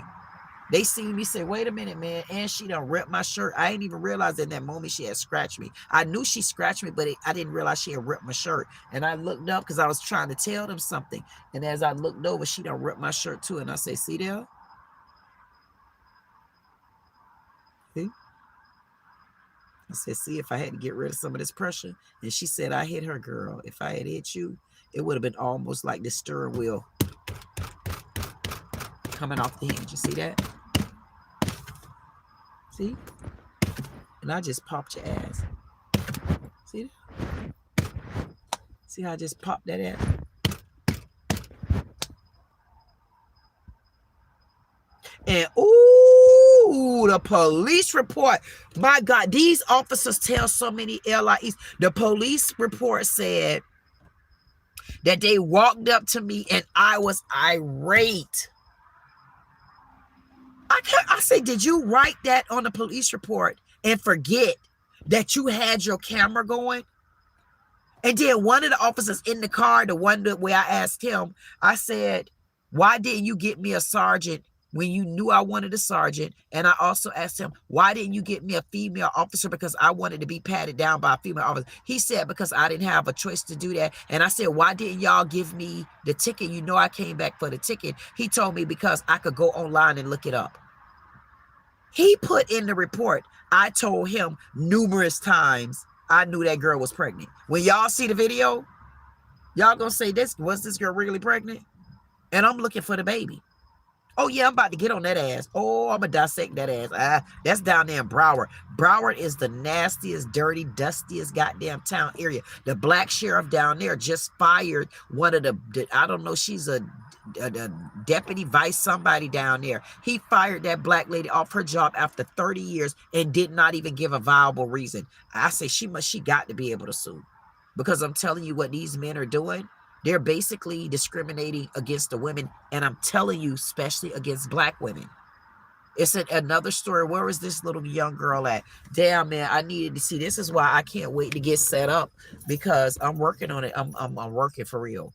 They seen me say, wait a minute, man. And she done ripped my shirt. I didn't even realize in that moment she had scratched me. I knew she scratched me, but I didn't realize she had ripped my shirt. And I looked up because I was trying to tell them something. And as I looked over, she done ripped my shirt too. And I say, see there? See? I said, see, if I had to get rid of some of this pressure. And she said, I hit her, girl. If I had hit you, it would have been almost like the steering wheel coming off the hinge. You see that? See? And I just popped your ass. See that? See how I just popped that ass? And ooh, the police report. My God, these officers tell so many LIEs. The police report said that they walked up to me and I was irate. I say, did you write that on the police report and forget that you had your camera going? And then one of the officers in the car, the one where I asked him, I said, why didn't you get me a sergeant when you knew I wanted a sergeant? And I also asked him, why didn't you get me a female officer? Because I wanted to be patted down by a female officer. He said, because I didn't have a choice to do that. And I said, why didn't y'all give me the ticket? You know, I came back for the ticket. He told me because I could go online and look it up. He put in the report, I told him numerous times I knew that girl was pregnant. When y'all see the video, y'all gonna say, was this girl really pregnant? And I'm looking for the baby. Oh yeah, I'm about to get on that ass. Oh, I'm gonna dissect that ass. That's down there in Broward. Broward is the nastiest, dirty, dustiest goddamn town area. The black sheriff down there just fired one of the I don't know, she's a deputy vice somebody down there. He fired that black lady off her job after 30 years and did not even give a viable reason. I say she got to be able to sue, because I'm telling you what these men are doing. They're basically discriminating against the women, and I'm telling you, especially against black women. It's another story. Where is this little young girl at? Damn, man, I needed to see. This is why I can't wait to get set up, because I'm working on it. I'm working for real.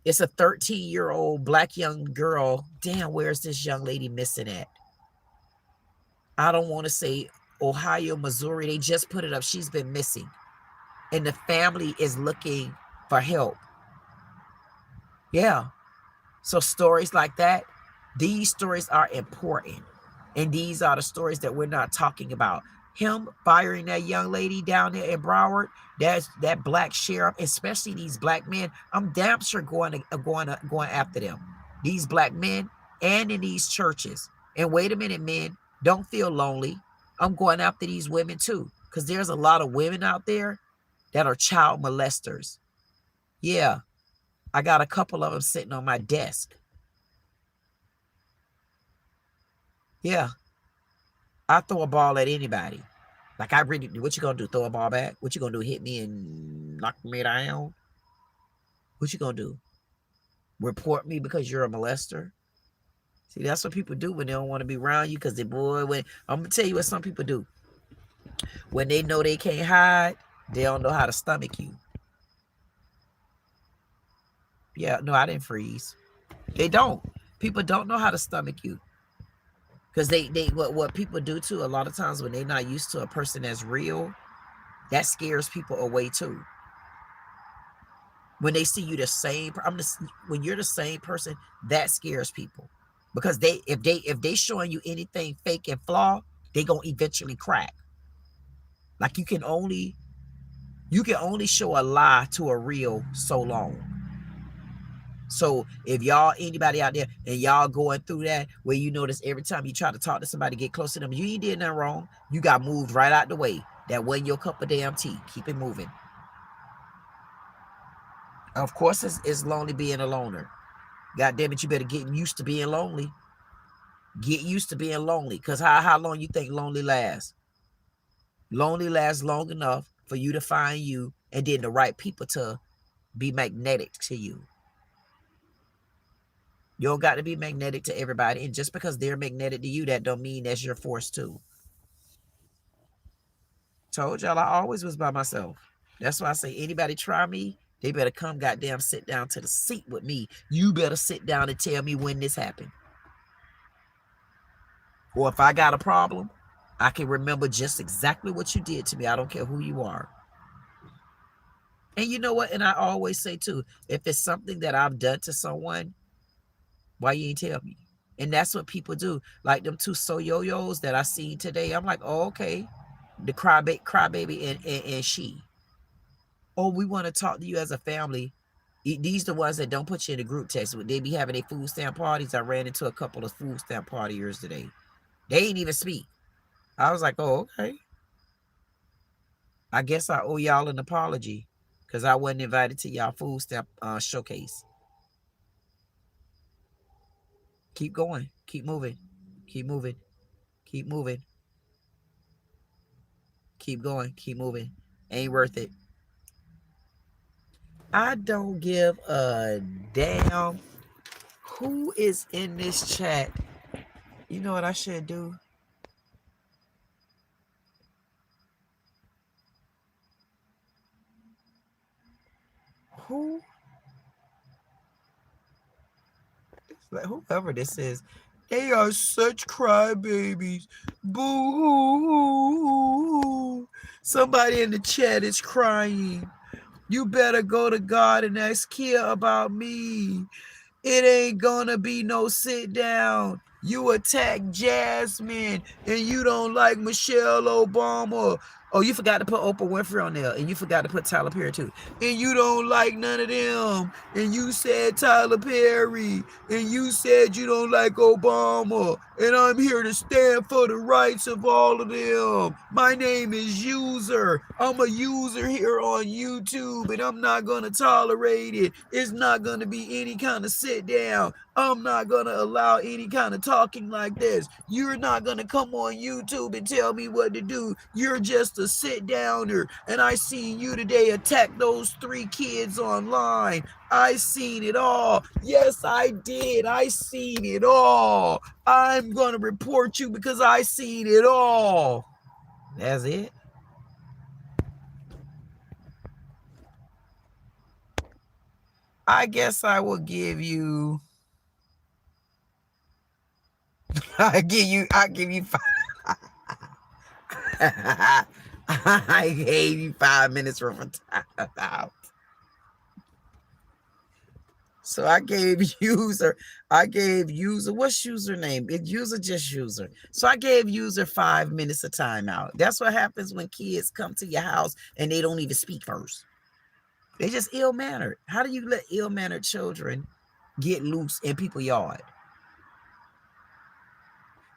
It's a 13-year-old black young girl. Damn, where's this young lady missing at? I don't want to say Ohio, Missouri. They just put it up. She's been missing, and the family is looking for help. Yeah. So stories like that, these stories are important. And these are the stories that we're not talking about. Him firing that young lady down there in Broward, that black sheriff, especially these black men, I'm damn sure going after them. These black men and in these churches. And wait a minute, men, don't feel lonely. I'm going after these women too, because there's a lot of women out there that are child molesters. Yeah. I got a couple of them sitting on my desk. Yeah. I throw a ball at anybody. Like, I really, what you gonna do? Throw a ball back? What you gonna do? Hit me and knock me down? What you gonna do? Report me because you're a molester? See, that's what people do when they don't want to be around you, because I'm gonna tell you what some people do. When they know they can't hide, they don't know how to stomach you. Yeah, no, I didn't freeze. They don't. People don't know how to stomach you. Because what people do too, a lot of times when they're not used to a person that's real, that scares people away too. When they see you the same, when you're the same person, that scares people. Because if they showing you anything fake and flaw, they gonna eventually crack. Like you can only show a lie to a real so long. So if anybody out there and y'all going through that, where you notice every time you try to talk to somebody, get close to them, you ain't did nothing wrong. You got moved right out the way. That wasn't your cup of damn tea. Keep it moving. Of course, it's lonely being a loner. God damn it, you better get used to being lonely. Get used to being lonely. Because how long you think lonely lasts? Lonely lasts long enough for you to find you, and then the right people to be magnetic to you. You don't got to be magnetic to everybody. And just because they're magnetic to you, that don't mean that's your force too. Told y'all I always was by myself. That's why I say anybody try me, they better come goddamn sit down to the seat with me. You better sit down and tell me when this happened. Or if I got a problem, I can remember just exactly what you did to me. I don't care who you are. And you know what? And I always say too, if it's something that I've done to someone, why you ain't tell me? And that's what people do. Like them two so-yo-yos that I seen today. I'm like, oh, okay. The crybaby and she. Oh, we want to talk to you as a family. These the ones that don't put you in the group text. They be having their food stamp parties. I ran into a couple of food stamp partiers today. They ain't even speak. I was like, oh, okay. I guess I owe y'all an apology because I wasn't invited to y'all food stamp showcase. Keep going. Keep moving. Keep moving. Keep moving. Keep going. Keep moving. Ain't worth it. I don't give a damn who is in this chat. You know what I should do? Who? Like whoever this is, they are such crybabies. Boo-hoo. Somebody in the chat is crying. You better go to God and ask Kia about me. It ain't gonna be no sit down. You attack Jasmine and you don't like Michelle Obama. Oh, you forgot to put Oprah Winfrey on there, and you forgot to put Tyler Perry too. And you don't like none of them. And you said Tyler Perry. And you said you don't like Obama. And I'm here to stand for the rights of all of them. My name is User. I'm a user here on YouTube, and I'm not gonna tolerate it. It's not gonna be any kind of sit down. I'm not gonna allow any kind of talking like this. You're not gonna come on YouTube and tell me what to do. You're just a sit downer. And I seen you today attack those 3 kids online. I seen it all. Yes, I did. I seen it all. I'm gonna report you because I seen it all. That's it. I guess I will give you. I give you 5. I gave you 5 minutes worth of time. So I gave user, what's username? It's user, just user. So I gave user 5 minutes of timeout. That's what happens when kids come to your house and they don't even speak first. They just ill-mannered. How do you let ill-mannered children get loose in people's yard?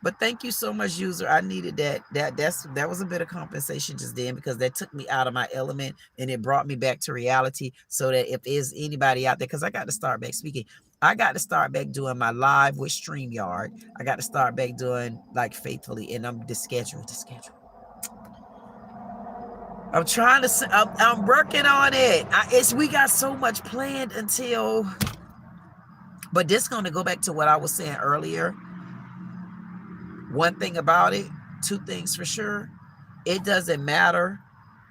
But thank you so much, user. I needed that. That was a bit of compensation just then, because that took me out of my element and it brought me back to reality. So that if there's anybody out there, because I got to start back speaking. I got to start back doing my live with StreamYard. I got to start back doing like faithfully, and I'm the schedule. I'm trying to. I'm working on it. We got so much planned until. But this is going to go back to what I was saying earlier. One thing about it, 2 things for sure. It doesn't matter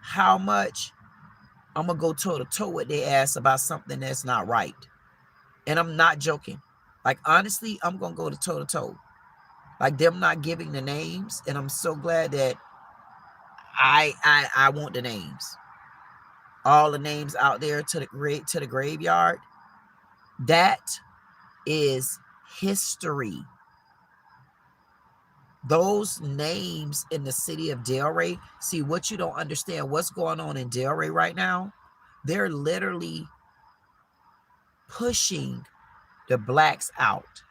how much I'm going to go toe to toe with their ass about something that's not right. And I'm not joking. Like, honestly, I'm going to go to toe to toe. Like, them not giving the names. And I'm so glad that I want the names. All the names out there to the graveyard. That is history. Those names in the city of Delray, see, what you don't understand, what's going on in Delray right now, they're literally pushing the blacks out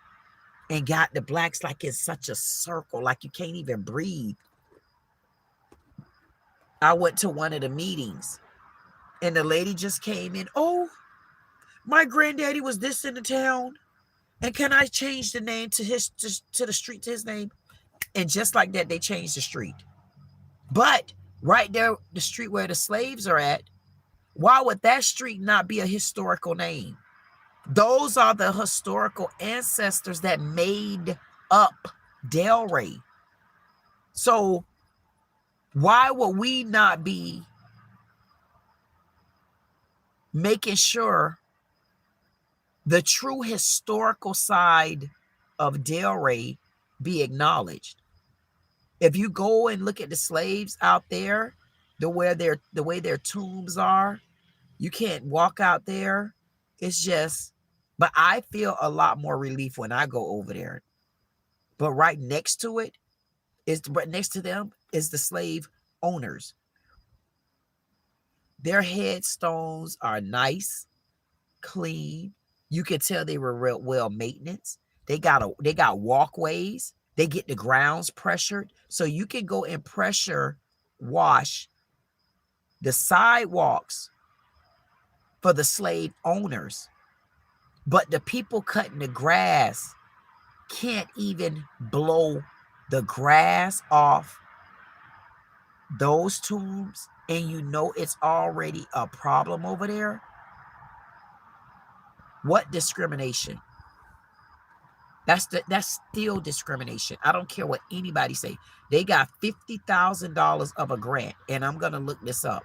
and got the blacks like in such a circle, like you can't even breathe. I went to one of the meetings and the lady just came in. Oh, my granddaddy was this in the town. And can I change the name to the street to his name? And just like that, they changed the street. But right there, the street where the slaves are at, why would that street not be a historical name? Those are the historical ancestors that made up Delray. So why would we not be making sure the true historical side of Delray be acknowledged? If you go and look at the slaves out there, the way their tombs are, you can't walk out there. It's just, but I feel a lot more relief when I go over there. But right next to it next to them is the slave owners. Their headstones are nice, clean. You can tell they were real well maintenance. They got walkways. They get the grounds pressured. So you can go and pressure wash the sidewalks for the slave owners. But the people cutting the grass can't even blow the grass off those tombs, and you know it's already a problem over there. What discrimination? That's still discrimination. I don't care what anybody say. They got $50,000 of a grant, and I'm gonna look this up.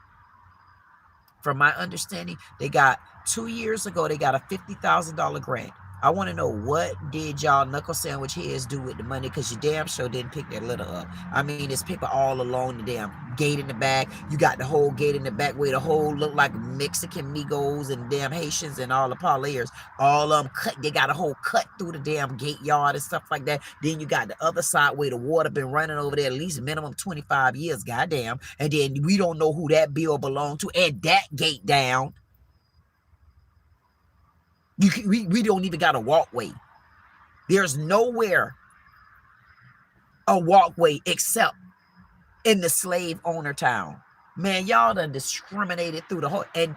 From my understanding, they got 2 years ago, they got a $50,000 grant. I want to know, what did y'all knuckle sandwich heads do with the money? Because you damn sure didn't pick that litter up. I mean, there's people all along the damn gate in the back. You got the whole gate in the back where the whole look like Mexican Migos and damn Haitians and all the parlayers. All of them cut. They got a whole cut through the damn gate yard and stuff like that. Then you got the other side where the water been running over there at least minimum 25 years. Goddamn. And then we don't know who that bill belonged to. And that gate down. We don't even got a walkway. There's nowhere a walkway except in the slave owner town. Man, y'all done discriminated through the whole, and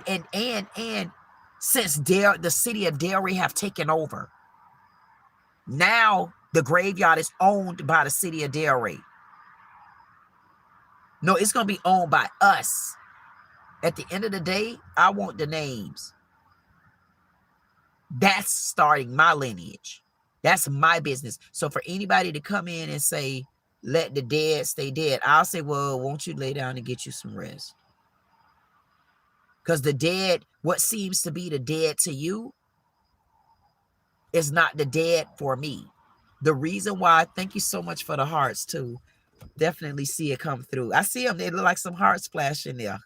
since the city of Delray have taken over, now the graveyard is owned by the city of Delray. No, it's gonna be owned by us. At the end of the day, I want the names. That's starting my lineage. That's my business. So for anybody to come in and say, let the dead stay dead, I'll say, well, won't you lay down and get you some rest? Because the dead, what seems to be the dead to you is not the dead for me. The reason why, thank you so much for the hearts too. Definitely see it come through. I see them. They look like some heart splash in there.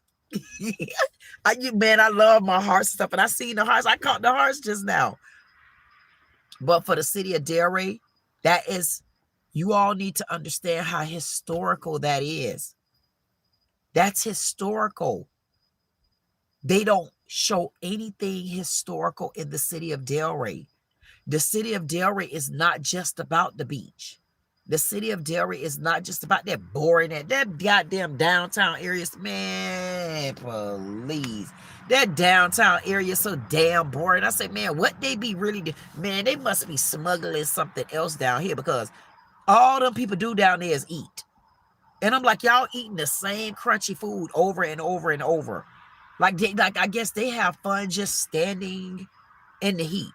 Man, I love my heart stuff, and I seen the hearts. I caught the hearts just now. But for the city of Delray, that is, you all need to understand how historical that is. That's historical. They don't show anything historical in the city of Delray. The city of Delray is not just about the beach. The city of Delray is not just about that boring, that goddamn downtown areas. Man, please. That downtown area is so damn boring. I say, man, what they be really, man, they must be smuggling something else down here, because all them people do down there is eat. And I'm like, y'all eating the same crunchy food over and over and over. Like I guess they have fun just standing in the heat.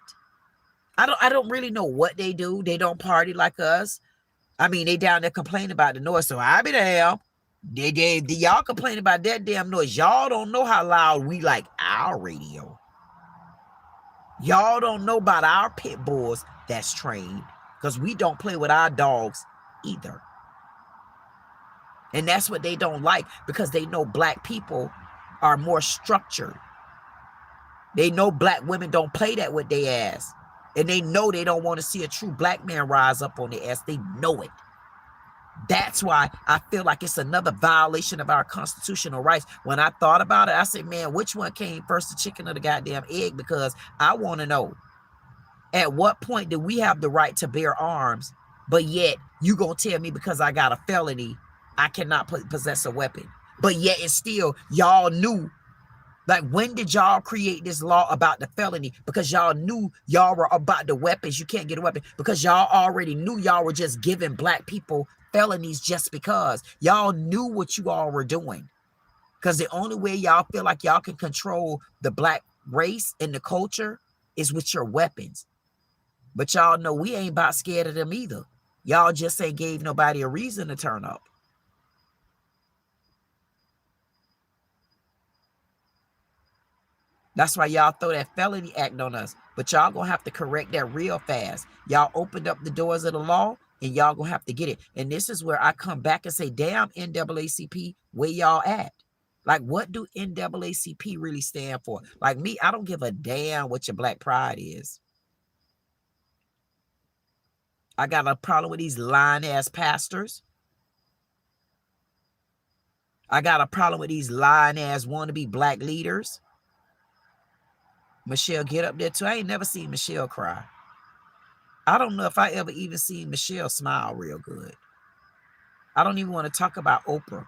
I don't really know what they do. They don't party like us. I mean, they down there complaining about the noise, so I be damn. Y'all complain about that damn noise. Y'all don't know how loud we like our radio. Y'all don't know about our pit bulls that's trained, because we don't play with our dogs either. And that's what they don't like, because they know black people are more structured. They know black women don't play that with their ass. And they know they don't want to see a true black man rise up on their ass. They know it. That's why I feel like it's another violation of our constitutional rights. When I thought about it, I said, man, which one came first, the chicken or the goddamn egg? Because I want to know, at what point do we have the right to bear arms, but yet you gonna tell me because I got a felony, I cannot possess a weapon? But yet it's still, y'all knew. Like, when did y'all create this law about the felony? Because y'all knew y'all were about the weapons. You can't get a weapon. Because y'all already knew y'all were just giving black people felonies just because. Y'all knew what you all were doing. Because the only way y'all feel like y'all can control the black race and the culture is with your weapons. But y'all know we ain't about scared of them either. Y'all just ain't gave nobody a reason to turn up. That's why y'all throw that felony act on us. But y'all gonna have to correct that real fast. Y'all opened up the doors of the law, and y'all gonna have to get it. And this is where I come back and say, damn, NAACP, where y'all at? Like, what do NAACP really stand for? Like me, I don't give a damn what your black pride is. I got a problem with these lying-ass pastors. I got a problem with these lying-ass wannabe black leaders. Michelle get up there too. I ain't never seen Michelle cry. I don't know if I ever even seen Michelle smile real good. I don't even want to talk about Oprah.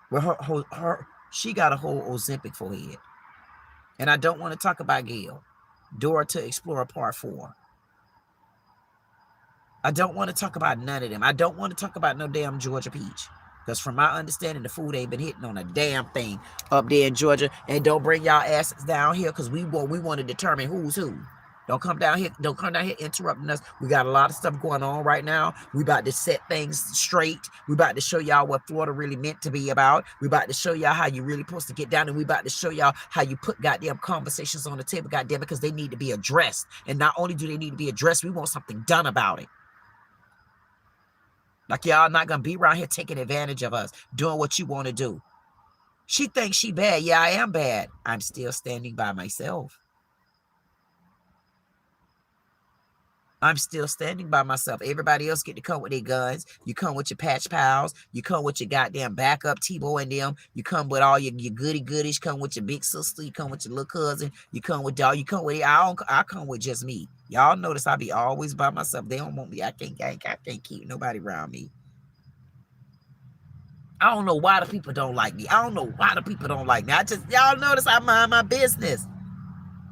Well, she got a whole Ozempic forehead. And I don't want to talk about Gail. Dora to Explorer Part 4. I don't want to talk about none of them. I don't want to talk about no damn Georgia Peach. Because from my understanding, the food ain't been hitting on a damn thing up there in Georgia. And don't bring y'all asses down here because we want to determine who's who. Don't come down here interrupting us. We got a lot of stuff going on right now. We about to set things straight. We about to show y'all what Florida really meant to be about. We about to show y'all how you really supposed to get down. And we about to show y'all how you put goddamn conversations on the table, goddamn, because they need to be addressed. And not only do they need to be addressed, we want something done about it. Like y'all not gonna be around here taking advantage of us, doing what you want to do. She thinks she bad. Yeah, I am bad. I'm still standing by myself. I'm still standing by myself. Everybody else get to come with their guns. You come with your patch pals. You come with your goddamn backup Tebow and them. You come with all your goody goodies. Come with your big sister. You come with your little cousin. You come with y'all. You come with I come with just me. Y'all notice I be always by myself. They don't want me. I can't keep nobody around me. I don't know why the people don't like me. I don't know why the people don't like me. Y'all notice I mind my business.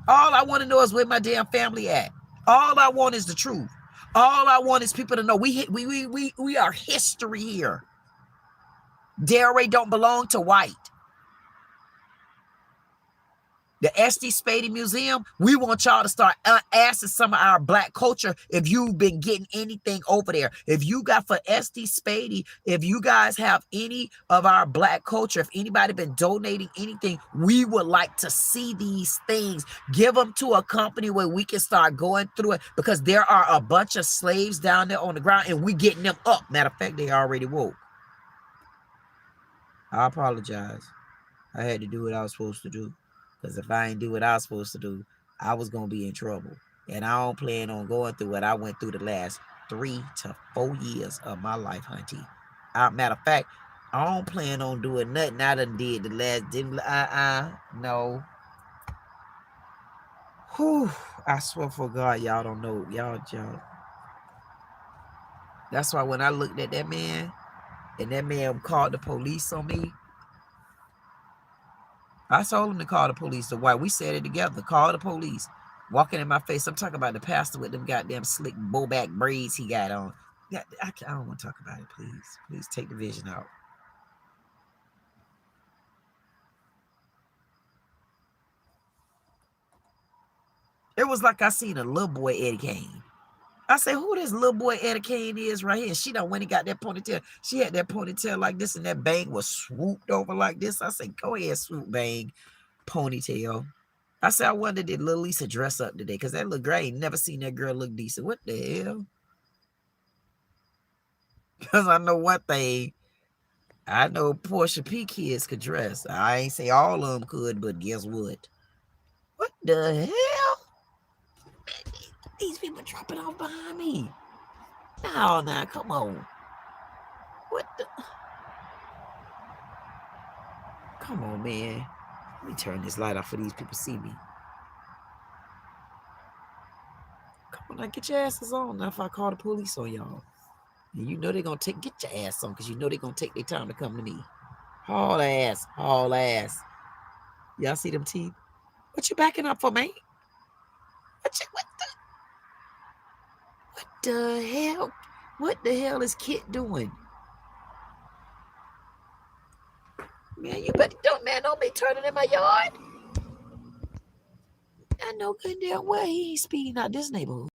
All I want to know is where my damn family at. All I want is the truth. All I want is people to know we are history here. Delray don't belong to white. The SD Spady Museum, we want y'all to start asking some of our black culture if you've been getting anything over there. If you got for SD Spady, if you guys have any of our black culture, if anybody been donating anything, we would like to see these things. Give them to a company where we can start going through it because there are a bunch of slaves down there on the ground and we getting them up. Matter of fact, they already woke. I apologize. I had to do what I was supposed to do. Because if I ain't do what I was supposed to do, I was going to be in trouble. And I don't plan on going through what I went through the last 3 to 4 years of my life, hunty. Matter of fact, I don't plan on doing nothing I done did the last... no. Whew. I swear for God, y'all don't know. Y'all. That's why when I looked at that man, and that man called the police on me, I told him to call the police. The white, we said it together. Call the police. Walking in my face. I'm talking about the pastor with them goddamn slick bowback braids he got on. I don't want to talk about it, please. Please take the vision out. It was like I seen a little boy Eddie Kane. I said, who this little boy Eddie Kane is right here? She done went and got that ponytail. She had that ponytail like this, and that bang was swooped over like this. I said, go ahead, swoop bang ponytail. I said, I wonder did Lil Lisa dress up today? Because that little girl, I ain't never seen that girl look decent. What the hell? Because I know one thing. I know Portia P kids could dress. I ain't say all of them could, but guess what? What the hell? These people dropping off behind me. No, nah, come on. What the? Come on, man. Let me turn this light off for these people to see me. Come on, now get your asses on. Now if I call the police on y'all. And you know they're going to get your ass on because you know they're going to take their time to come to me. Haul ass, haul ass. Y'all see them teeth? What you backing up for, man? What the hell? What the hell is Kit doing? Man, you better don't be turning in my yard. I know good damn well he ain't speeding out this neighborhood.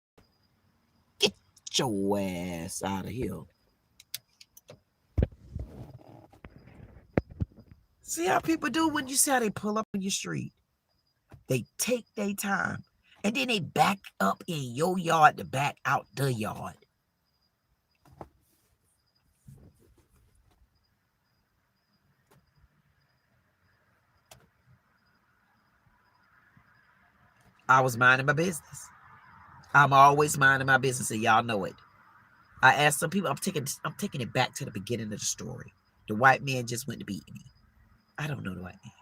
Get your ass out of here. See how people do when you see how they pull up on your street? They take their time. And then they back up in your yard to back out the yard. I was minding my business. I'm always minding my business, and y'all know it. I asked some people, I'm taking it back to the beginning of the story. The white man just went to beat me. I don't know the white man.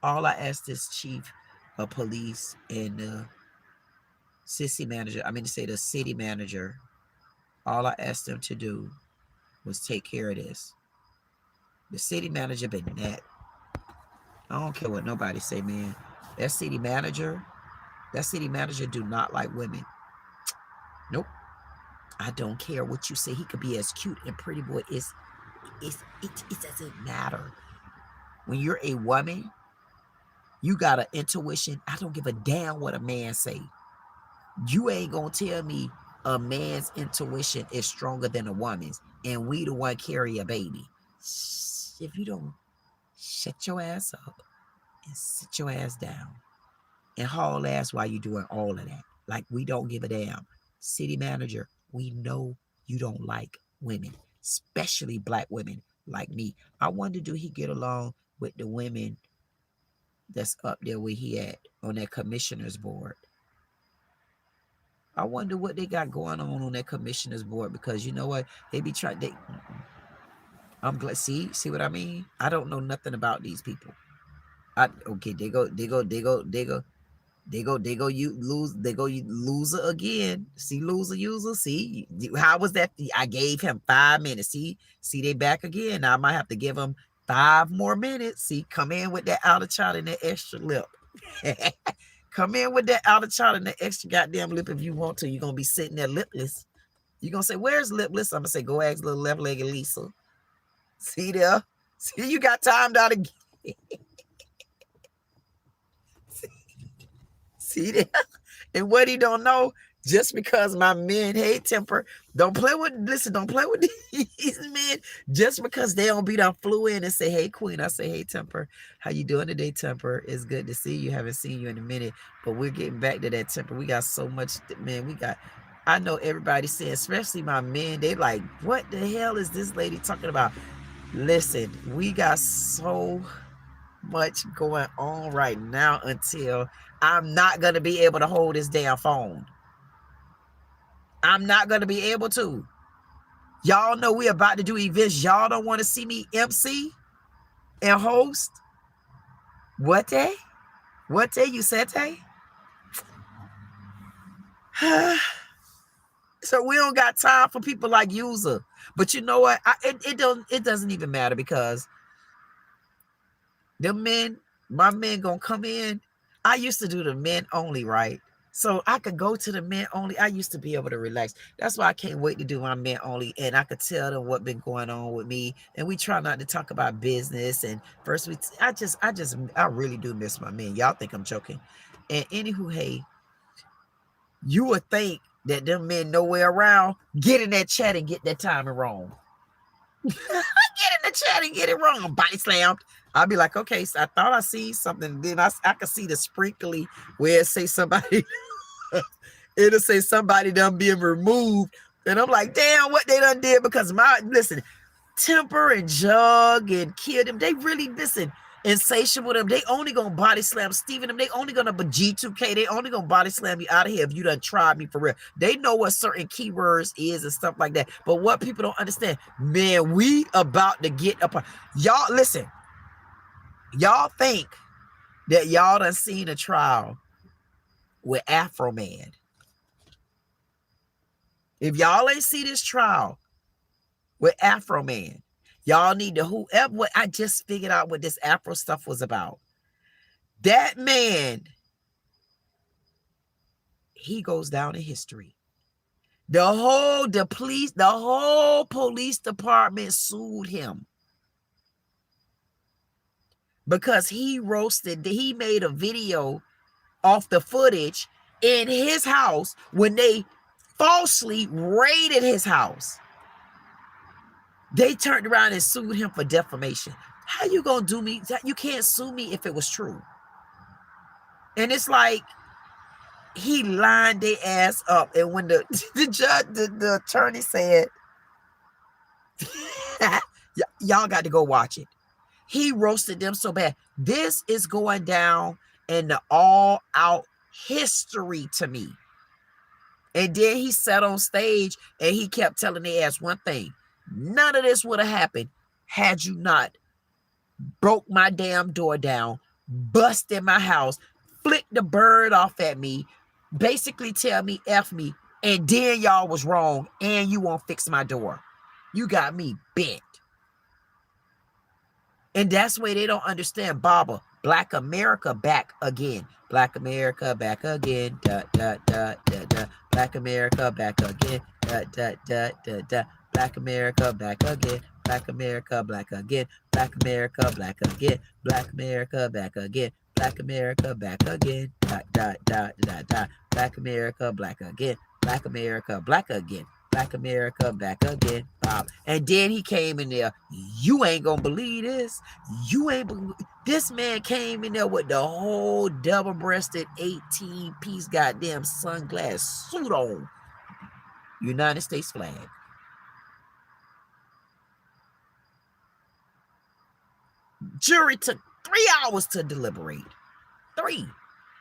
All I asked this chief of police and the city manager, the city manager, all I asked them to do was take care of this. The city manager been that. I don't care what nobody say, man. That city manager do not like women. Nope. I don't care what you say. He could be as cute and pretty, boy. It doesn't matter. When you're a woman, you got an intuition. I don't give a damn what a man say. You ain't gonna tell me a man's intuition is stronger than a woman's, and we the one carry a baby. If you don't shut your ass up and sit your ass down and haul ass while you doing all of that, like we don't give a damn. City manager, we know you don't like women, especially black women like me. I wonder, do he get along with the women that's up there where he at on that commissioner's board? I wonder what they got going on that commissioner's board, because you know what? They be trying, I'm glad, see what I mean? I don't know nothing about these people. You loser again. See, loser user. See, how was that? I gave him 5 minutes. See, they back again. Now I might have to give him 5 more minutes. See, come in with that outer child and that extra lip. Come in with that outer child and that extra goddamn lip if you want to. You're gonna be sitting there lipless. You're gonna say, "Where's lipless?" I'm gonna say, "Go ask little left-legged Lisa." See there? See, you got timed out again. See there? And what he don't know, just because my men hate temper, don't play with these men. Just because they don't be done flew in and say, "Hey, Queen," I say, "Hey, Temper, how you doing today, Temper? It's good to see you. Haven't seen you in a minute." But we're getting back to that, Temper. We got so much, man. I know everybody saying, especially my men, they like, what the hell is this lady talking about? Listen, we got so much going on right now until I'm not going to be able to hold this damn phone. I'm not going to be able to. Y'all know we about to do events. Y'all don't want to see me MC and host? What day? What day you said, Tay? So we don't got time for people like User. But you know what? It doesn't even matter, because the men, my men gonna come in. I used to do the men only, right? So I could go to the men only. I used to be able to relax. That's why I can't wait to do my men only. And I could tell them what been going on with me. And we try not to talk about business. And first, I really do miss my men. Y'all think I'm joking. And anywho, hey, you would think that them men nowhere around. Get in that chat and get that timing wrong. Get in the chat and get it wrong. Body slammed. I'll be like, okay, so I thought I see something. Then I could see the sprinkly where it say somebody, it'll say somebody done being removed. And I'm like, damn, what they done did, because listen, Temper and Jug and Kid them, they really, listen, Insatiable them, they only gonna body slam Steven them, they only gonna, but G2K, they only gonna body slam you out of here if you done tried me for real. They know what certain keywords is and stuff like that. But what people don't understand, man, we about to get up. Y'all, listen, y'all think that y'all done seen a trial with Afro Man. If y'all ain't see this trial with Afro Man, y'all need to, whoever, I just figured out what this Afro stuff was about. That man, he goes down in history. The whole police department sued him because he made a video off the footage in his house when they falsely raided his house. They turned around and sued him for defamation. How you gonna do me? You can't sue me if it was true. And it's like, he lined their ass up. And when the judge, the attorney said, y'all got to go watch it. He roasted them so bad. This is going down in the all-out history to me. And then he sat on stage and he kept telling their ass one thing. None of this would have happened had you not broke my damn door down, busted my house, flick the bird off at me, basically tell me F me, and then y'all was wrong, and you won't fix my door. You got me bent. And that's why they don't understand, Baba. Black America back again. Black America back again. Da, da, da, da, da. Black America back again. Da, da, da, da, da. Black America back again. Black America black again. Black America black again. Black America back again. Black America back again. Da, da, da, da, da. Black America black again. Black America black again. Black America back again, Bob. And then he came in there. You ain't gonna believe this. This man came in there with the whole double-breasted 18-piece goddamn sunglass suit on. United States flag. Jury took 3 hours to deliberate. 3.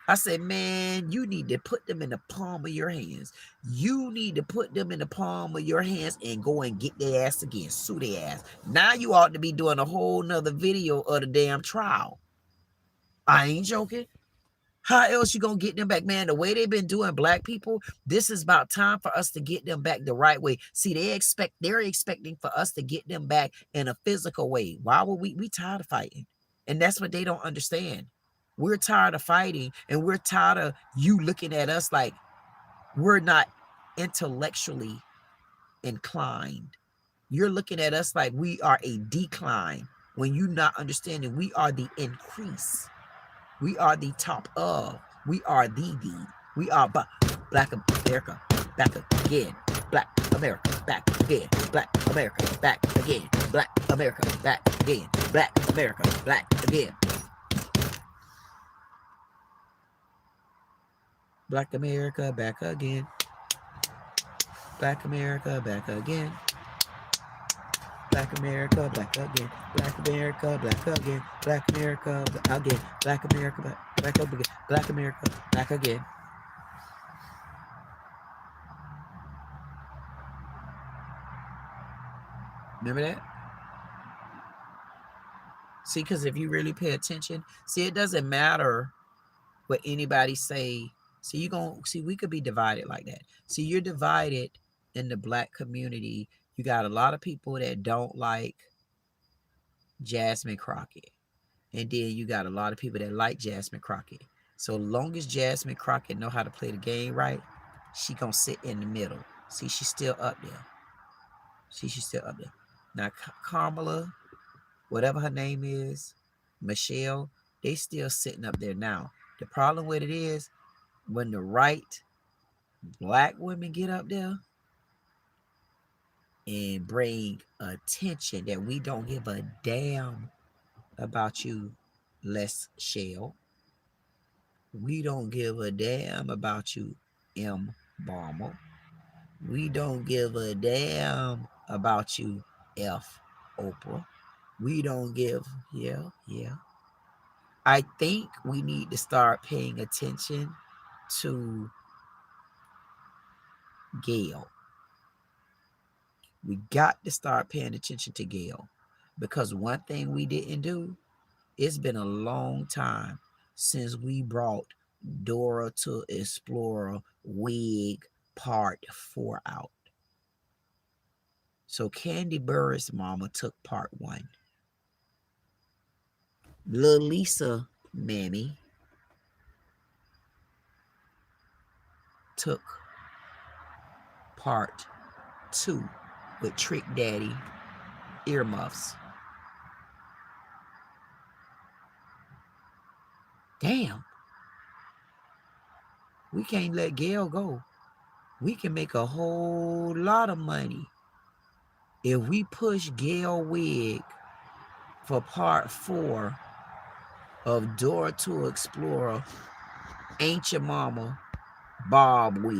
I said, man, you need to put them in the palm of your hands. You need to put them in the palm of your hands and go and get their ass again. Sue their ass. Now you ought to be doing a whole nother video of the damn trial. I ain't joking. How else you gonna get them back, man? The way they've been doing black people, this is about time for us to get them back the right way. See, they're expecting for us to get them back in a physical way. Why would we tired of fighting? And that's what they don't understand. We're tired of fighting, and we're tired of you looking at us like we're not intellectually inclined. You're looking at us like we are a decline when you're not understanding we are the increase. We are the top of. We are the. We are Black America back again. Black America back again. Black America back again. Black America back again. Black America back again. Black America back again. Black America back again. Black America back again. Black America back again. Black America back again. Black America back again. Black America back again. Remember that? See, because if you really pay attention, see, it doesn't matter what anybody say. See, we could be divided like that. See, you're divided in the black community. You got a lot of people that don't like Jasmine Crockett. And then you got a lot of people that like Jasmine Crockett. So long as Jasmine Crockett know how to play the game right, she gonna sit in the middle. See, she's still up there. See, she's still up there. Now, Kamala, whatever her name is, Michelle, they still sitting up there now. The problem with it is, when the right black women get up there and bring attention that we don't give a damn about you, Les Shell. We don't give a damn about you, M. Balmer. We don't give a damn about you, F. Oprah. We don't give, yeah. I think we need to start paying attention to Gail. We got to start paying attention to Gail, because one thing we didn't do, it's been a long time since we brought Dora to Explorer Wig Part 4 out. So Candy Burris mama took Part 1. Lil Lisa mammy took Part 2 with Trick Daddy earmuffs. Damn. We can't let Gail go. We can make a whole lot of money if we push Gail Wig for Part 4 of Dora to Explorer Ain't Your Mama Bob Wig.